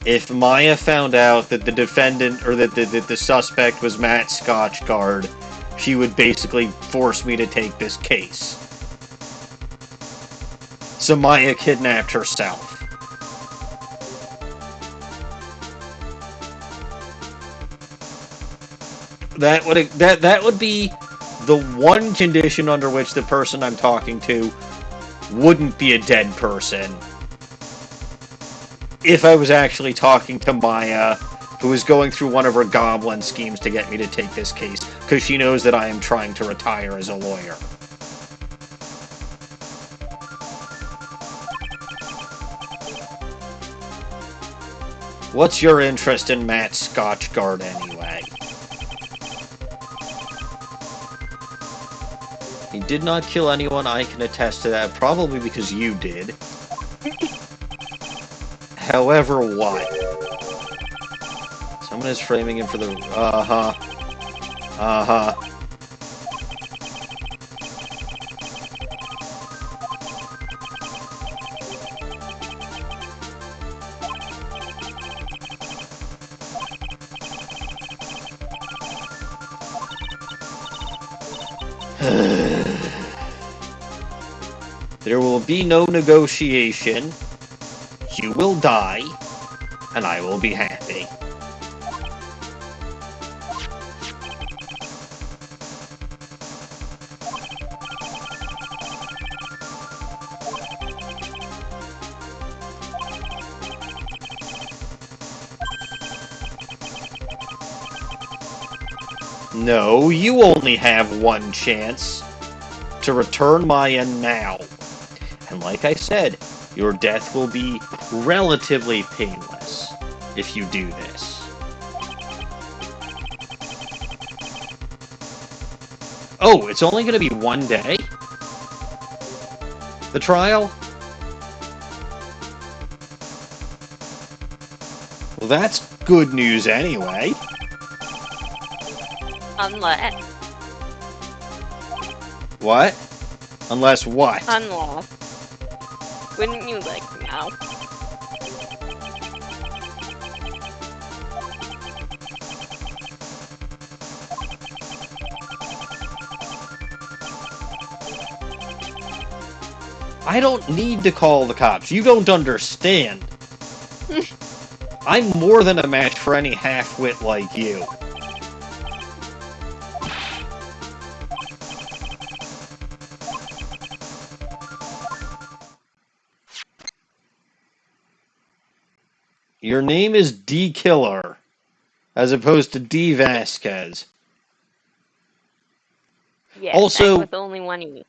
A: If Maya found out that the defendant, or that the suspect was Matt Scotchgard, she would basically force me to take this case. So Maya kidnapped herself. That would be the one condition under which the person I'm talking to wouldn't be a dead person. if I was actually talking to Maya, who is going through one of her goblin schemes to get me to take this case, because she knows that I am trying to retire as a lawyer. What's your interest in Matt Scotchgard anyway? He did not kill anyone, I can attest to that, probably because you did. However, what? Someone is framing him for the... Uh-huh. Uh-huh. There will be no negotiation. You will die, and I will be happy. No, you only have one chance to return Maya now. And like I said, your death will be relatively painless if you do this. Oh, it's only going to be one day? The trial? Well, that's good news anyway.
B: Unless.
A: What? Unless what?
B: Unless. Wouldn't you like to know?
A: I don't need to call the cops. You don't understand. I'm more than a match for any half-wit like you. Your name is D. Killer, as opposed to D. Vasquez.
B: Yeah,
A: Also,
B: with only one E.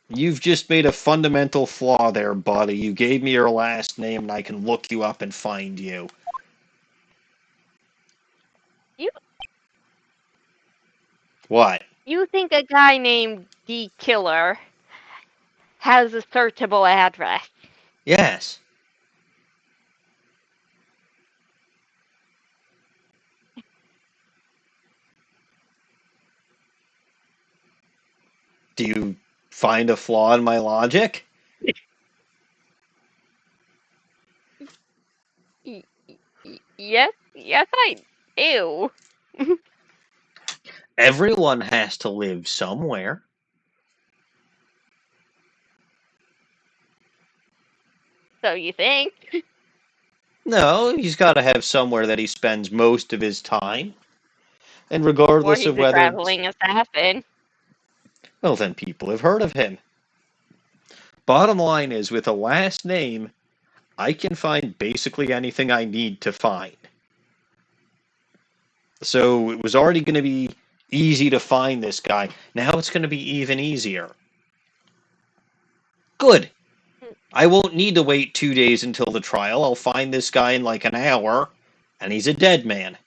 A: You've just made a fundamental flaw there, buddy. You gave me your last name, and I can look you up and find you. What?
B: You think a guy named D. Killer has a searchable address?
A: Yes. Do you find a flaw in my logic?
B: Yes, I do.
A: Everyone has to live somewhere.
B: So you think?
A: No, he's got to have somewhere that he spends most of his time. And regardless
B: Or he's
A: of
B: a
A: whether...
B: traveling assassin.
A: Well, then people have heard of him. Bottom line is, with a last name, I can find basically anything I need to find. So it was already going to be easy to find this guy. Now it's going to be even easier. Good. I won't need to wait 2 days until the trial. I'll find this guy in like an hour, and he's a dead man.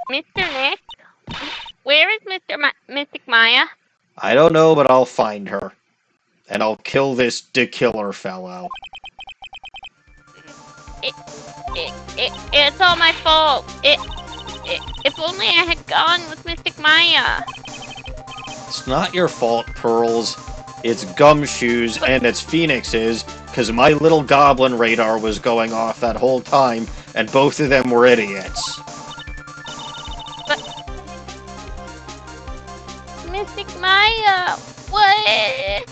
B: Mr. Nick? Where is Mystic Maya?
A: I don't know, but I'll find her. And I'll kill this killer fellow.
B: It's all my fault. If only I had gone with Mystic Maya.
A: It's not your fault, Pearls. It's Gumshoes and it's Phoenix's, because my little goblin radar was going off that whole time, and both of them were idiots.
B: But... Mystic Maya, what?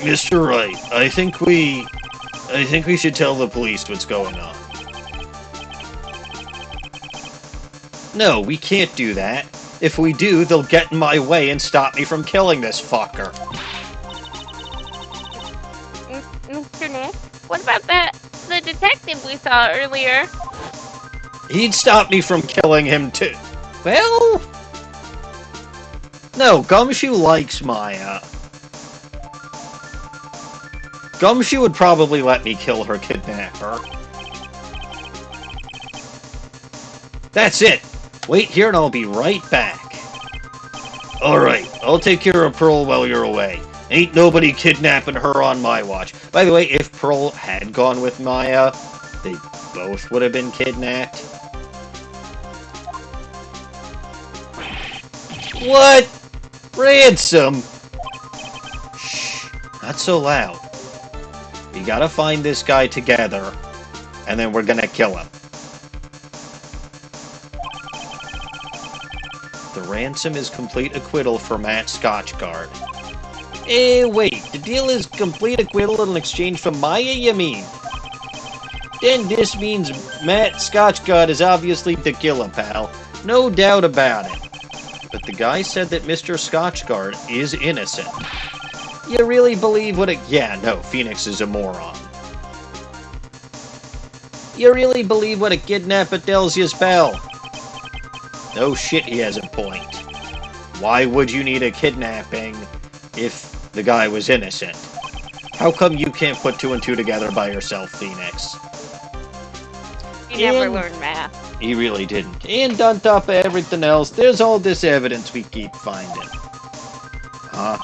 A: Mr. Wright, I think we should tell the police what's going on. No, we can't do that. If we do, they'll get in my way and stop me from killing this fucker.
B: What about the detective we saw earlier?
A: He'd stop me from killing him too. Well, no, Gumshoe likes Maya. Gumshoe would probably let me kill her kidnapper. That's it. Wait here and I'll be right back. Alright, I'll take care of Pearl while you're away. Ain't nobody kidnapping her on my watch. By the way, if Pearl had gone with Maya, they both would have been kidnapped. What? Ransom? Shh, not so loud. We gotta find this guy together, and then we're gonna kill him. The ransom is complete acquittal for Matt Scotchgard. Wait, the deal is complete acquittal in exchange for Maya, you mean? Then this means Matt Scotchgard is obviously the killer, pal. No doubt about it. But the guy said that Mr. Scotchgard is innocent. You really believe what it... Yeah, no, Phoenix is a moron. You really believe what a kidnapper tells you, pal? No shit, he has a point. Why would you need a kidnapping if the guy was innocent? How come you can't put two and two together by yourself, Phoenix?
B: You never learned math.
A: He really didn't. And on top of everything else, there's all this evidence we keep finding. Huh?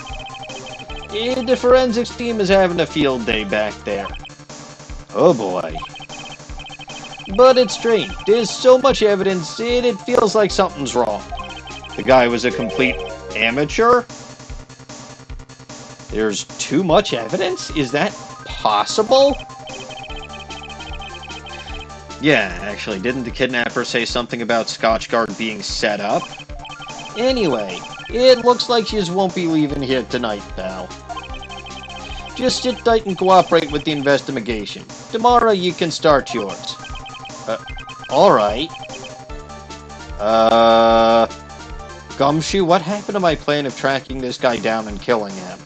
A: The forensics team is having a field day back there. Oh boy. But it's strange. There's so much evidence, it feels like something's wrong. The guy was a complete amateur? There's too much evidence? Is that possible? Yeah, actually, didn't the kidnapper say something about Scotchgard being set up? Anyway, it looks like you just won't be leaving here tonight, pal. Just sit tight and cooperate with the investigation. Tomorrow you can start yours. Alright. Gumshoe, what happened to my plan of tracking this guy down and killing him?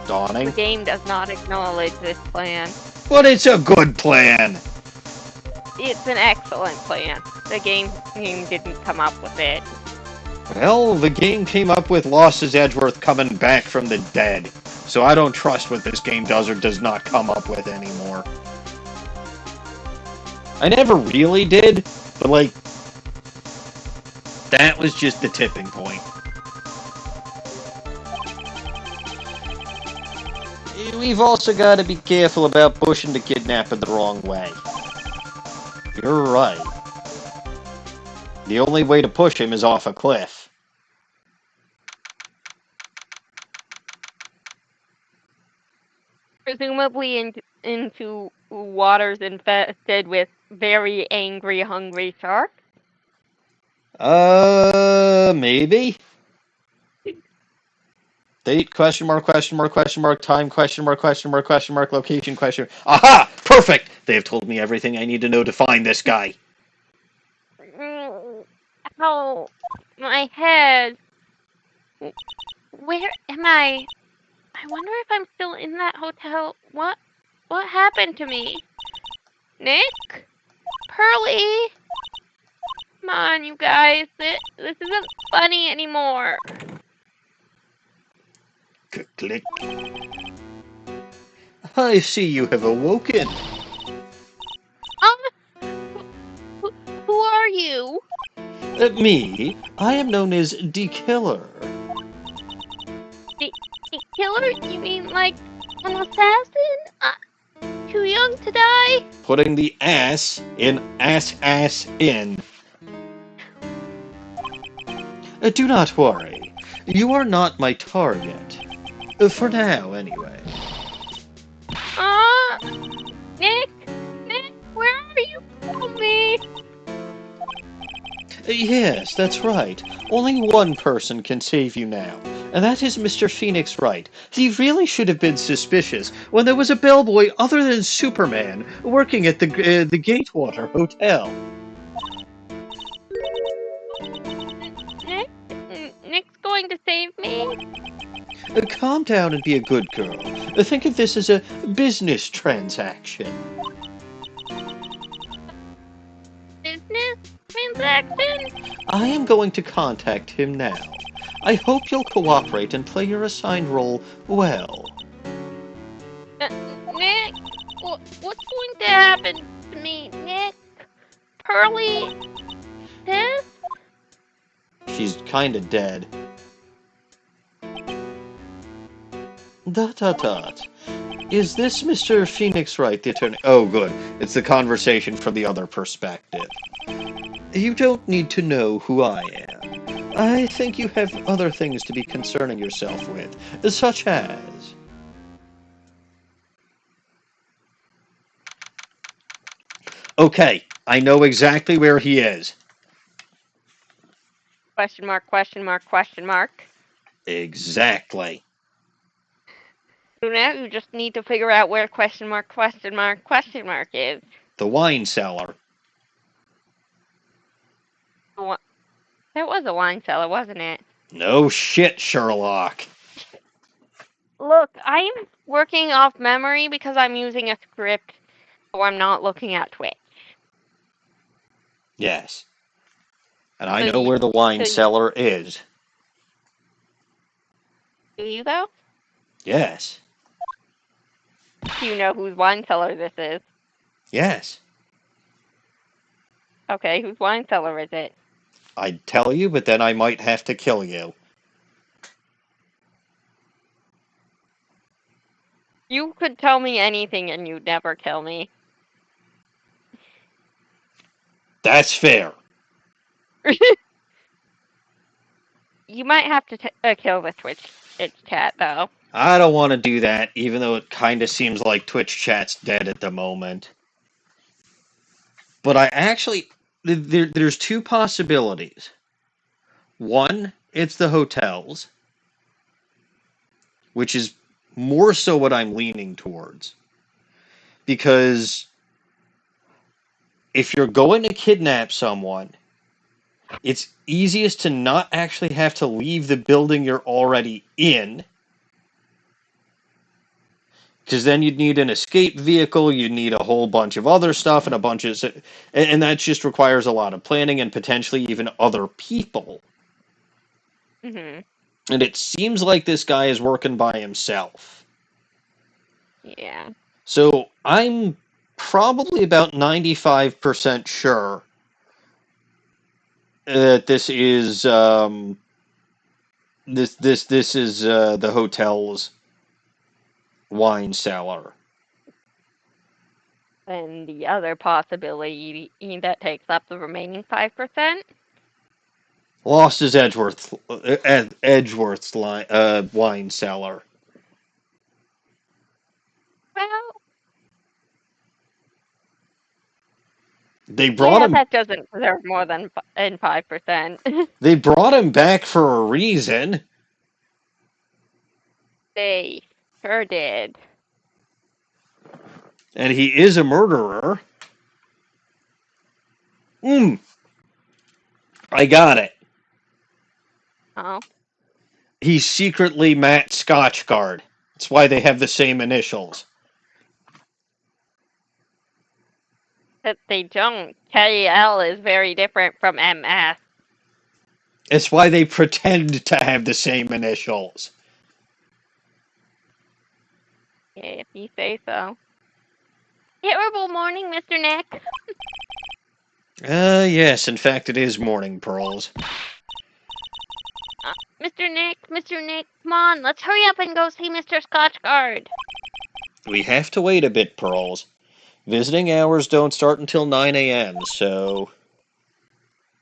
A: Dawning?
B: The game does not acknowledge this plan.
A: But it's a good plan!
B: It's an excellent plan. The game didn't come up with it.
A: Well, the game came up with Losses Edgeworth coming back from the dead. So I don't trust what this game does or does not come up with anymore. I never really did, but like, that was just the tipping point. We've also got to be careful about pushing the kidnapper the wrong way. You're right. The only way to push him is off a cliff.
B: Presumably into waters infested with very angry, hungry sharks?
A: Maybe? Date, question mark, time, question mark, location, question... Aha! Perfect! They have told me everything I need to know to find this guy.
B: Oh, my head. Where am I? I wonder if I'm still in that hotel. What happened to me? Nick? Pearly? Come on, you guys. This isn't funny anymore.
A: Click. I see you have awoken.
B: Who are you?
A: Me? I am known as the Killer.
B: The killer? You mean like an assassin? Too young to die?
A: Putting the ass in ass in. Do not worry. You are not my target. For now, anyway.
B: Nick, where are you from me?
A: Yes, that's right. Only one person can save you now, and that is Mr. Phoenix Wright. He really should have been suspicious when there was a bellboy other than Superman working at the Gatewater Hotel.
B: Nick's going to save me?
A: Calm down and be a good girl. Think of this as a business transaction.
B: Business transaction?
A: I am going to contact him now. I hope you'll cooperate and play your assigned role well.
B: Nick, what's going to happen to me, Nick? Pearly, this?
A: She's kinda dead. Dot dot dot. Is this Mr. Phoenix Wright, the attorney? Oh, good. It's the conversation from the other perspective. You don't need to know who I am. I think you have other things to be concerning yourself with, such as... Okay, I know exactly where he is.
B: Question mark, question mark, question mark.
A: Exactly.
B: So now you just need to figure out where question mark, question mark, question mark is.
A: The wine cellar.
B: That was a wine cellar, wasn't it?
A: No shit, Sherlock.
B: Look, I'm working off memory because I'm using a script, so I'm not looking at Twitch.
A: Yes. And I know where the wine cellar is.
B: Do you, though?
A: Yes.
B: Do you know whose wine cellar this is?
A: Yes.
B: Okay, whose wine cellar is it?
A: I'd tell you, but then I might have to kill you.
B: You could tell me anything and you'd never kill me.
A: That's fair.
B: You might have to kill the Twitch chat, though.
A: I don't want to do that, even though it kind of seems like Twitch chat's dead at the moment. But I actually... There's two possibilities. One, it's the hotels, which is more so what I'm leaning towards. Because if you're going to kidnap someone, it's easiest to not actually have to leave the building you're already in. Because then you'd need an escape vehicle, you'd need a whole bunch of other stuff, and a bunch of... And that just requires a lot of planning and potentially even other people.
B: Mm-hmm.
A: And it seems like this guy is working by himself.
B: Yeah.
A: So I'm probably about 95% sure that this is this is the hotel's wine cellar.
B: And the other possibility that takes up the remaining 5%?
A: Lost is Edgeworth's wine cellar.
B: Well,
A: They brought him.
B: That doesn't deserve more than 5%.
A: They brought him back for a reason.
B: They sure did.
A: And he is a murderer. I got it.
B: Oh.
A: He's secretly Matt Scotchgard. That's why they have the same initials.
B: That they don't. KL is very different from MS.
A: It's why they pretend to have the same initials.
B: Yeah, if you say so. Terrible morning, Mr. Nick.
A: Yes, in fact it is morning, Pearls.
B: Mr. Nick, come on, let's hurry up and go see Mr. Scotchgard.
A: We have to wait a bit, Pearls. Visiting hours don't start until 9 a.m., so...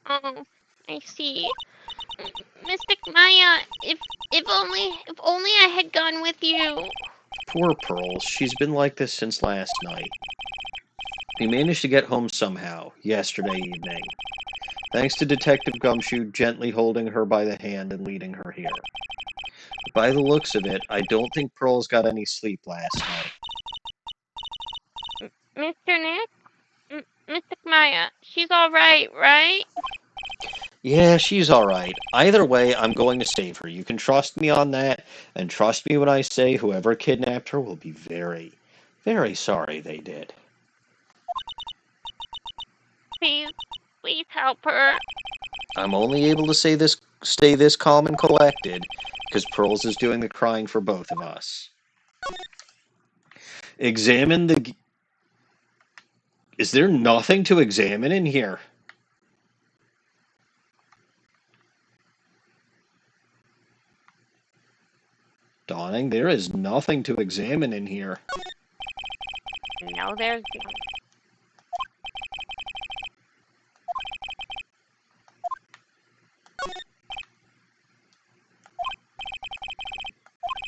B: Oh, I see. Mystic Maya, if only I had gone with you.
A: Poor Pearls, she's been like this since last night. We managed to get home somehow, yesterday evening. Thanks to Detective Gumshoe gently holding her by the hand and leading her here. By the looks of it, I don't think Pearls got any sleep last night.
B: Mr. Nick? Mystic Maya, she's alright, right?
A: Yeah, she's alright. Either way, I'm going to save her. You can trust me on that, and trust me when I say whoever kidnapped her will be very, very sorry they did.
B: Please, please help her.
A: I'm only able to stay this calm and collected because Pearls is doing the crying for both of us. Examine the. Is there nothing to examine in here? Dawning, there is nothing to examine in here.
B: No, there's none.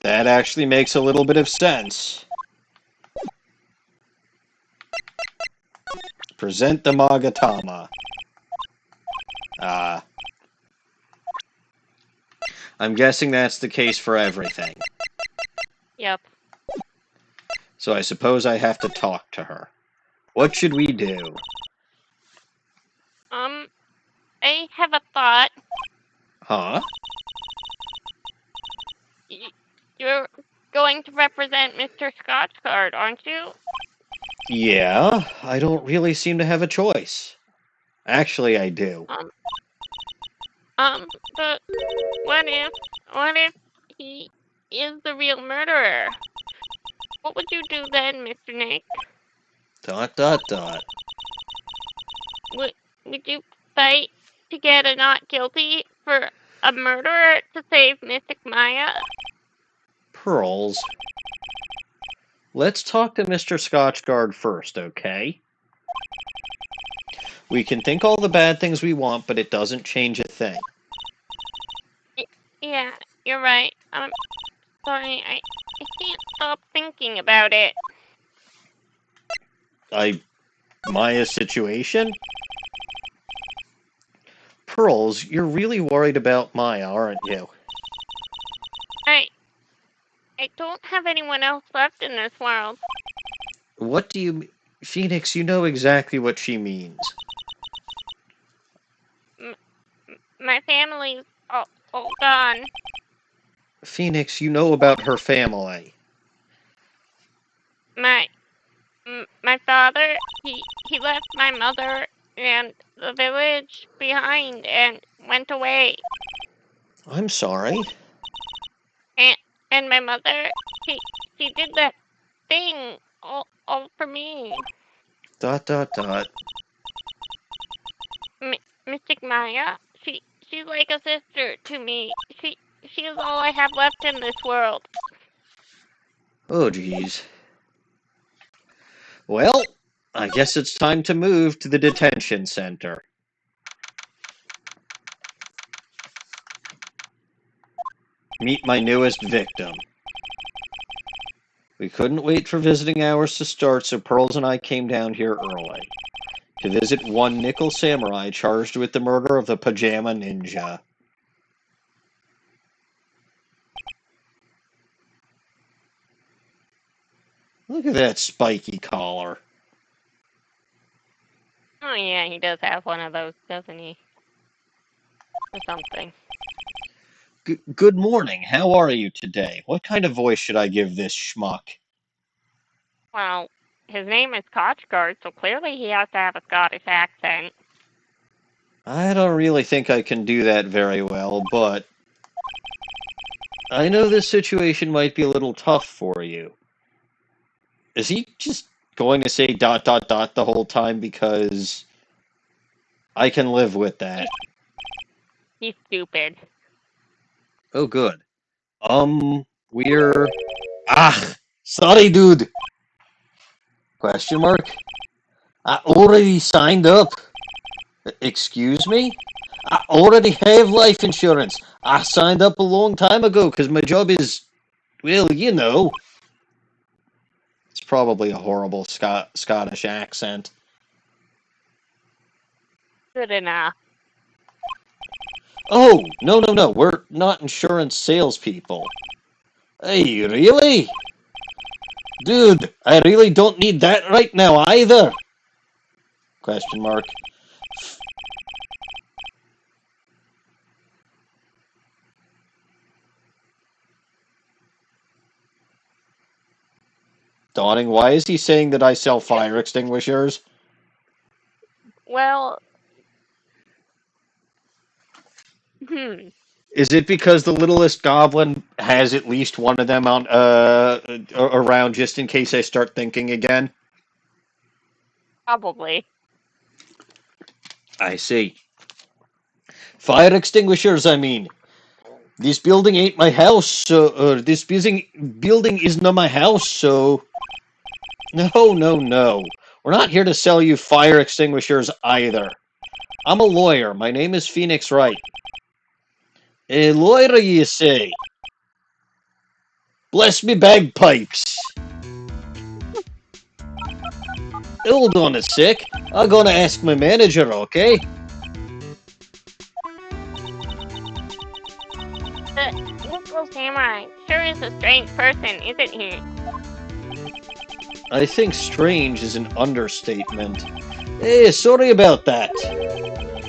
A: That actually makes a little bit of sense. Present the Magatama. Ah. I'm guessing that's the case for everything.
B: Yep.
A: So I suppose I have to talk to her. What should we do?
B: I have a thought.
A: Huh?
B: You're going to represent Mr. Scotchcard, aren't you?
A: Yeah, I don't really seem to have a choice. Actually, I do.
B: But what if he is the real murderer? What would you do then, Mr. Nick? ... Would you fight to get a not guilty for a murderer to save Mystic Maya?
A: Pearls. Let's talk to Mr. Scotchgard first, okay? We can think all the bad things we want, but it doesn't change a thing.
B: Yeah, you're right. Sorry, I can't stop thinking about it.
A: Maya's situation? Pearls, you're really worried about Maya, aren't you?
B: I don't have anyone else left in this world.
A: What do you... Phoenix, you know exactly what she means.
B: My family's all gone.
A: Phoenix, you know about her family.
B: My father, he left my mother and the village behind and went away.
A: I'm sorry.
B: And my mother, she did that thing all for me. ... Mystic Maya, she's like a sister to me. She is all I have left in this world.
A: Oh, geez. Well, I guess it's time to move to the detention center. Meet my newest victim. We couldn't wait for visiting hours to start, so Pearls and I came down here early to visit one nickel samurai charged with the murder of the pajama ninja. Look at that spiky collar.
B: Oh yeah, he does have one of those, doesn't he? Or something.
A: Good morning. How are you today? What kind of voice should I give this schmuck?
B: Well, his name is Scotchgard, so clearly he has to have a Scottish accent.
A: I don't really think I can do that very well, but I know this situation might be a little tough for you. Is he just going to say ... the whole time? Because I can live with that.
B: He's stupid.
A: Oh, good. We're... sorry, dude. Question mark? I already signed up. Excuse me? I already have life insurance. I signed up a long time ago because my job is, well, you know. It's probably a horrible Scottish accent.
B: Good enough.
A: Oh, no. We're not insurance salespeople. Hey, really? Dude, I really don't need that right now either. Question mark. Dawning, why is he saying that I sell fire extinguishers?
B: Well,
A: Is it because the littlest goblin has at least one of them on around just in case I start thinking again?
B: probably.
A: I see. Fire extinguishers, I mean. This building ain't my house, so this building is not my house, so no, no, no. We're not here to sell you fire extinguishers either. I'm a lawyer. My name is Phoenix Wright. A lawyer, you say? Bless me bagpipes. Hold on a sec. I'm gonna ask my manager, okay?
B: The Nickel Samurai sure is a strange person, isn't he?
A: I think strange is an understatement. Hey, sorry about that.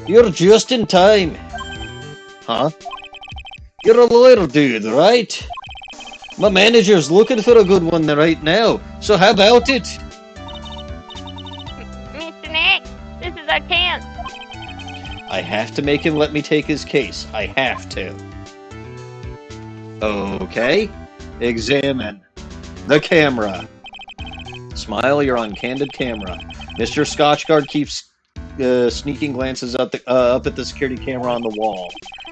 A: You're just in time. Huh? You're a lawyer dude, right? My manager's looking for a good one right now, so how about it?
B: Mr. Nick, this is our chance.
A: I have to make him let me take his case. I have to. Okay. Examine. The camera. Smile, you're on candid camera. Mr. Scotchguard keeps sneaking glances up at the security camera on the wall.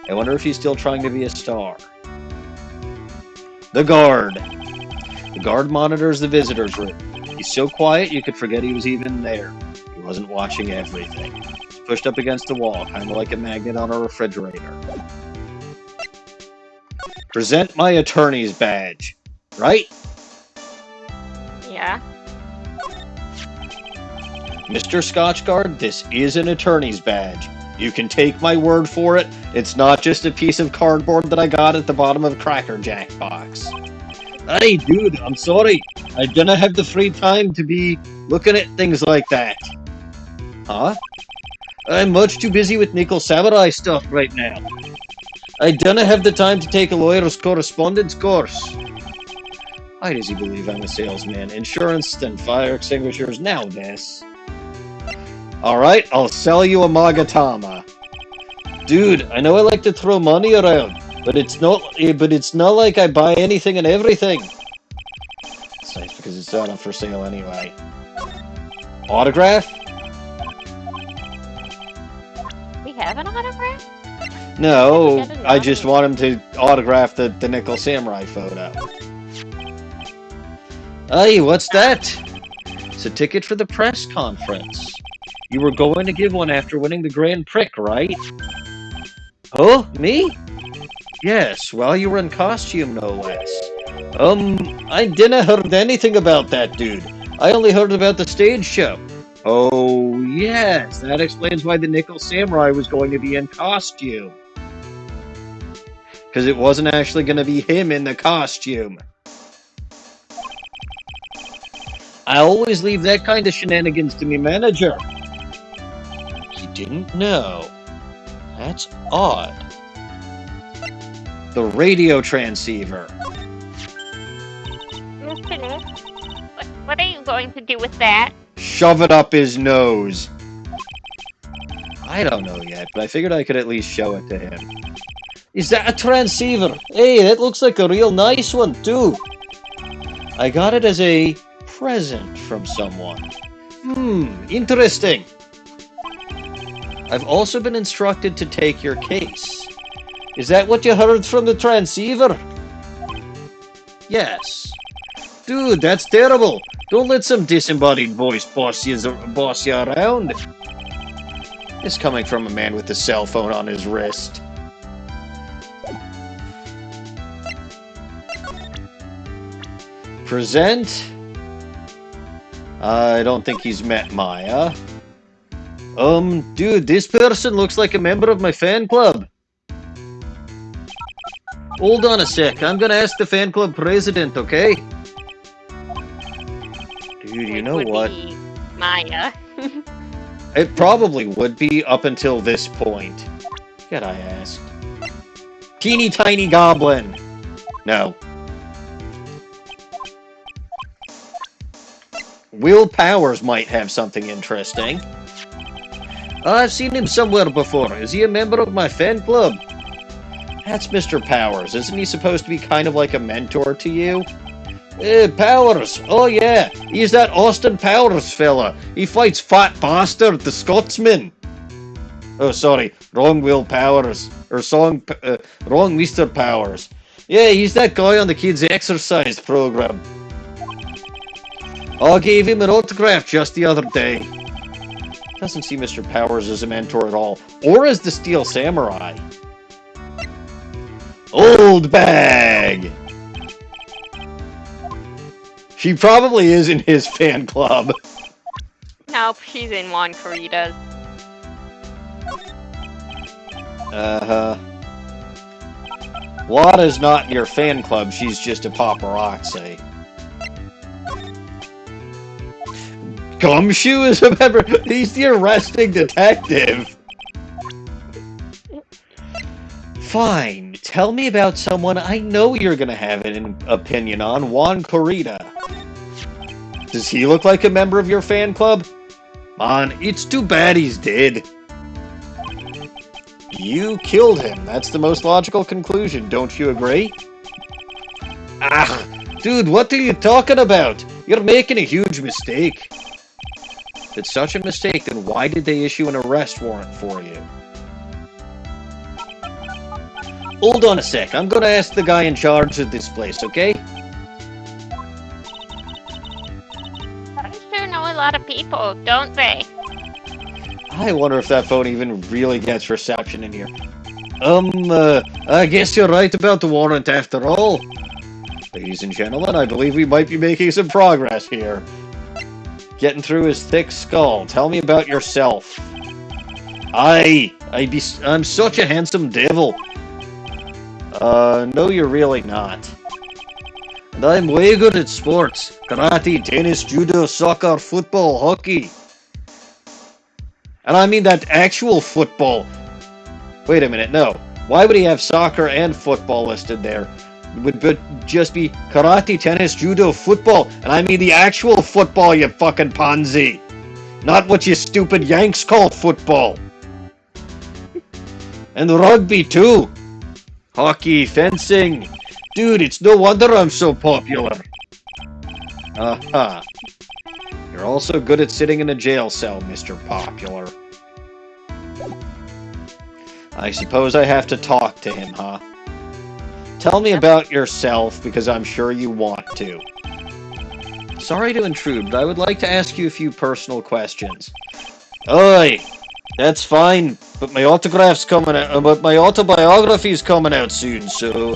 A: I wonder if he's still trying to be a star. The guard. The guard monitors the visitor's room. He's so quiet you could forget he was even there. He wasn't watching everything. He's pushed up against the wall, kind of like a magnet on a refrigerator. Present my attorney's badge. Right?
B: Yeah.
A: Mr. Scotchguard, this is an attorney's badge. You can take my word for it. It's not just a piece of cardboard that I got at the bottom of a Cracker Jack box. Hey, dude, I'm sorry. I didn't have the free time to be looking at things like that. Huh? I'm much too busy with Nickel Samurai stuff right now. I didn't have the time to take a lawyer's correspondence course. Why does he believe I'm a salesman? Insurance, then fire extinguishers, now this. Alright, I'll sell you a Magatama. Dude, I know I like to throw money around, but it's not like I buy anything and everything. It's nice because it's not up for sale anyway. Autograph?
B: We have an autograph?
A: No, I just want him to autograph the Nickel Samurai photo. Hey, what's that? It's a ticket for the press conference. You were going to give one after winning the Grand Prix, right? Oh, me? Yes, while you were in costume, no less. I didn't heard anything about that, dude. I only heard about the stage show. Oh, yes, that explains why the Nickel Samurai was going to be in costume. Because it wasn't actually going to be him in the costume. I always leave that kind of shenanigans to me manager. He didn't know. That's odd. The radio transceiver.
B: Mr. Nick, what are you going to do with that?
A: Shove it up his nose. I don't know yet, but I figured I could at least show it to him. Is that a transceiver? Hey, that looks like a real nice one, too. I got it as a present from someone. Interesting. I've also been instructed to take your case. Is that what you heard from the transceiver? Yes. Dude, that's terrible. Don't let some disembodied voice boss you around. It's coming from a man with a cell phone on his wrist. Present. I don't think he's met Maya. Dude, this person looks like a member of my fan club. Hold on a sec, I'm gonna ask the fan club president, okay? Dude, you know what?
B: Maya.
A: It probably would be up until this point. Get I ask. Teeny tiny goblin. No. Will Powers might have something interesting. I've seen him somewhere before. Is he a member of my fan club? That's Mr. Powers. Isn't he supposed to be kind of like a mentor to you? Powers. Oh, yeah. He's that Austin Powers fella. He fights Fat Bastard, the Scotsman. Oh, sorry. Wrong Will Powers. Or wrong Mr. Powers. Yeah, he's that guy on the kids' exercise program. I gave him an autograph just the other day. Doesn't see Mr. Powers as a mentor at all. Or as the Steel Samurai. Old bag! She probably is in his fan club.
B: Nope, she's in Juan Corrida's.
A: Uh-huh. Lada's not in your fan club, she's just a paparazzi. Gumshoe is a member. He's the arresting detective. Fine. Tell me about someone I know you're gonna have an opinion on, Juan Corrida. Does he look like a member of your fan club? Man, it's too bad he's dead. You killed him. That's the most logical conclusion, don't you agree? Ah, dude, what are you talking about? You're making a huge mistake. If it's such a mistake, then why did they issue an arrest warrant for you? Hold on a sec, I'm gonna ask the guy in charge of this place, okay?
B: I sure know a lot of people, don't they?
A: I wonder if that phone even really gets reception in here. I guess you're right about the warrant after all. Ladies and gentlemen, I believe we might be making some progress here. Getting through his thick skull. Tell me about yourself. I'm such a handsome devil. No, you're really not. And I'm way good at sports. Karate, tennis, judo, soccer, football, hockey. And I mean that actual football. Wait a minute, no. Why would he have soccer and football listed there? It would just be karate, tennis, judo, football. And I mean the actual football, you fucking pansy. Not what you stupid Yanks call football. And rugby, too. Hockey, fencing. Dude, it's no wonder I'm so popular. Aha. You're also good at sitting in a jail cell, Mr. Popular. I suppose I have to talk to him, huh? Tell me about yourself, because I'm sure you want to. Sorry to intrude, but I would like to ask you a few personal questions. Oi! That's fine, but my autograph's coming out, but my autobiography's coming out soon, so...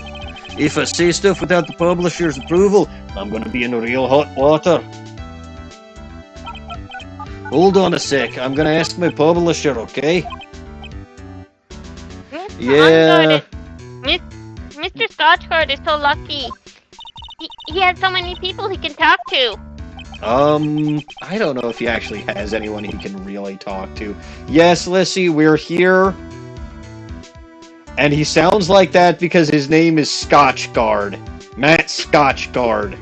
A: If I say stuff without the publisher's approval, I'm gonna be in real hot water. Hold on a sec, I'm gonna ask my publisher, okay? Yeah...
B: Mr. Scotchcard is so lucky. He has so many people he can talk to.
A: I don't know if he actually has anyone he can really talk to. Yes, Lissy, we're here. And he sounds like that because his name is Scotchguard. Matt Scotchguard.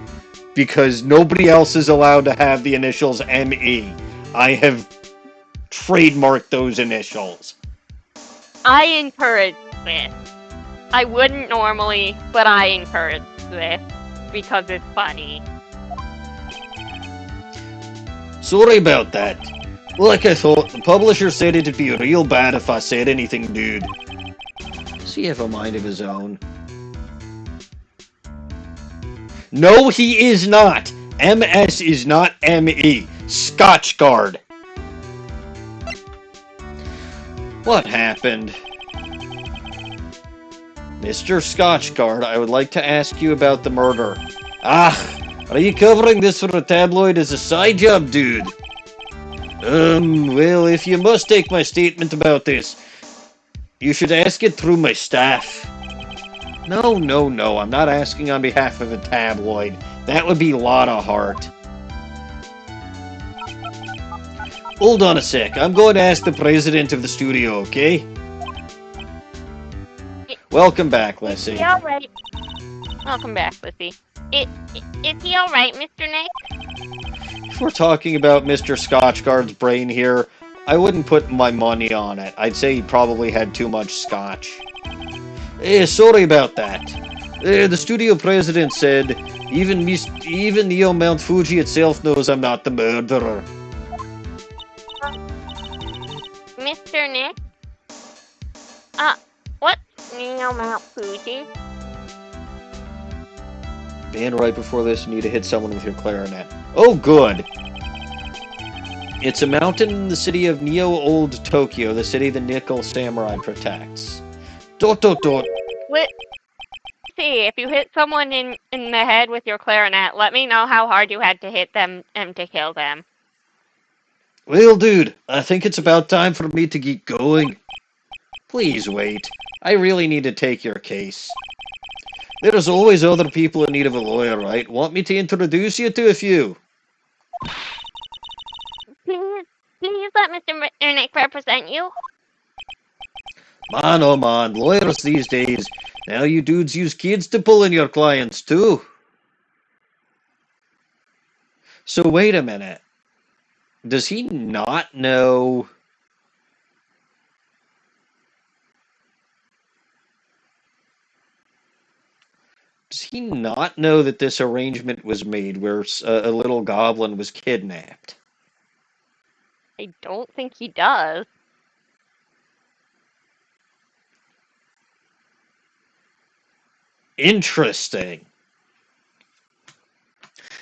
A: Because nobody else is allowed to have the initials M.E. I have trademarked those initials.
B: I encourage this. I wouldn't normally, but I encourage this because it's funny.
A: Sorry about that. Like I thought, the publisher said it'd be real bad if I said anything, dude. Does he have a mind of his own? No, he is not! MS is not ME. Scotchguard. What happened? Mr. Scotchguard, I would like to ask you about the murder. Ah, are you covering this for a tabloid as a side job, dude? Well, if you must take my statement about this, you should ask it through my staff. No, I'm not asking on behalf of a tabloid. That would be Lotta Hart. Hold on a sec, I'm going to ask the president of the studio, okay? Welcome back, Leslie.
B: Is he alright? Welcome back, Lissy. Is he alright, Mr. Nick?
A: If we're talking about Mr. Scotchgard's brain here, I wouldn't put my money on it. I'd say he probably had too much scotch. Sorry about that. The studio president said, even Neo Mount Fuji itself knows I'm not the murderer.
B: Mr. Nick? What's Neo Mount Fuji?
A: And right before this, you need to hit someone with your clarinet. Oh, good! It's a mountain in the city of Neo Old Tokyo, the city the Nickel Samurai protects. Dot dot dot.
B: See, if you hit someone in the head with your clarinet, let me know how hard you had to hit them and to kill them.
A: Well, dude, I think it's about time for me to get going. Please wait. I really need to take your case. There's always other people in need of a lawyer, right? Want me to introduce you to a few?
B: Please let Mr. Nick represent you.
A: Man, oh man, lawyers these days. Now you dudes use kids to pull in your clients, too. So wait a minute. Does he not know... Does he not know that this arrangement was made where a little goblin was kidnapped?
B: I don't think he does.
A: Interesting.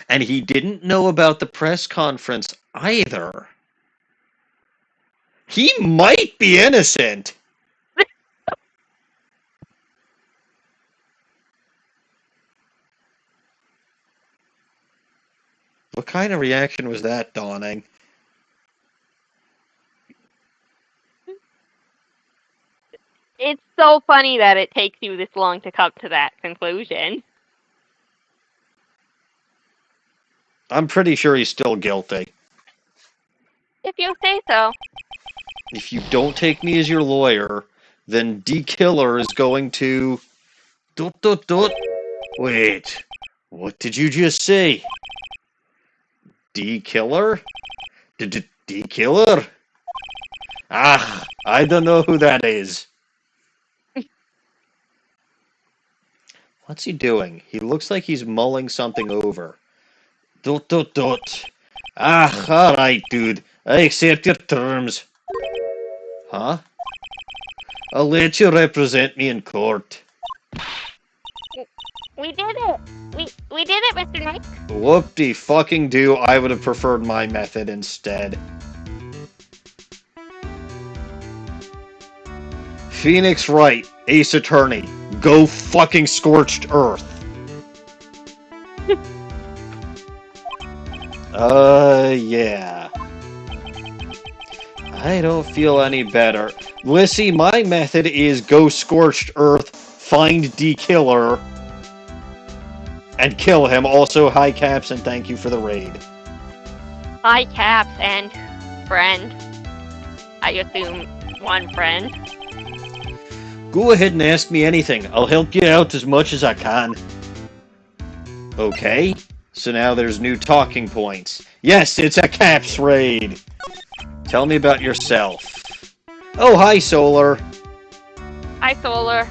A: And he didn't know about the press conference either. He might be innocent. What kind of reaction was that, Dawning?
B: It's so funny that it takes you this long to come to that conclusion.
A: I'm pretty sure he's still guilty.
B: If you say so.
A: If you don't take me as your lawyer, then D-Killer is going to... Wait, what did you just say? D-Killer? D-Killer? Ah, I don't know who that is. What's he doing? He looks like he's mulling something over. Ah, alright, dude. I accept your terms. Huh? I'll let you represent me in court.
B: We did it! We did it, Mr. Nick!
A: Whoop-de-fucking-do, I would have preferred my method instead. Phoenix Wright, Ace Attorney, go fucking scorched earth. Yeah. I don't feel any better. Lissy, my method is go scorched earth, find D-Killer, and kill him. Also, hi Caps, and thank you for the raid.
B: Hi, Caps, and friend. I assume one friend.
A: Go ahead and ask me anything. I'll help you out as much as I can. Okay, so now there's new talking points. Yes, it's a Caps raid. Tell me about yourself. Oh, hi, Solar.
B: Hi, Solar.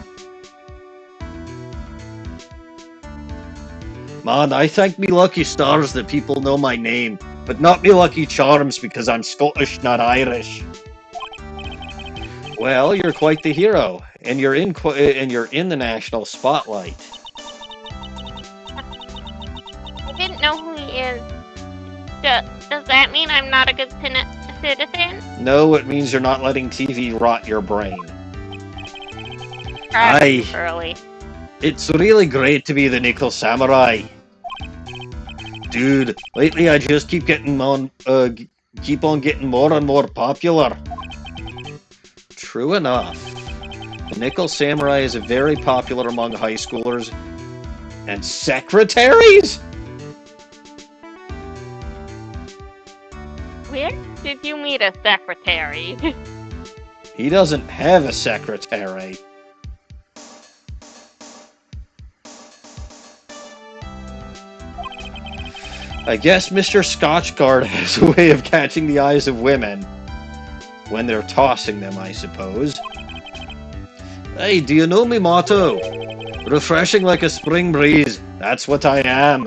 A: Man, I thank me lucky stars that people know my name, but not me lucky charms because I'm Scottish, not Irish. Well, you're quite the hero, and you're in the national spotlight.
B: I didn't know who he is. Does that mean I'm not a good citizen?
A: No, it means you're not letting TV rot your brain.
B: Perhaps early.
A: It's really great to be the Nickel Samurai. Dude, lately I just keep on getting more and more popular. True enough. The Nickel Samurai is very popular among high schoolers and secretaries?
B: Where did you meet a secretary?
A: He doesn't have a secretary. I guess Mr. Scotchguard has a way of catching the eyes of women. When they're tossing them, I suppose. Hey, do you know me motto? Refreshing like a spring breeze. That's what I am.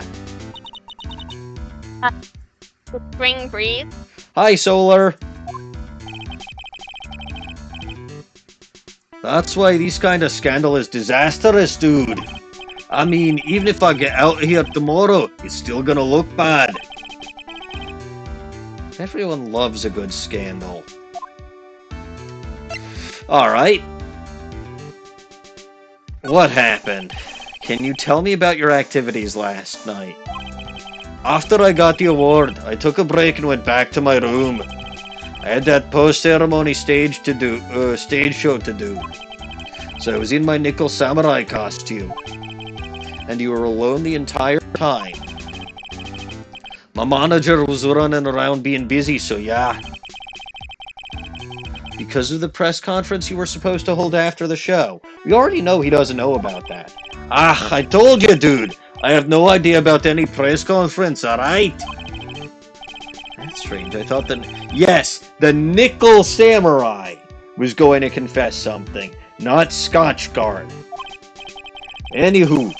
B: The spring breeze.
A: Hi, Solar. That's why this kind of scandal is disastrous, dude. I mean, even if I get out of here tomorrow, it's still gonna look bad. Everyone loves a good scandal. Alright. What happened? Can you tell me about your activities last night? After I got the award, I took a break and went back to my room. I had that post-ceremony stage show to do. So I was in my nickel samurai costume. And you were alone the entire time. My manager was running around being busy, so yeah. Because of the press conference you were supposed to hold after the show. We already know he doesn't know about that. Ah, I told you, dude. I have no idea about any press conference, alright? That's strange. I thought that... Yes, the Nickel Samurai was going to confess something, not Scotchguard. Anywho,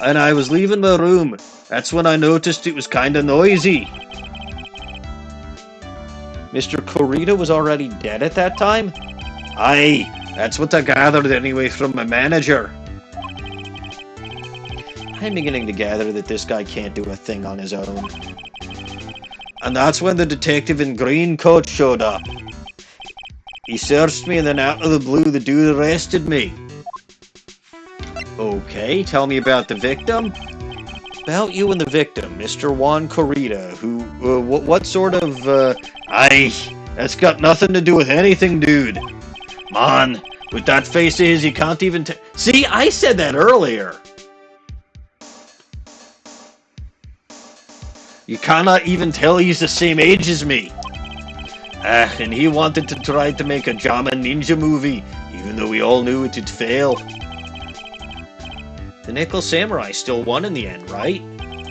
A: and I was leaving my room. That's when I noticed it was kind of noisy. Mr. Corita was already dead at that time? Aye, that's what I gathered anyway from my manager. I'm beginning to gather that this guy can't do a thing on his own. And that's when the detective in green coat showed up. He searched me and then out of the blue the dude arrested me. Okay, tell me about the victim. About you and the victim, Mr. Juan Corita, who, what sort of, Aye, that's got nothing to do with anything, dude. Man, with that face of his, you can't even See, I said that earlier. You cannot even tell he's the same age as me. And he wanted to try to make a Jama Ninja movie, even though we all knew it'd fail. The Nickel Samurai still won in the end, right?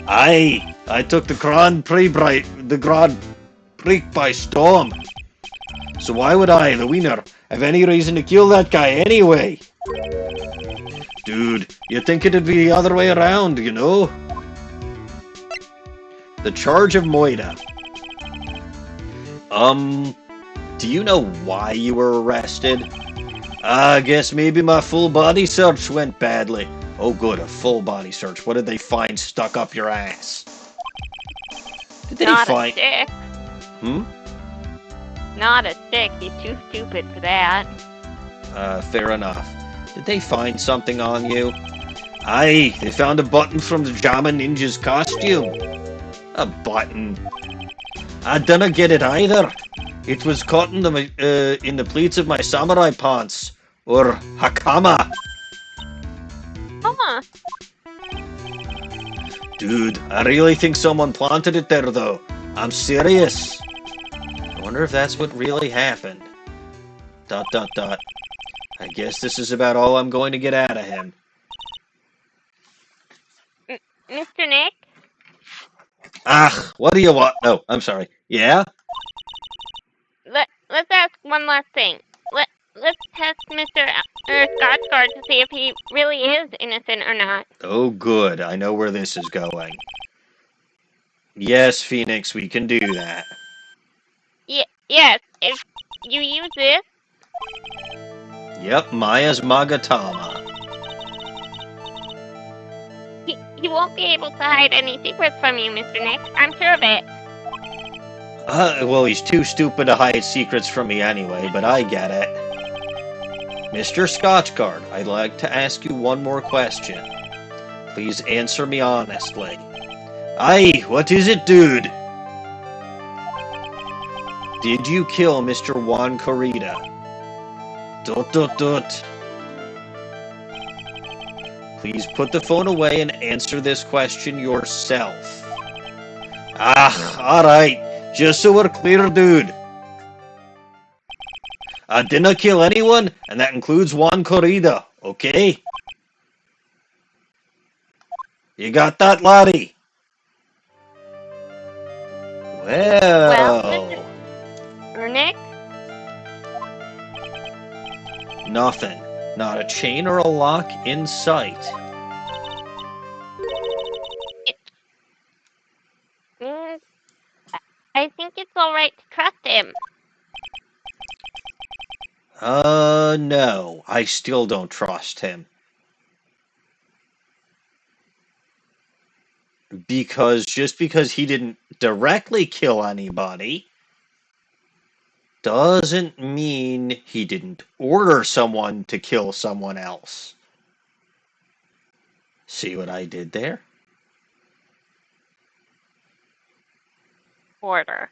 A: Aye, I took the Grand Prix by storm. So why would I, the winner, have any reason to kill that guy anyway? Dude, you'd think it'd be the other way around, you know? The charge of Moida. Do you know why you were arrested? I guess maybe my full body search went badly. Oh good, a full body search. What did they find stuck up your ass? Did they
B: Not
A: find...
B: a stick. Not a stick. You're too stupid for that.
A: Fair enough. Did they find something on you? Aye, they found a button from the Jama Ninja's costume. A button? I didn't get it either. It was caught in the pleats of my samurai pants. Or hakama.
B: Huh.
A: Dude, I really think someone planted it there though. I'm serious. I wonder if that's what really happened. ... I guess this is about all I'm going to get out of him.
B: Mr. Nick?
A: Ah, what do you want? No, I'm sorry. Yeah?
B: Let's ask one last thing. Let's test Mr. Scotchguard to see if he really is innocent or not.
A: Oh, good. I know where this is going. Yes, Phoenix, we can do that.
B: Yes, if you use this.
A: Yep, Maya's Magatama.
B: He won't be able to hide any secrets from you, Mr. Nick. I'm sure of it.
A: Well, he's too stupid to hide secrets from me anyway, but I get it. Mr. Scotchguard, I'd like to ask you one more question. Please answer me honestly. Aye, what is it, dude? Did you kill Mr. Juan Corita? ... Please put the phone away and answer this question yourself. Ah, alright. Just so we're clear, dude. I didn't kill anyone, and that includes Juan Corrida, okay? You got that, laddie?
B: Well,
A: Well,
B: Mr. Nick,
A: nothing. Not a chain or a lock in sight.
B: mm, I think it's alright to trust him.
A: No. I still don't trust him. Because just because he didn't directly kill anybody doesn't mean he didn't order someone to kill someone else. See what I did there?
B: Order.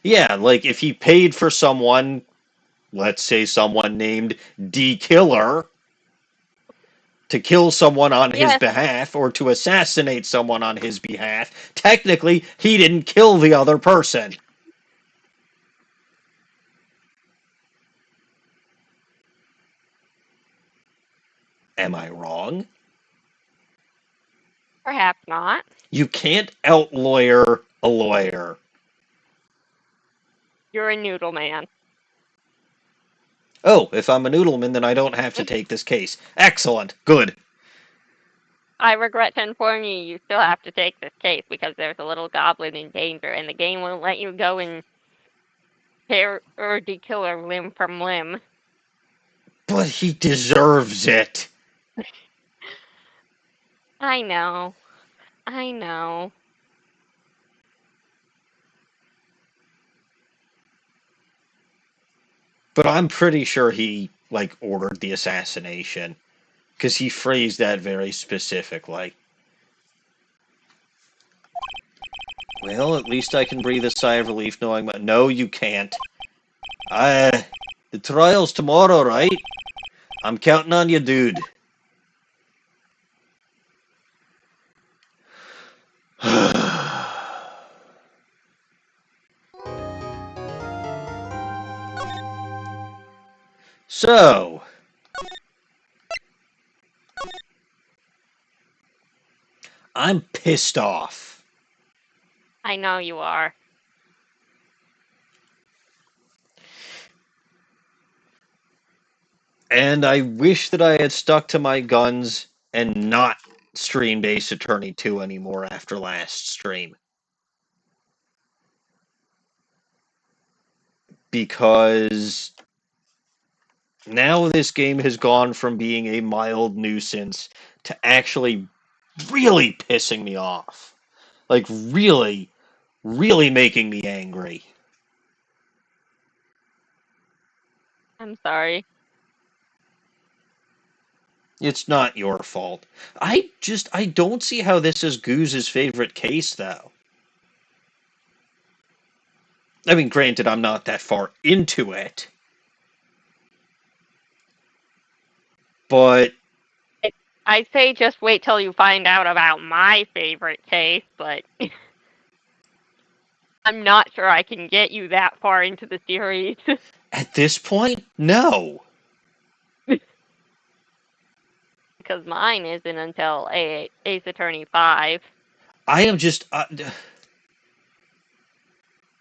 A: Yeah, like if he paid for someone, let's say someone named D Killer, to kill someone on his
B: Yes,
A: behalf or to assassinate someone on his behalf, technically he didn't kill the other person. Am I wrong?
B: perhaps not.
A: You can't outlawyer a lawyer.
B: You're a noodle man.
A: Oh, if I'm a noodleman, then I don't have to take this case. Excellent. Good.
B: I regret to inform you, you still have to take this case because there's a little goblin in danger, and the game won't let you go and tear or de-killer limb from limb.
A: But he deserves it.
B: I know. I know.
A: But I'm pretty sure he, like, ordered the assassination. Because he phrased that very specifically. Well, at least I can breathe a sigh of relief knowing that. No, you can't. The trial's tomorrow, right? I'm counting on you, dude. So, I'm pissed off.
B: I know you are.
A: And I wish that I had stuck to my guns and not streamed Ace Attorney 2 anymore after last stream. Because now this game has gone from being a mild nuisance to actually really pissing me off. Like, really, really making me angry.
B: I'm sorry.
A: It's not your fault. I don't see how this is Goose's favorite case, though. I mean, granted, I'm not that far into it, but
B: I say just wait till you find out about my favorite case, but I'm not sure I can get you that far into the series.
A: at this point, no.
B: Because mine isn't until Ace Attorney 5.
A: I am just.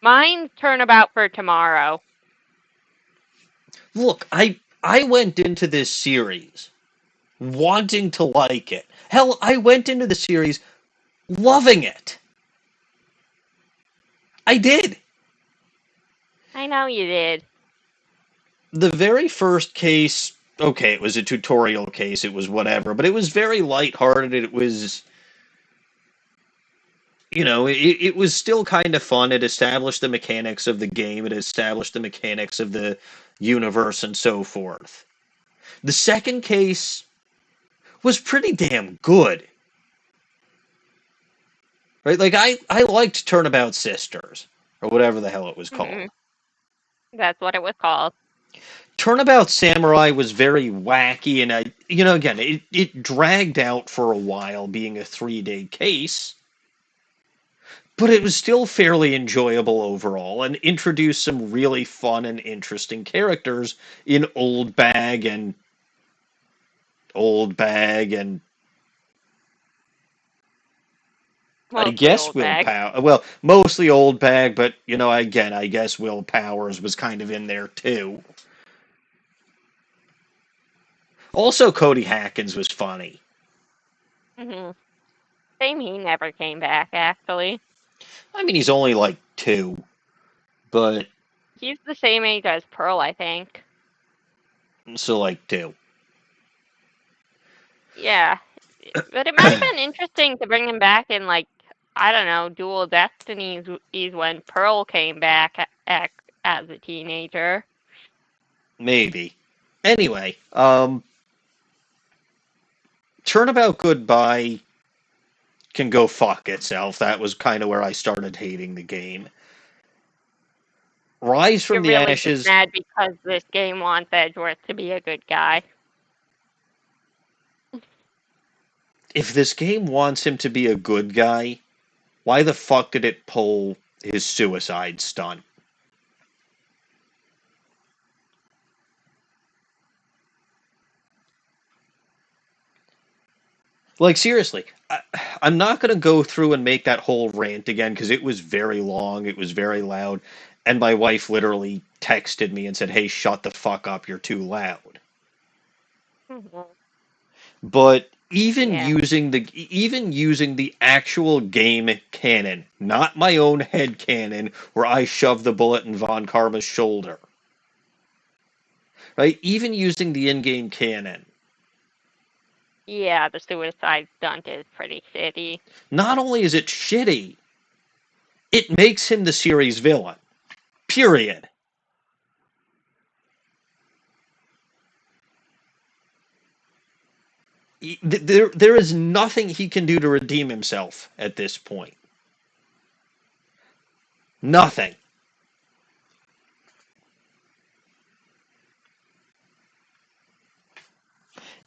B: Mine's turnabout for tomorrow.
A: Look, I went into this series wanting to like it. Hell, I went into the series loving it. I did.
B: I know you did.
A: The very first case, okay, it was a tutorial case, it was whatever, but it was very lighthearted. It was, it was still kind of fun. It established the mechanics of the game, it established the mechanics of the universe, and so forth. The second case was pretty damn good. Right? Like, I liked Turnabout Sisters, or whatever the hell it was called.
B: That's what it was called.
A: Turnabout Samurai was very wacky, and again, it dragged out for a while, being a 3-day case, but it was still fairly enjoyable overall, and introduced some really fun and interesting characters in Old Bag and I
B: Mostly
A: guess
B: old bag.
A: willpower. Well, mostly old bag, but again, I guess Will Powers was kind of in there too. Also, Cody Hackins was funny.
B: Hmm. Same, he never came back, actually.
A: I mean, he's only like 2, but
B: He's the same age as Pearl, I think.
A: so like 2.
B: Yeah. But it might have been interesting to bring him back in, like, I don't know, Dual Destinies is when Pearl came back as a teenager.
A: Maybe. Anyway, Turnabout Goodbye can go fuck itself. That was kind of where I started hating the game. Rise from
B: You're
A: the
B: really just
A: Ashes.
B: mad because this game wants Edgeworth to be a good guy.
A: If this game wants him to be a good guy, why the fuck did it pull his suicide stunt? Like, seriously, I'm not going to go through and make that whole rant again because it was very long, it was very loud, and my wife literally texted me and said, "Hey, shut the fuck up, you're too loud."
B: Mhm.
A: But
B: Yeah.
A: even using the actual game canon, not my own head canon where I shove the bullet in Von Karma's shoulder, right? Even using the in-game canon,
B: Yeah, the suicide stunt is pretty shitty.
A: not only is it shitty, it makes him the series villain. Period. There is nothing he can do to redeem himself at this point. Nothing.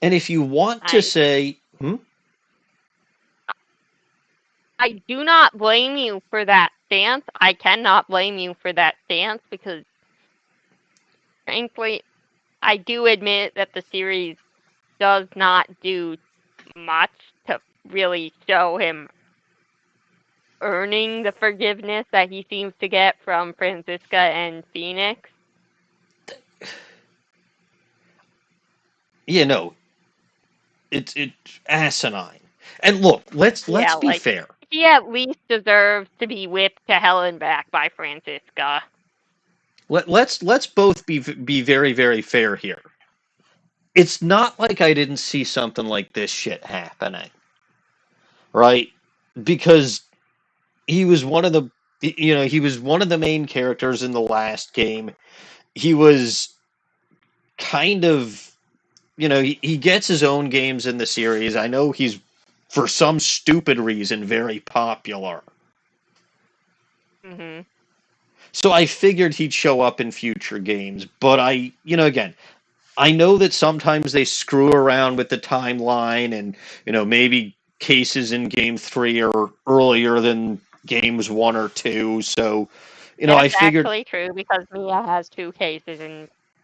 A: And if you want to
B: I
A: say,
B: I do not blame you for that stance. I cannot blame you for that stance because, frankly, I do admit that the series does not do much to really show him earning the forgiveness that he seems to get from Franziska and Phoenix.
A: you know, it's asinine. And look, let's
B: Yeah,
A: be
B: like,
A: fair.
B: he at least deserves to be whipped to hell and back by Franziska.
A: Let's both be very very fair here. It's not like I didn't see something like this shit happening, right? Because he was one of the he was one of the main characters in the last game. He was kind of he gets his own games in the series. I know he's for some stupid reason very popular.
B: Hmm.
A: So I figured he'd show up in future games, but again, I know that sometimes they screw around with the timeline and, maybe cases in game 3 are earlier than games 1 or 2. So, I
B: That's
A: figured
B: actually true because Mia has 2 cases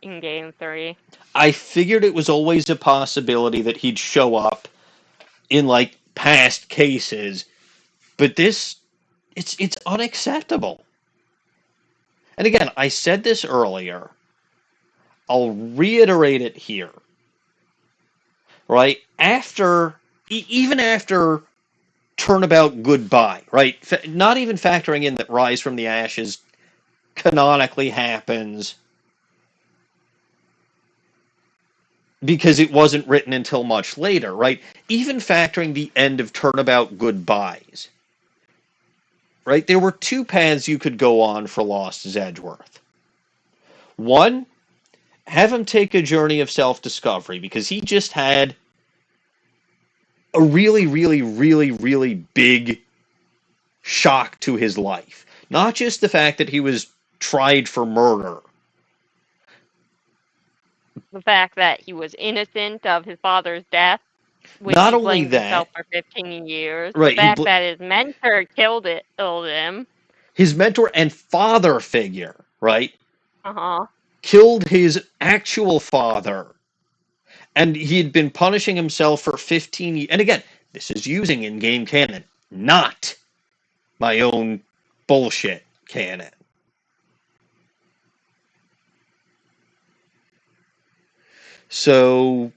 B: in game 3.
A: I figured it was always a possibility that he'd show up in like past cases, but this it's unacceptable. And again, I said this earlier. I'll reiterate it here. Right? Even after Turnabout Goodbye, right? Not even factoring in that Rise from the Ashes canonically happens because it wasn't written until much later, right? Even factoring the end of Turnabout Goodbyes, right? There were 2 paths you could go on for Lost as Edgeworth. One, have him take a journey of self-discovery because he just had a really, really, really, really big shock to his life. Not just the fact that he was tried for murder.
B: The fact that he was innocent of his father's death, which
A: Not
B: he
A: only
B: blamed
A: that,
B: himself for 15 years. The
A: right,
B: fact that his mentor killed him.
A: his mentor and father figure, right,
B: Uh-huh.
A: killed his actual father. And he had been punishing himself for 15 years. And again, this is using in-game canon, not my own bullshit canon. So,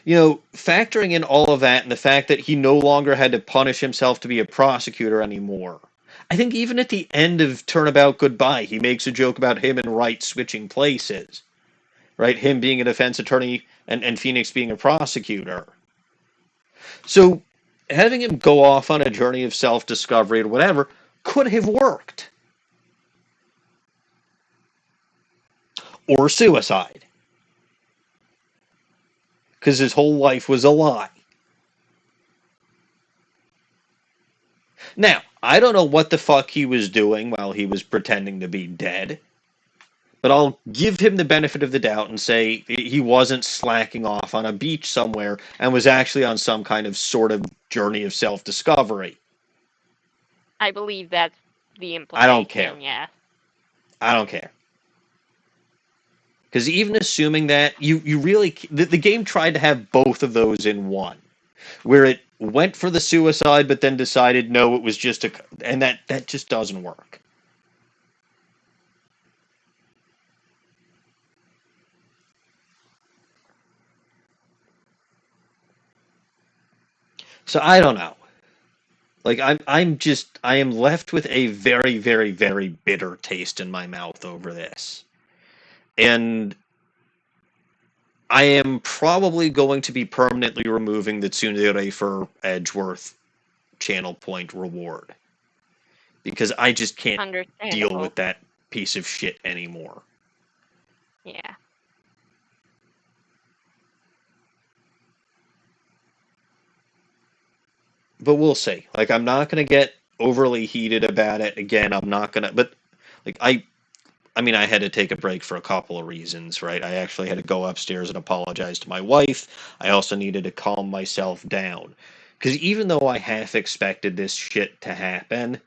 A: factoring in all of that and the fact that he no longer had to punish himself to be a prosecutor anymore. I think even at the end of Turnabout Goodbye, he makes a joke about him and Wright switching places. Right? Him being a defense attorney and Phoenix being a prosecutor. So, having him go off on a journey of self-discovery or whatever could have worked. Or suicide. Because his whole life was a lie. Now, I don't know what the fuck he was doing while he was pretending to be dead, but I'll give him the benefit of the doubt and say he wasn't slacking off on a beach somewhere and was actually on some kind of sort of journey of self-discovery.
B: I believe that's the implication.
A: I don't care.
B: Yeah.
A: I don't care. Because even assuming that, you really... The game tried to have both of those in one. Where it went for the suicide, but then decided, no, it was just a... And that just doesn't work. So I don't know. Like, I am left with a very, very, very bitter taste in my mouth over this. And I am probably going to be permanently removing the Tsundere for Edgeworth channel point reward. Because I just can't deal with that piece of shit anymore.
B: Yeah.
A: But we'll see. Like, I'm not going to get overly heated about it. Again, I'm not going to... But, like, I mean, I had to take a break for a couple of reasons, right? I actually had to go upstairs and apologize to my wife. I also needed to calm myself down. Because even though I half expected this shit to happen,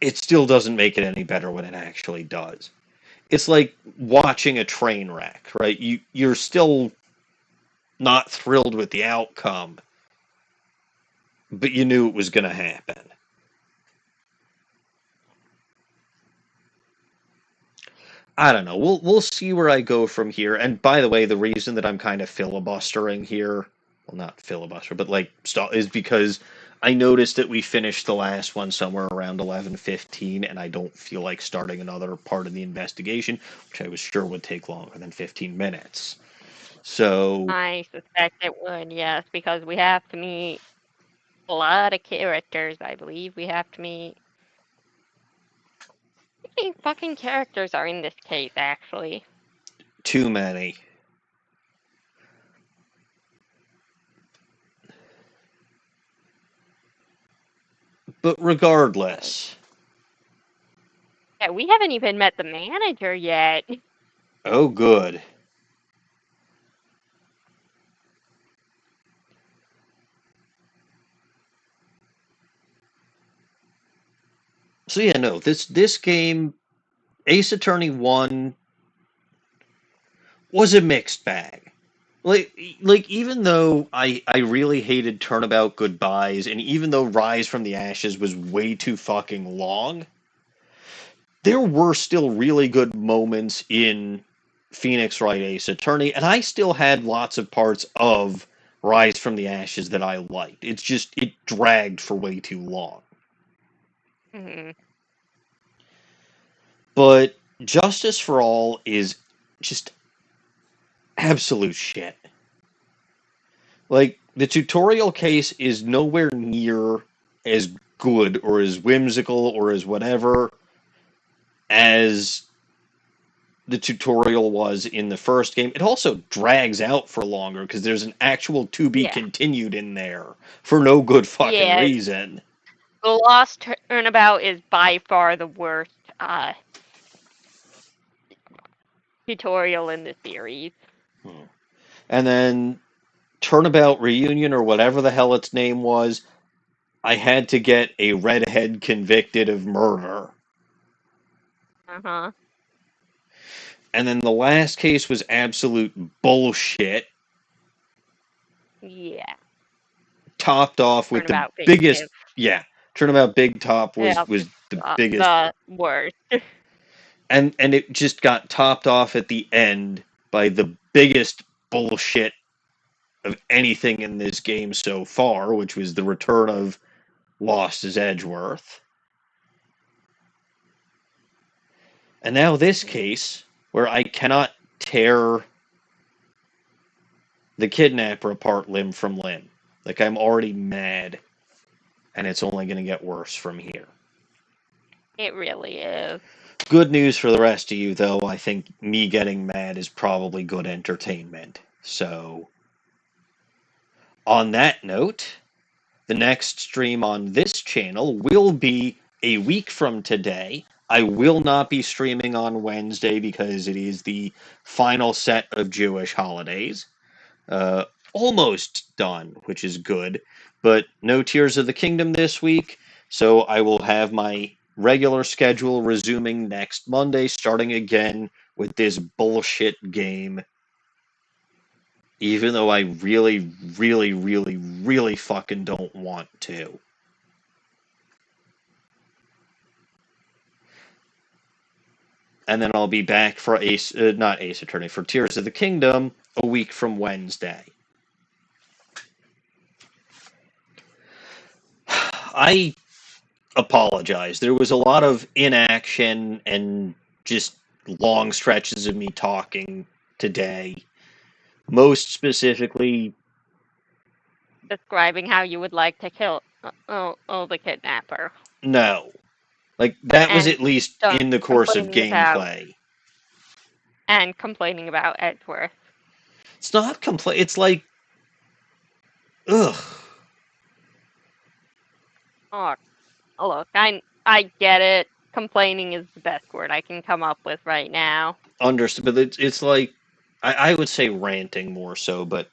A: it still doesn't make it any better when it actually does. It's like watching a train wreck, right? You're still not thrilled with the outcome, but you knew it was going to happen. I don't know. We'll see where I go from here. And by the way, the reason that I'm kind of filibustering here, well, not filibuster, but like is because I noticed that we finished the last one somewhere around 11:15, and I don't feel like starting another part of the investigation, which I was sure would take longer than 15 minutes. So
B: I suspect it would, yes, because we have to meet a lot of characters, I believe. We have to meet... How many fucking characters are in this case, actually?
A: too many. But regardless.
B: Yeah, we haven't even met the manager yet.
A: Oh, good. So yeah, no, this game, Ace Attorney 1, was a mixed bag. Like even though I really hated Turnabout Goodbyes, and even though Rise from the Ashes was way too fucking long, there were still really good moments in Phoenix Wright Ace Attorney, and I still had lots of parts of Rise from the Ashes that I liked. It's just, it dragged for way too long.
B: Mm-hmm.
A: But Justice for All is just absolute shit. Like, the tutorial case is nowhere near as good or as whimsical or as whatever as the tutorial was in the first game. It also drags out for longer because there's an actual to be continued in there for no good fucking reason.
B: The Lost Turnabout is by far the worst tutorial in the series.
A: And then Turnabout Reunion, or whatever the hell its name was, I had to get a redhead convicted of murder.
B: Uh-huh.
A: And then the last case was absolute bullshit.
B: Yeah.
A: Topped off with the
B: Turnabout Big
A: biggest,
B: Give.
A: yeah, Turnabout Big Top
B: Yeah,
A: was the biggest,
B: the worst.
A: and it just got topped off at the end by the biggest bullshit of anything in this game so far, which was the return of Lost as Edgeworth. And now this case, where I cannot tear the kidnapper apart limb from limb. Like, I'm already mad, and it's only going to get worse from here.
B: It really is.
A: Good news for the rest of you, though. I think me getting mad is probably good entertainment. So, on that note, the next stream on this channel will be a week from today. I will not be streaming on Wednesday because it is the final set of Jewish holidays. Almost done, which is good, but no Tears of the Kingdom this week, so I will have my regular schedule resuming next Monday, starting again with this bullshit game, even though I really, really, really, really fucking don't want to. And then I'll be back for not Ace Attorney, for Tears of the Kingdom a week from Wednesday. I apologize. There was a lot of inaction and just long stretches of me talking today. Most specifically,
B: Describing how you would like to kill the kidnapper.
A: no. Like, that was
B: And
A: at least in the course of gameplay.
B: Complaining about Edgeworth.
A: It's not complain. It's like, ugh.
B: Oh, look, I get it. Complaining is the best word I can come up with right now.
A: Understood, but it's like, I would say ranting more so, but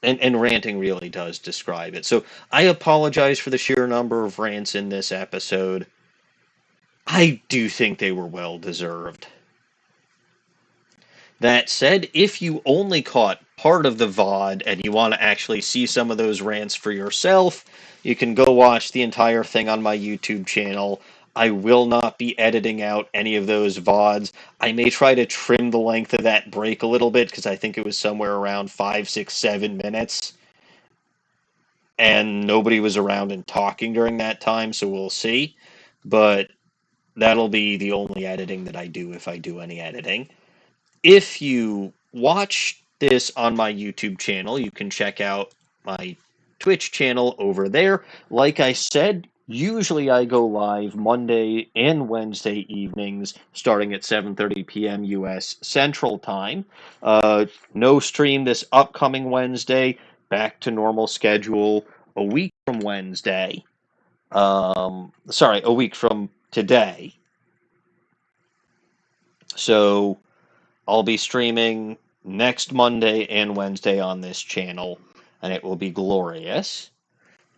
A: and ranting really does describe it. So I apologize for the sheer number of rants in this episode. I do think they were well deserved. That said, if you only caught part of the VOD and you want to actually see some of those rants for yourself, you can go watch the entire thing on my YouTube channel. I will not be editing out any of those VODs. I may try to trim the length of that break a little bit because I think it was somewhere around 5, 6, 7 minutes. And nobody was around and talking during that time, so we'll see. But that'll be the only editing that I do if I do any editing. If you watch this on my YouTube channel, you can check out my Twitch channel over there. Like I said, usually I go live Monday and Wednesday evenings starting at 7:30 p.m. US Central Time. No stream this upcoming Wednesday. Back to normal schedule a week from Wednesday. A week from today. So I'll be streaming next Monday and Wednesday on this channel, and it will be glorious.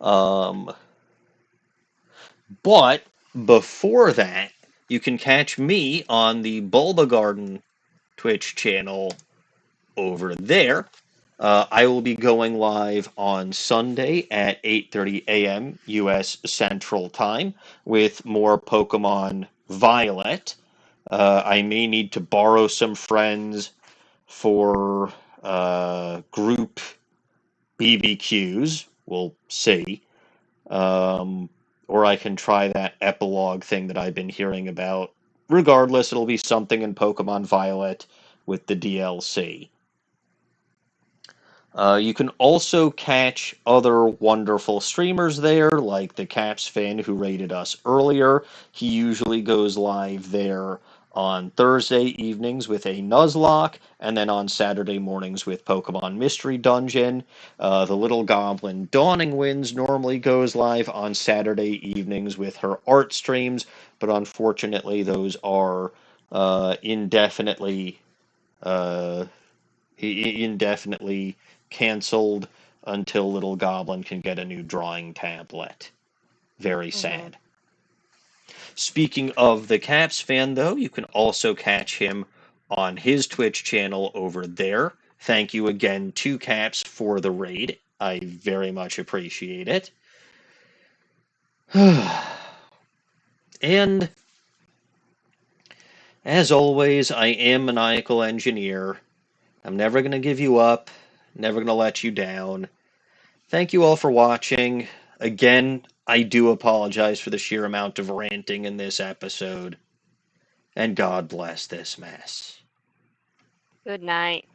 A: But before that, you can catch me on the Bulba Garden Twitch channel over there. I will be going live on Sunday at 8:30 a.m. U.S. Central Time with more Pokemon Violet. I may need to borrow some friends for group BBQs. We'll see. Or I can try that epilogue thing that I've been hearing about. Regardless, it'll be something in Pokemon Violet with the DLC. You can also catch other wonderful streamers there, like the Caps fan who rated us earlier. He usually goes live there on Thursday evenings with a Nuzlocke, and then on Saturday mornings with Pokemon Mystery Dungeon. The little goblin DawningWinds normally goes live on Saturday evenings with her art streams, but unfortunately those are indefinitely indefinitely canceled until Little Goblin can get a new drawing tablet. Very sad. Speaking of the Caps fan, though, you can also catch him on his Twitch channel over there. Thank you again, Two Caps, for the raid. I very much appreciate it. And as always, I am Maniacal Engineer. I'm never going to give you up, never going to let you down. Thank you all for watching. Again, I do apologize for the sheer amount of ranting in this episode. And God bless this mess.
B: Good night.